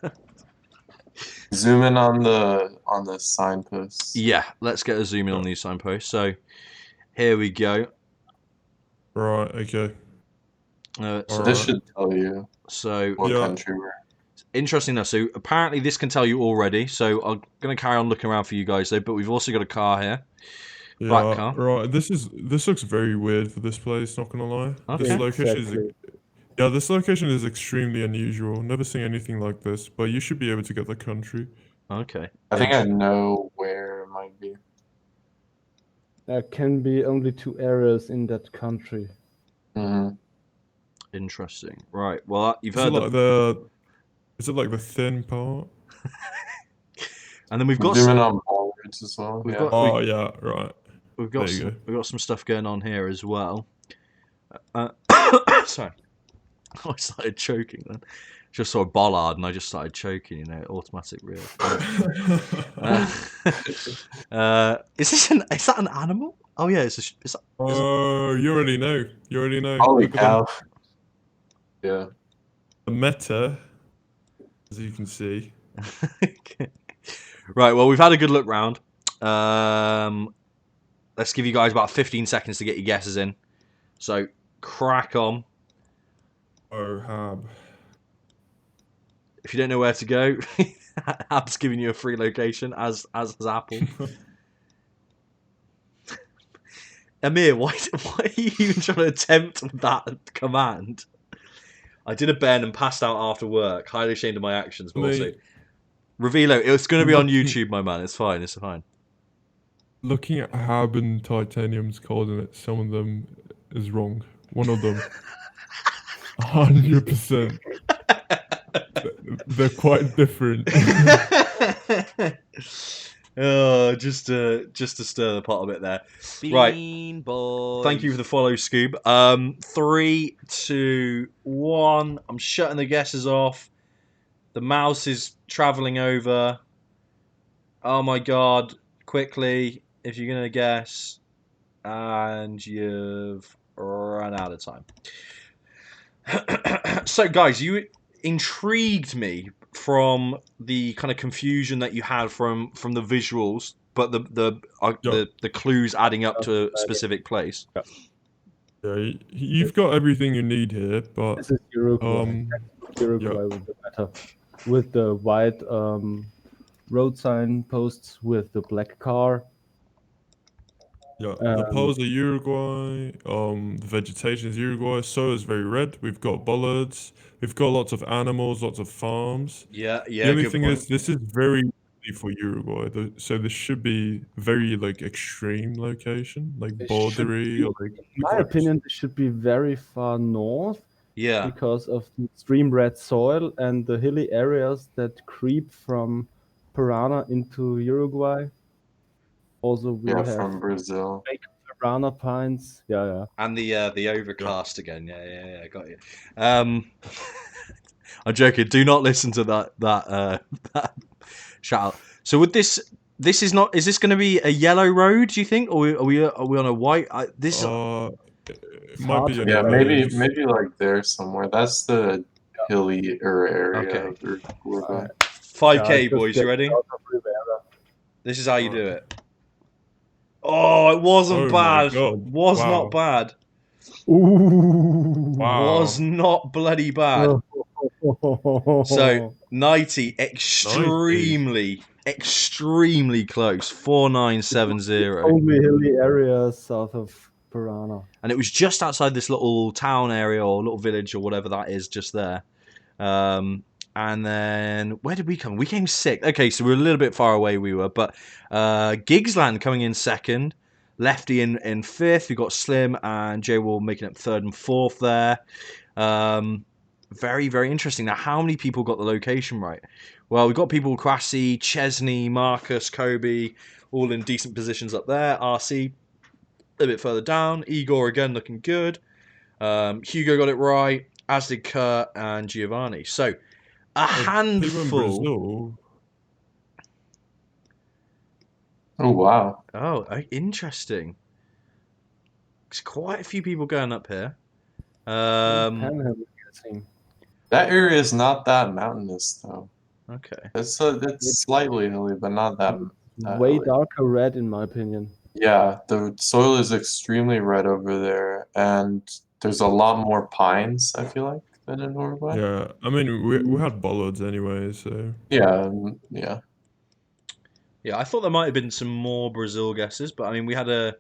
Zoom in on the signposts. Yeah, let's get a zoom in on these signposts. So, here we go. Right, okay. So this should tell you what country we're in. Interesting though. So apparently this can tell you already. So I'm going to carry on looking around for you guys though. But we've also got a car here. Black car. Right. This looks very weird for this place. Not gonna lie. Okay. This location this location is extremely unusual. Never seen anything like this. But you should be able to get the country. Okay. I think I know where it might be. There can be only 2 areas in that country. Hmm. Interesting. Right. Well, you've Is it heard like the? Is it like the thin part? and then we've got Zooming on bollards as well. we've Yeah. got Oh yeah, right. we've There got you go. we've got some stuff going on here as well. Uh, sorry, I started choking then. Just saw a bollard and I just started choking. You know, automatic reel. Is that an animal? Oh yeah, Oh, you already know. You already know. Holy Look at them. cow. Yeah. The meta, as you can see. Okay. Right. Well, we've had a good look round. Let's give you guys about 15 seconds to get your guesses in. So crack on. Oh, Hab. If you don't know where to go, Hab's giving you a free location, as has Apple. Amir, why are you even trying to attempt that command? I did a bend and passed out after work. Highly ashamed of my actions, but also... Mate, Revilo, it's going to be on looking- YouTube, my man. It's fine, it's fine. looking at Hab and Titanium's coordinates, some of them is wrong. One of them, 100%. They're quite different. Oh, just to stir the pot a bit there. Right. Bean boys. Thank you for the follow, Scoob. 3, 2, 1. I'm shutting the guesses off. The mouse is traveling over. Oh my god. Quickly, if you're going to guess. And you've run out of time. So, guys, you intrigued me from the kind of confusion that you had from the visuals, but the clues adding up to a specific place. Yeah, you've got everything you need here, but This is Uruguay. Uruguay would be better. With the white road sign posts with the black car. yeah, the poles are Uruguay. The vegetation is Uruguay. Soil is very red. We've got bollards. We've got lots of animals, lots of farms. Yeah, The only good thing point. is, this is very easy for Uruguay. So this should be very like extreme location, like It should bordery be- or like. In my opinion, this should be very far north Yeah, because of the extreme red soil and the hilly areas that creep from Parana into Uruguay. Also, we Yeah, have from Brazil. Parana pines. Yeah. and the overcast again. Yeah, got you. I'm joking. Do not listen to that shout out. So with this is not. Is this going to be a yellow road? Do you think, or are we on a white? It might be hard an Yeah, orange. maybe like there somewhere. That's the hilly area Okay. of Uruguay. 5K just boys, you get ready? out of Rivera. This is how you do it. Oh, it wasn't Oh my bad. God. Was Wow. not bad. Ooh. Wow. Was not bloody bad. So, Nightey, extremely close. 4970. Only hilly areas south of Parana. And it was just outside this little town area or little village or whatever that is just there. And then, where did we come? We came sixth. Okay, so we were a little bit far away, but Gigsland coming in second. Lefty in fifth. We got Slim and J Wall making up third and fourth there. Very, very interesting. Now, how many people got the location right? Well, we've got people Kwasi, Chesney, Marcus, Kobe, all in decent positions up there. RC a bit further down. Igor again looking good. Hugo got it right, as did Kurt and Giovanni. So, a People in handful. Brazil. Oh wow. Oh, interesting. There's quite a few people going up here. Panhandle guessing. That area is not that mountainous though. Okay. It's slightly hilly, but not that Way hilly. darker red, in my opinion. Yeah, the soil is extremely red over there, and there's a lot more pines, I feel like, than in Uruguay. Yeah, I mean we had bollards anyway, so Yeah, yeah. Yeah, I thought there might have been some more Brazil guesses, but I mean we had a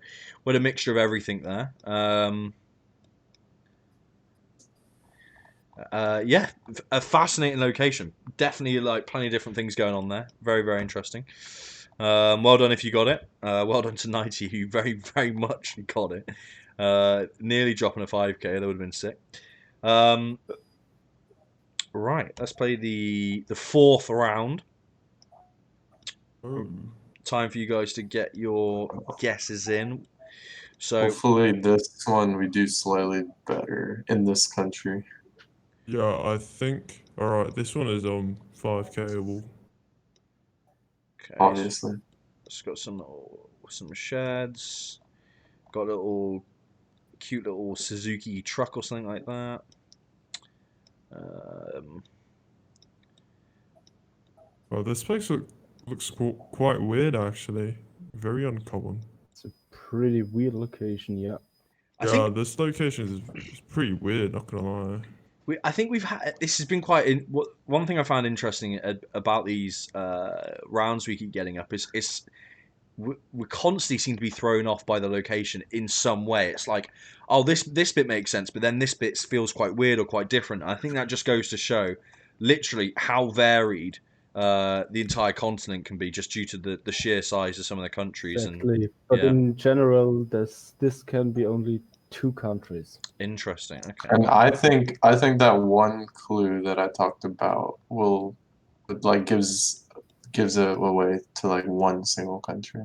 mixture of everything there. Yeah, a fascinating location. Definitely like plenty of different things going on there. Very, very interesting. Well done if you got it. Well done to Nightey, who very, very much got it. Nearly dropping a 5k. That would have been sick. Right, let's play the fourth round. Oh. Time for you guys to get your guesses in. So Hopefully this one we do slightly better in this country. Yeah, I think. Alright, this one is 5K-able. okay, Obviously. it's got some sheds. Got a little cute little Suzuki truck or something like that. Well, this place looks quite weird actually. Very uncommon. It's a pretty weird location, yeah. I Yeah, think this location is pretty weird, not gonna lie. I think we've had this has been quite. One thing I found interesting about these rounds we keep getting up is we constantly seem to be thrown off by the location in some way. It's like, oh, this bit makes sense, but then this bit feels quite weird or quite different. And I think that just goes to show, literally, how varied the entire continent can be, just due to the sheer size of some of the countries. Exactly. And But yeah, in general, this can be only 2 countries. interesting. Okay. And I think that one clue that I talked about will like gives it away to like one single country.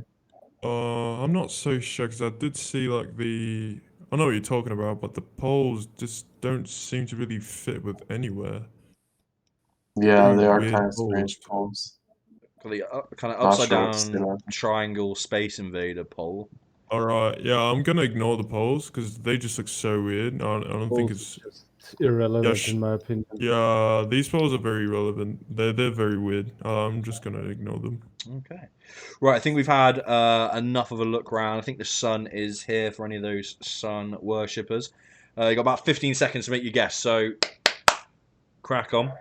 I'm not so sure because I did see like I know what you're talking about, but the poles just don't seem to really fit with anywhere. Yeah, Pretty they are weird kind of strange poles. polls. Got the kind of Not upside sure what's down triangle Space Invader pole. Alright, yeah, I'm gonna ignore the poles because they just look so weird. I don't think Both it's. just irrelevant sh- in my opinion. Yeah, these poles are very relevant. They're very weird. I'm just gonna ignore them. Okay. Right, I think we've had enough of a look around. I think the sun is here for any of those sun worshippers. You got about 15 seconds to make your guess, so crack on.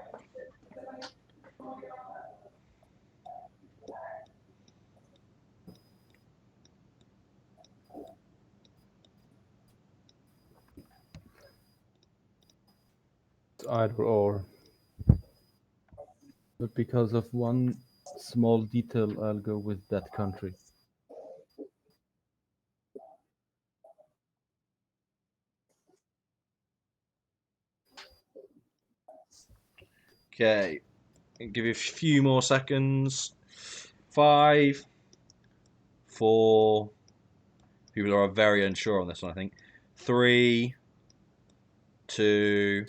It's either or. But because of one small detail, I'll go with that country. Okay. I'll give you a few more seconds. 5, 4. People are very unsure on this one, I think. 3, 2,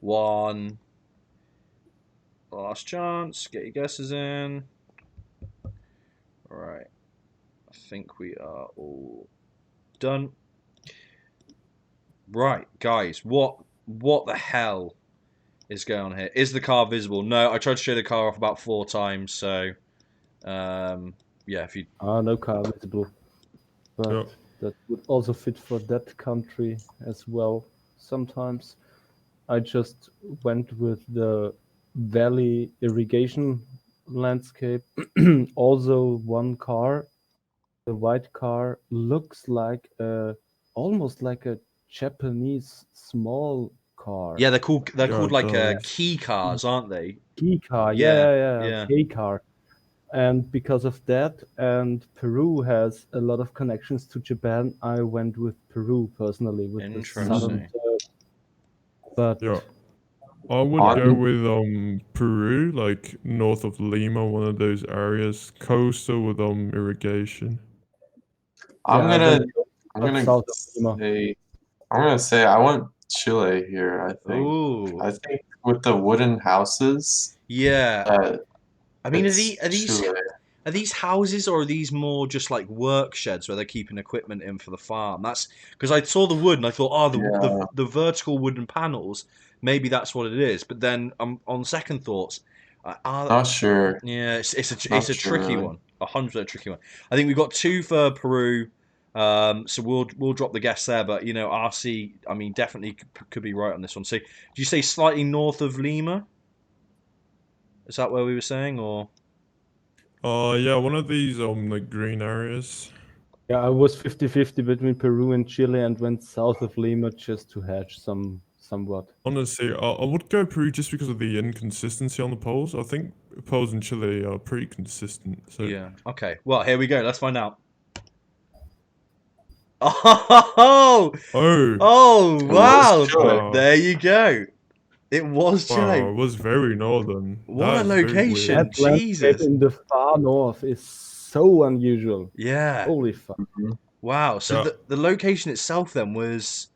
1. Last chance. Get your guesses in. Alright. I think we are all done. Right, guys, what the hell is going on here? Is the car visible? No, I tried to show the car off about 4 times, so yeah, if you No car visible. But Yeah. that would also fit for that country as well. Sometimes I just went with the valley irrigation landscape. Also, one car, the white car, looks like almost like a Japanese small car. yeah, they're called Yeah, it like does. key cars, aren't they? Key car, Yeah, yeah, yeah. K car. And because of that, and Peru has a lot of connections to Japan, I went with Peru personally, with the southern Interesting. third. But Yeah. I would go with Peru, like north of Lima, one of those areas, coastal with irrigation. I'm yeah, gonna I'm gonna south of Lima. say I want Chile here, I think. Ooh, I think with the wooden houses, yeah. I mean, it's Chile. are these houses or are these more just like work sheds where they're keeping equipment in for the farm? That's because I saw the wood and I thought, oh, Yeah. the vertical wooden panels, maybe that's what it is. But then on second thoughts, Not sure. yeah, Not it's a sure tricky really. one, 100% tricky one. I think we've got 2 for Peru, so we'll drop the guess there. But you know, RC, I mean, definitely could be right on this one. So, do you say slightly north of Lima? Is that where we were saying, or? Yeah, one of these like green areas. Yeah, I was 50-50 between Peru and Chile and went south of Lima just to hedge some somewhat. Honestly, I would go Peru just because of the inconsistency on the polls. I think polls in Chile are pretty consistent. So Yeah. Okay. Well, here we go. Let's find out. Oh, oh, oh, It was wow. Chile. wow, There you go. It was wow, Chile. it was very northern. What That a is very location. weird. That landscape Jesus. in the far north is so unusual. Yeah. Holy fuck. Mhm. Wow. So Yeah. the location itself then was,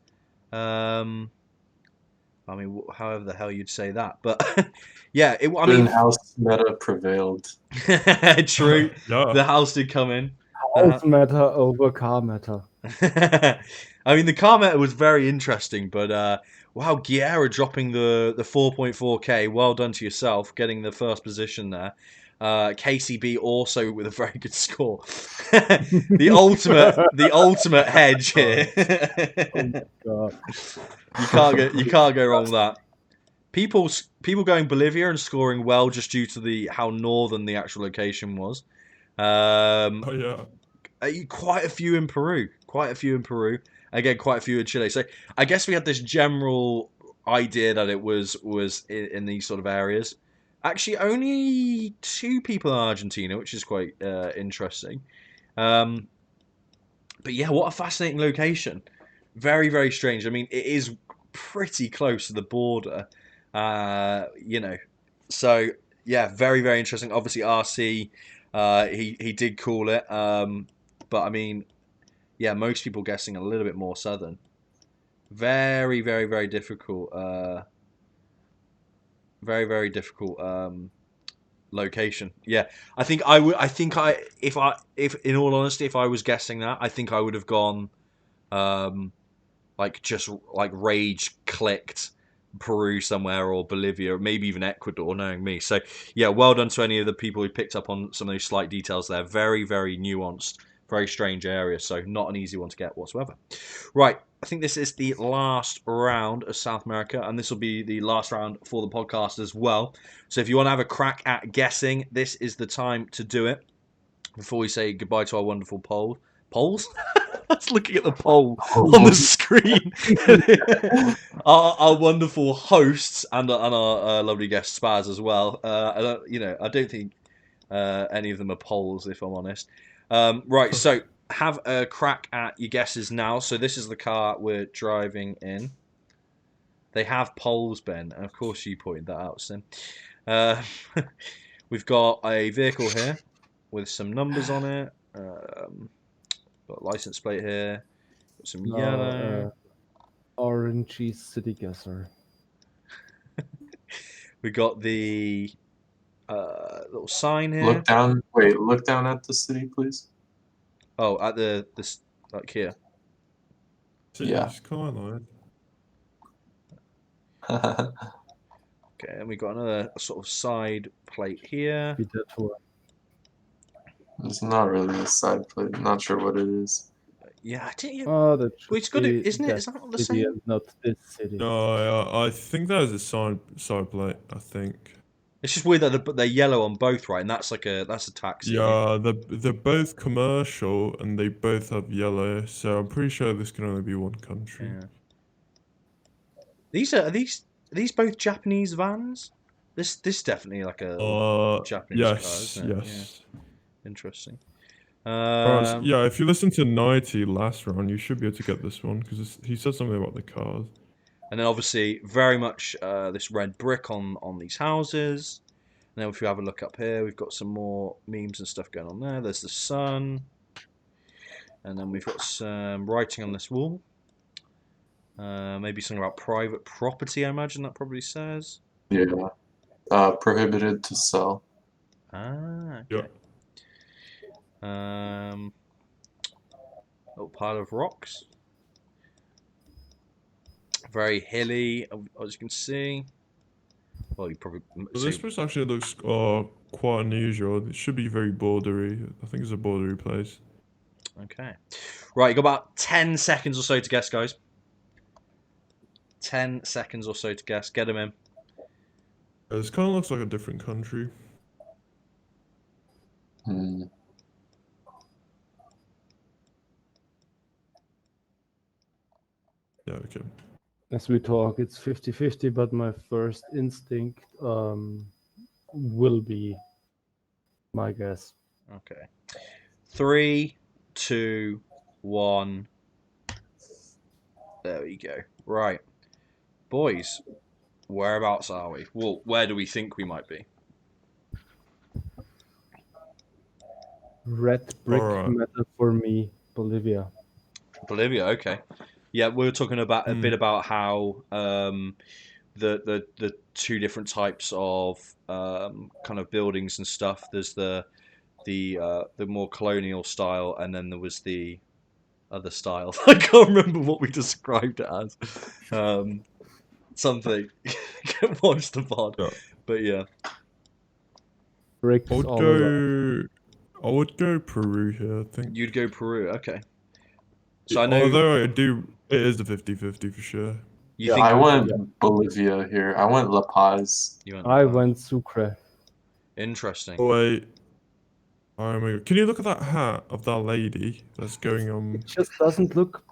I mean, however the hell you'd say that, but yeah. I mean, House meta prevailed. true. Yeah. The house did come in. House matter over car matter. I mean, the car meta was very interesting, but wow, Guerra dropping the 4.4k. Well done to yourself, getting the first position there. KCB also with a very good score. The ultimate hedge here. Oh my god. You can't go wrong with that. People going Bolivia and scoring well just due to how northern the actual location was. Oh yeah. Quite a few in Peru. Quite a few in Peru. Again, quite a few in Chile. So I guess we had this general idea that it was in these sort of areas. Actually, only 2 people in Argentina, which is quite interesting. But yeah, what a fascinating location. Very, very strange. I mean, it is pretty close to the border. You know, so yeah, very, very interesting. Obviously, RC, he did call it. But I mean, yeah, most people guessing a little bit more southern. Very, very, very difficult. Very, very difficult location. Yeah, I think I would. I think if in all honesty, if I was guessing that, I think I would have gone, like just like rage clicked Peru somewhere or Bolivia, or maybe even Ecuador, knowing me. So yeah, well done to any of the people who picked up on some of those slight details there. Very, very nuanced, very strange area. So not an easy one to get whatsoever. Right, I think this is the last round of South America, and this will be the last round for the podcast as well. So if you want to have a crack at guessing, this is the time to do it. Before we say goodbye to our wonderful polls? I was looking at the poll on the screen. Our wonderful hosts and our lovely guest Spaz as well. I don't think any of them are polls, if I'm honest. Right, so have a crack at your guesses now. So this is the car we're driving in. They have polls, Ben, and of course you pointed that out, Sim. We've got a vehicle here with some numbers on it. Got a license plate here. Got some yellow. Orangey city guesser. We got the little sign here. Look down. Wait, look down at the city, please. Oh, at this like here. Yeah. City's skyline. Okay, and we got another sort of side plate here. Be that one. It's not really a side plate. Not sure what it is. Yeah, I didn't. Oh, that should Well, it's got it, be isn't it? that Is that not the city same? and not this city. No, I think that is a side plate. I think. It's just weird that they're yellow on both, right? And that's a taxi. Yeah, they're both commercial and they both have yellow, so I'm pretty sure this can only be one country. Yeah. Are these both Japanese vans? This definitely like a Japanese car, Yes, isn't it? yes. Yeah. Interesting. Alright, yeah, if you listen to Nightey last round, you should be able to get this one because he said something about the cars. And then obviously very much this red brick on these houses. And then if you have a look up here, we've got some more memes and stuff going on there. There's the sun. And then we've got some writing on this wall. Maybe something about private property, I imagine that probably says. Yeah. Prohibited to sell. Ah, okay. Yeah. Little pile of rocks. Very hilly, as you can see. Well, you probably But this place actually looks quite unusual. It should be very bordery. I think it's a bordery place. okay. Right, you got about 10 seconds or so to guess, guys. 10 seconds or so to guess. Get them in. This kind of looks like a different country. Hmm. Yeah, okay. As we talk, it's 50-50, but my first instinct will be my guess. Okay. 3, 2, 1. There we go. Right. Boys, whereabouts are we? Well, where do we think we might be? Red brick Alright. metal for me, Bolivia. Bolivia, okay. Yeah, we were talking about a bit about how the two different types of kind of buildings and stuff. There's the more colonial style, and then there was the other style. I can't remember what we described it as. Something. Watch the pod. Yeah. But yeah. Bricks I would all around. go. I would go Peru here. I think. You'd go Peru, okay. So I know Although I do, it is a 50-50 for sure. you Yeah, think I went Bolivia here. I went La Paz. you went I that. went Sucre. Interesting. Oh wait. Oh my god. Can you look at that hat of that lady that's going on? It just doesn't look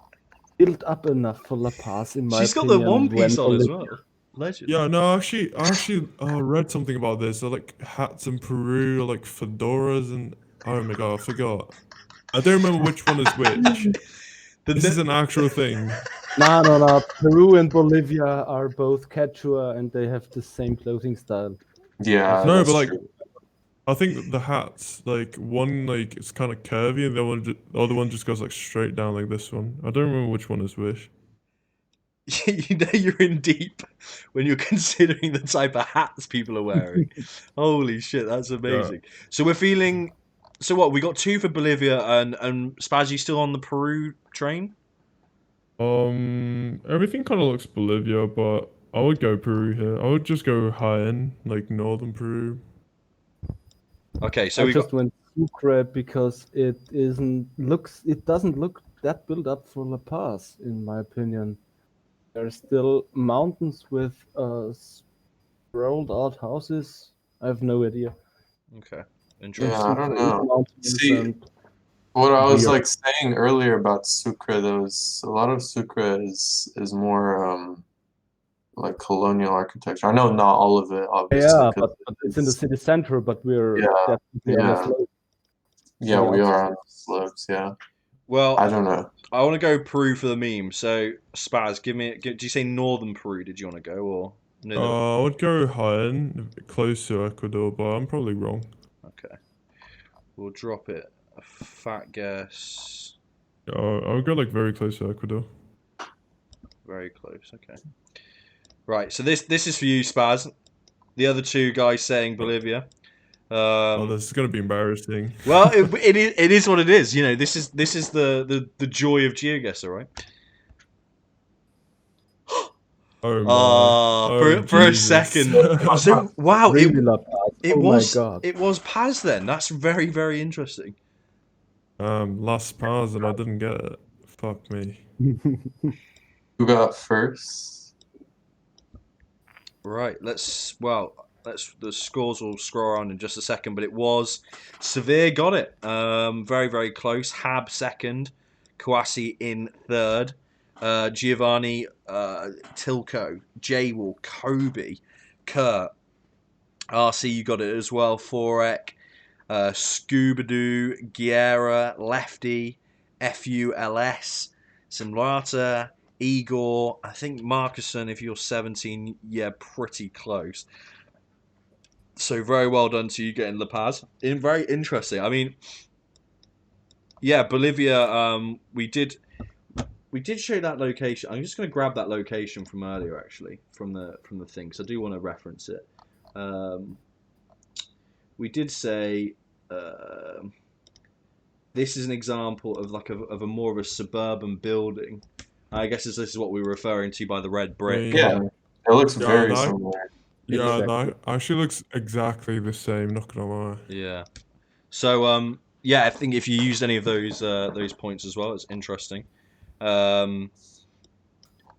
built up enough for La Paz, in my She's got the opinion. one piece when on as Bolivia- well. Legend. Yeah, no, I actually read something about this. They're like hats in Peru, like fedoras, and oh my god, I forgot. I don't remember which one is which. This is an actual thing. No. Peru and Bolivia are both Quechua, and they have the same clothing style. Yeah, No, that's but like, true. I think the hats, like one like it's kind of curvy, and the other one just goes like straight down like this one. I don't remember which one is which. You know you're in deep when you're considering the type of hats people are wearing. Holy shit, that's amazing. So we're feeling. So what? We got 2 for Bolivia, and Spaz, you still on the Peru train? Everything kind of looks Bolivia, but I would go Peru here. I would just go high end, like northern Peru. Okay, so I we just got. went Sucre because it doesn't look that built up for La Paz, in my opinion. There's still mountains with sprawled out houses. I have no idea. Okay, Yeah, interesting. I don't Sucre is know. mountainous See, and What I was weird. like saying earlier about Sucre, there was a lot of Sucre is more like colonial architecture. I know not all of it, obviously, Yeah, 'cause but it's in the city center, but we're Yeah, definitely on a yeah. slope. Yeah, the we are outskirts. on the slopes. Yeah, Well, I don't know. I want to go Peru for the meme. So Spaz, did you say northern Peru? Did you want to go or near the? I would go high end, close to Ecuador, but I'm probably wrong. Okay, we'll drop it. A fat guess. I would go like very close to Ecuador. Very close. Okay. Right. So this is for you, Spaz. The other 2 guys saying Bolivia. Oh, this is gonna be embarrassing. Well, it is what it is. You know, this is the joy of Geoguessr, right? Oh my. Oh For a Jesus. second. So wow, Really La Paz. it Oh was my god. it was Paz then. That's very very interesting. Last pause and I didn't get it. Fuck me. Who got first? Right. The scores will scroll around in just a second, but it was Severe got it. Very very close. Hab second, Kawasi in third. Giovanni, Tilko, J-Wall, Kobe, Kurt, RC, you got it as well. Forek, Scooby-Doo, Guerra, Lefty, FULS, Simulata, Igor. I think Marcuson, if you're 17, yeah, pretty close. So very well done to you getting La Paz. Very interesting. I mean, yeah, Bolivia. We did show that location. I'm just going to grab that location from earlier, actually, from the thing, because I do want to reference it. We did say this is an example of like of a more of a suburban building. I guess this is what we were referring to by the red brick. Yeah, it looks Yeah, very that- similar. Yeah, Exactly. that actually looks exactly the same, not gonna lie. Yeah. So yeah, I think if you used any of those points as well, it's interesting.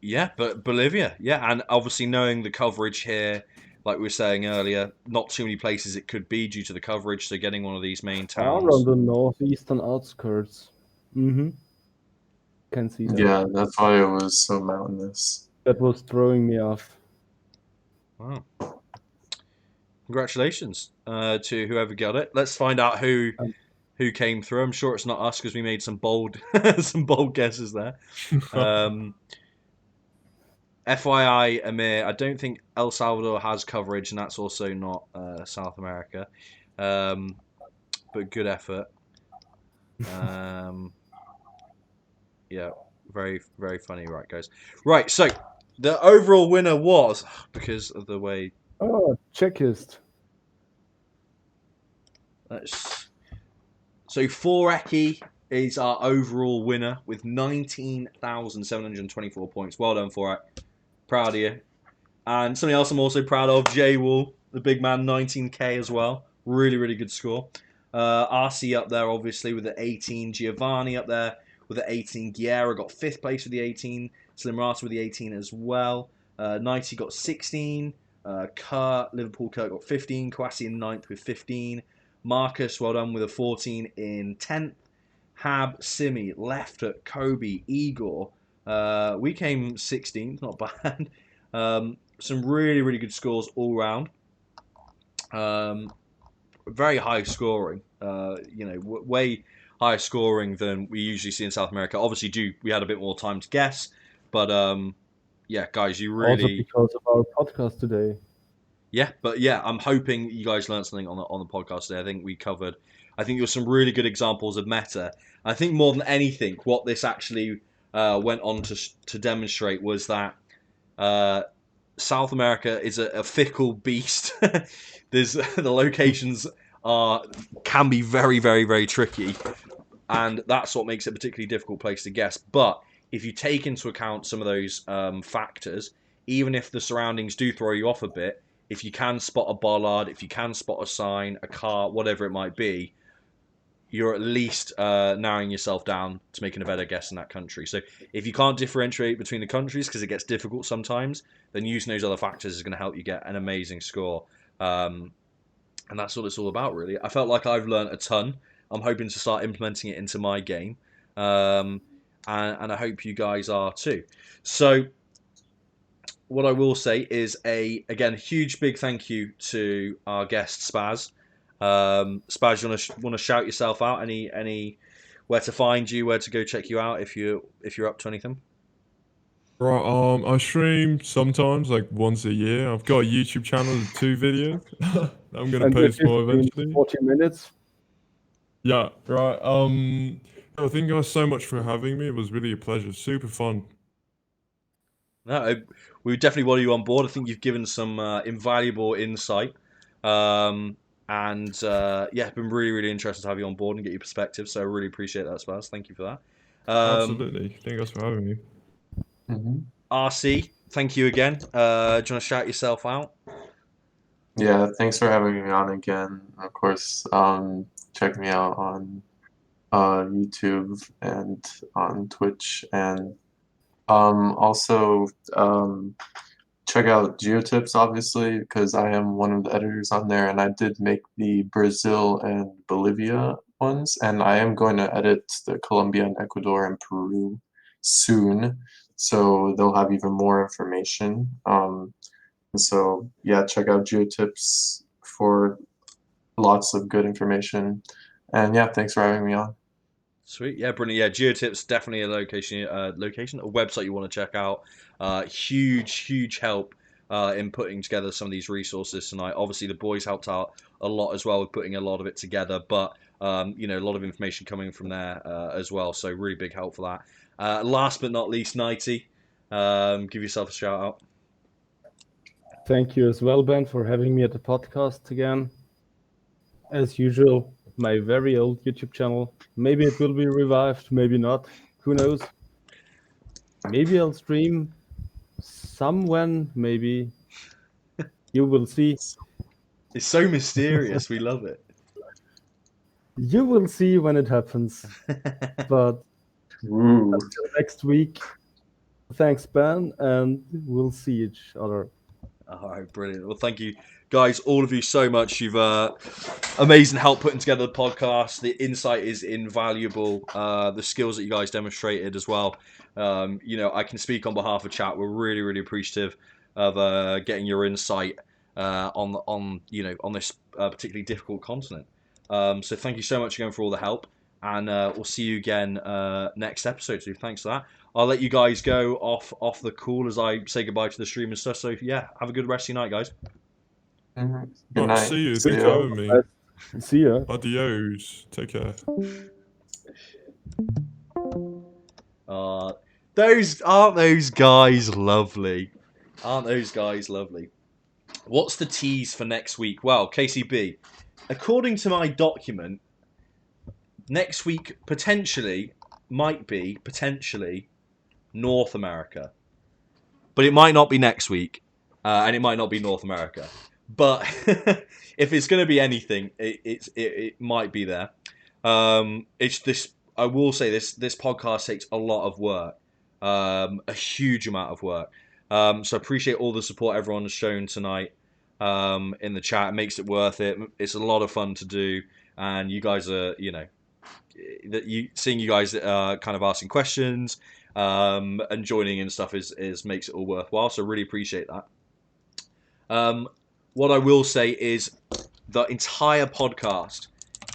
Yeah, but Bolivia, yeah, and obviously knowing the coverage here, like we were saying earlier, not too many places it could be due to the coverage. So getting one of these main Are on towns. the northeastern outskirts. Can see that. Yeah, that's why it was so mountainous. That was throwing me off. Wow. Congratulations to whoever got it. Let's find out who came through. I'm sure it's not us because we made some bold some bold guesses there. FYI, Amir, I don't think El Salvador has coverage, and that's also not South America. But good effort. Yeah, very, very funny, right, guys? Right, so the overall winner was, because of the way... Oh, Czechist. So Foreki is our overall winner with 19,724 points. Well done, Forek. Proud of you. And something else I'm also proud of, Jay Wool, the big man, 19k as well. Really, really good score. RC up there, obviously, with the 18. Giovanni up there with the 18. Guerra got 5th place with the 18. Slim Rasta with the 18 as well. Nightey got 16. Liverpool Kurt got 15. Kwasi in 9th with 15. Marcus, well done, with a 14 in 10th. Hab, Simi, Lefter, Kobe, Igor. We came 16th, not bad. Some really, really good scores all round. Very high scoring. Way higher scoring than we usually see in South America. Obviously, we had a bit more time to guess, but yeah, guys, you really Also because of our podcast today. Yeah, but yeah, I'm hoping you guys learned something on the podcast today. I think there were some really good examples of meta. I think more than anything, what this actually went on to demonstrate was that South America is a fickle beast. The locations can be very, very, very tricky, and that's what makes it a particularly difficult place to guess. But if you take into account some of those factors, even if the surroundings do throw you off a bit, if you can spot a bollard, if you can spot a sign, a car, whatever it might be, you're at least narrowing yourself down to making a better guess in that country. So if you can't differentiate between the countries because it gets difficult sometimes, then using those other factors is going to help you get an amazing score. And that's what it's all about, really. I felt like I've learned a ton. I'm hoping to start implementing it into my game. And I hope you guys are too. So what I will say is again, huge big thank you to our guest Spaz. Spaz, you want to shout yourself out? Any where to find you, where to go check you out if you're up to anything? Right, I stream sometimes, like once a year. I've got a YouTube channel with 2 videos. I'm gonna And post this more has been eventually. 40 minutes. Yeah, right. Thank you guys so much for having me. It was really a pleasure. Super fun. No, we definitely want you on board. I think you've given some invaluable insight. And yeah, it's been really, really interesting to have you on board and get your perspective. So I really appreciate that, Spaz. Thank you for that. Absolutely. Thank you guys for having me. RC, thank you again. Do you want to shout yourself out? Yeah, thanks for having me on again. Of course, check me out on YouTube and on Twitch, and also check out Geotips, obviously, because I am one of the editors on there, and I did make the Brazil and Bolivia ones, and I am going to edit the Colombia and Ecuador and Peru soon, so they'll have even more information. And so, yeah, check out Geotips for lots of good information. And yeah, thanks for having me on. Sweet, yeah, brilliant. Yeah, Geotips definitely a a website you want to check out. Huge help in putting together some of these resources tonight. Obviously, the boys helped out a lot as well with putting a lot of it together, but a lot of information coming from there as well. So really big help for that. Last but not least, Nightey, give yourself a shout out. Thank you as well, Ben, for having me at the podcast again. As usual, my very old YouTube channel. Maybe it will be revived, maybe not. Who knows? Maybe I'll stream someone, maybe. You will see. It's so mysterious. We love it. You will see when it happens. But Ooh. until next week, thanks, Ben, and we'll see each other. All right, brilliant. Well, thank you, guys, all of you so much. You've amazing help putting together the podcast. The insight is invaluable. The skills that you guys demonstrated as well. You know, I can speak on behalf of chat. We're really, really appreciative of getting your insight on this particularly difficult continent. So thank you so much again for all the help, and we'll see you again next episode. So thanks for that. I'll let you guys go off the call as I say goodbye to the stream and stuff. So yeah, have a good rest of your night, guys. Good night. See you. See Thanks ya. for having me. See ya. Adios. Take care. Those guys lovely? Aren't those guys lovely? What's the tease for next week? Well, KCB, according to my document, next week might be North America, but it might not be next week, and it might not be North America. But if it's going to be anything, it might be there. It's this. I will say this podcast takes a lot of work, a huge amount of work. So I appreciate all the support everyone has shown tonight in the chat. It makes it worth it. It's a lot of fun to do, and you guys are, seeing you guys kind of asking questions and joining and stuff is makes it all worthwhile. So really appreciate that. What I will say is the entire podcast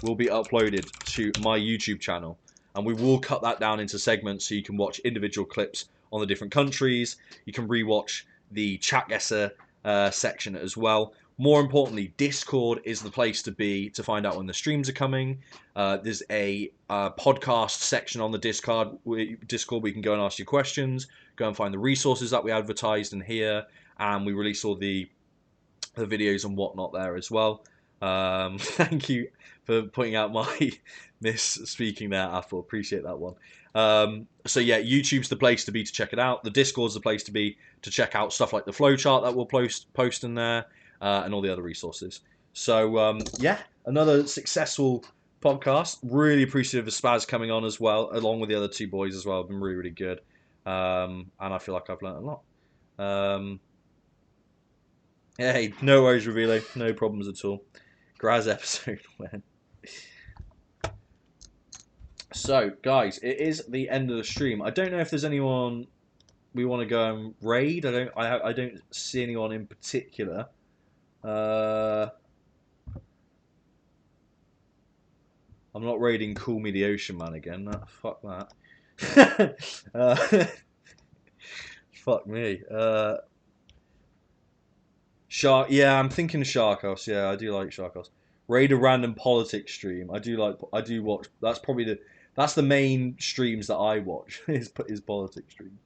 will be uploaded to my YouTube channel, and we will cut that down into segments so you can watch individual clips on the different countries. You can rewatch the Geoguessr section as well. More importantly, Discord is the place to be to find out when the streams are coming. There's a podcast section on the Discord where you can go and ask your questions, go and find the resources that we advertised in here, and we release all the videos and whatnot there as well. Thank you for pointing out my misspeaking there, Apple. Appreciate that one. So yeah, YouTube's the place to be to check it out. The Discord's the place to be to check out stuff like the flowchart that we'll post in there, and all the other resources. So yeah, another successful podcast. Really appreciative of Spaz coming on as well, along with the other two boys as well. Been really, really good. And I feel like I've learned a lot. Hey, no worries, Revilo. No problems at all. Graz episode, man. So, guys, it is the end of the stream. I don't know if there's anyone we want to go and raid. I don't see anyone in particular. I'm not raiding Cool Me the Ocean Man again. Fuck that. Fuck me. Shark. Yeah, I'm thinking Sharkos. Yeah, I do like Sharkos. Raid a random politics stream. I do watch. That's the main streams that I watch. is politics stream.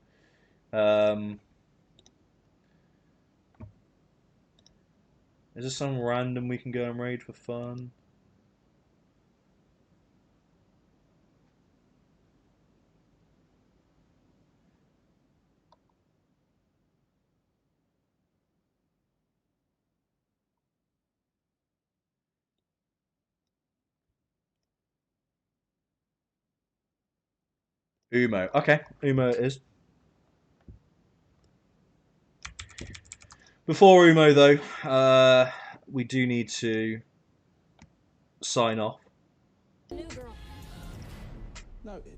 Is there some random we can go and raid for fun? Umo. Okay, Umo it is. Before Umo, though, we do need to sign off. Noted.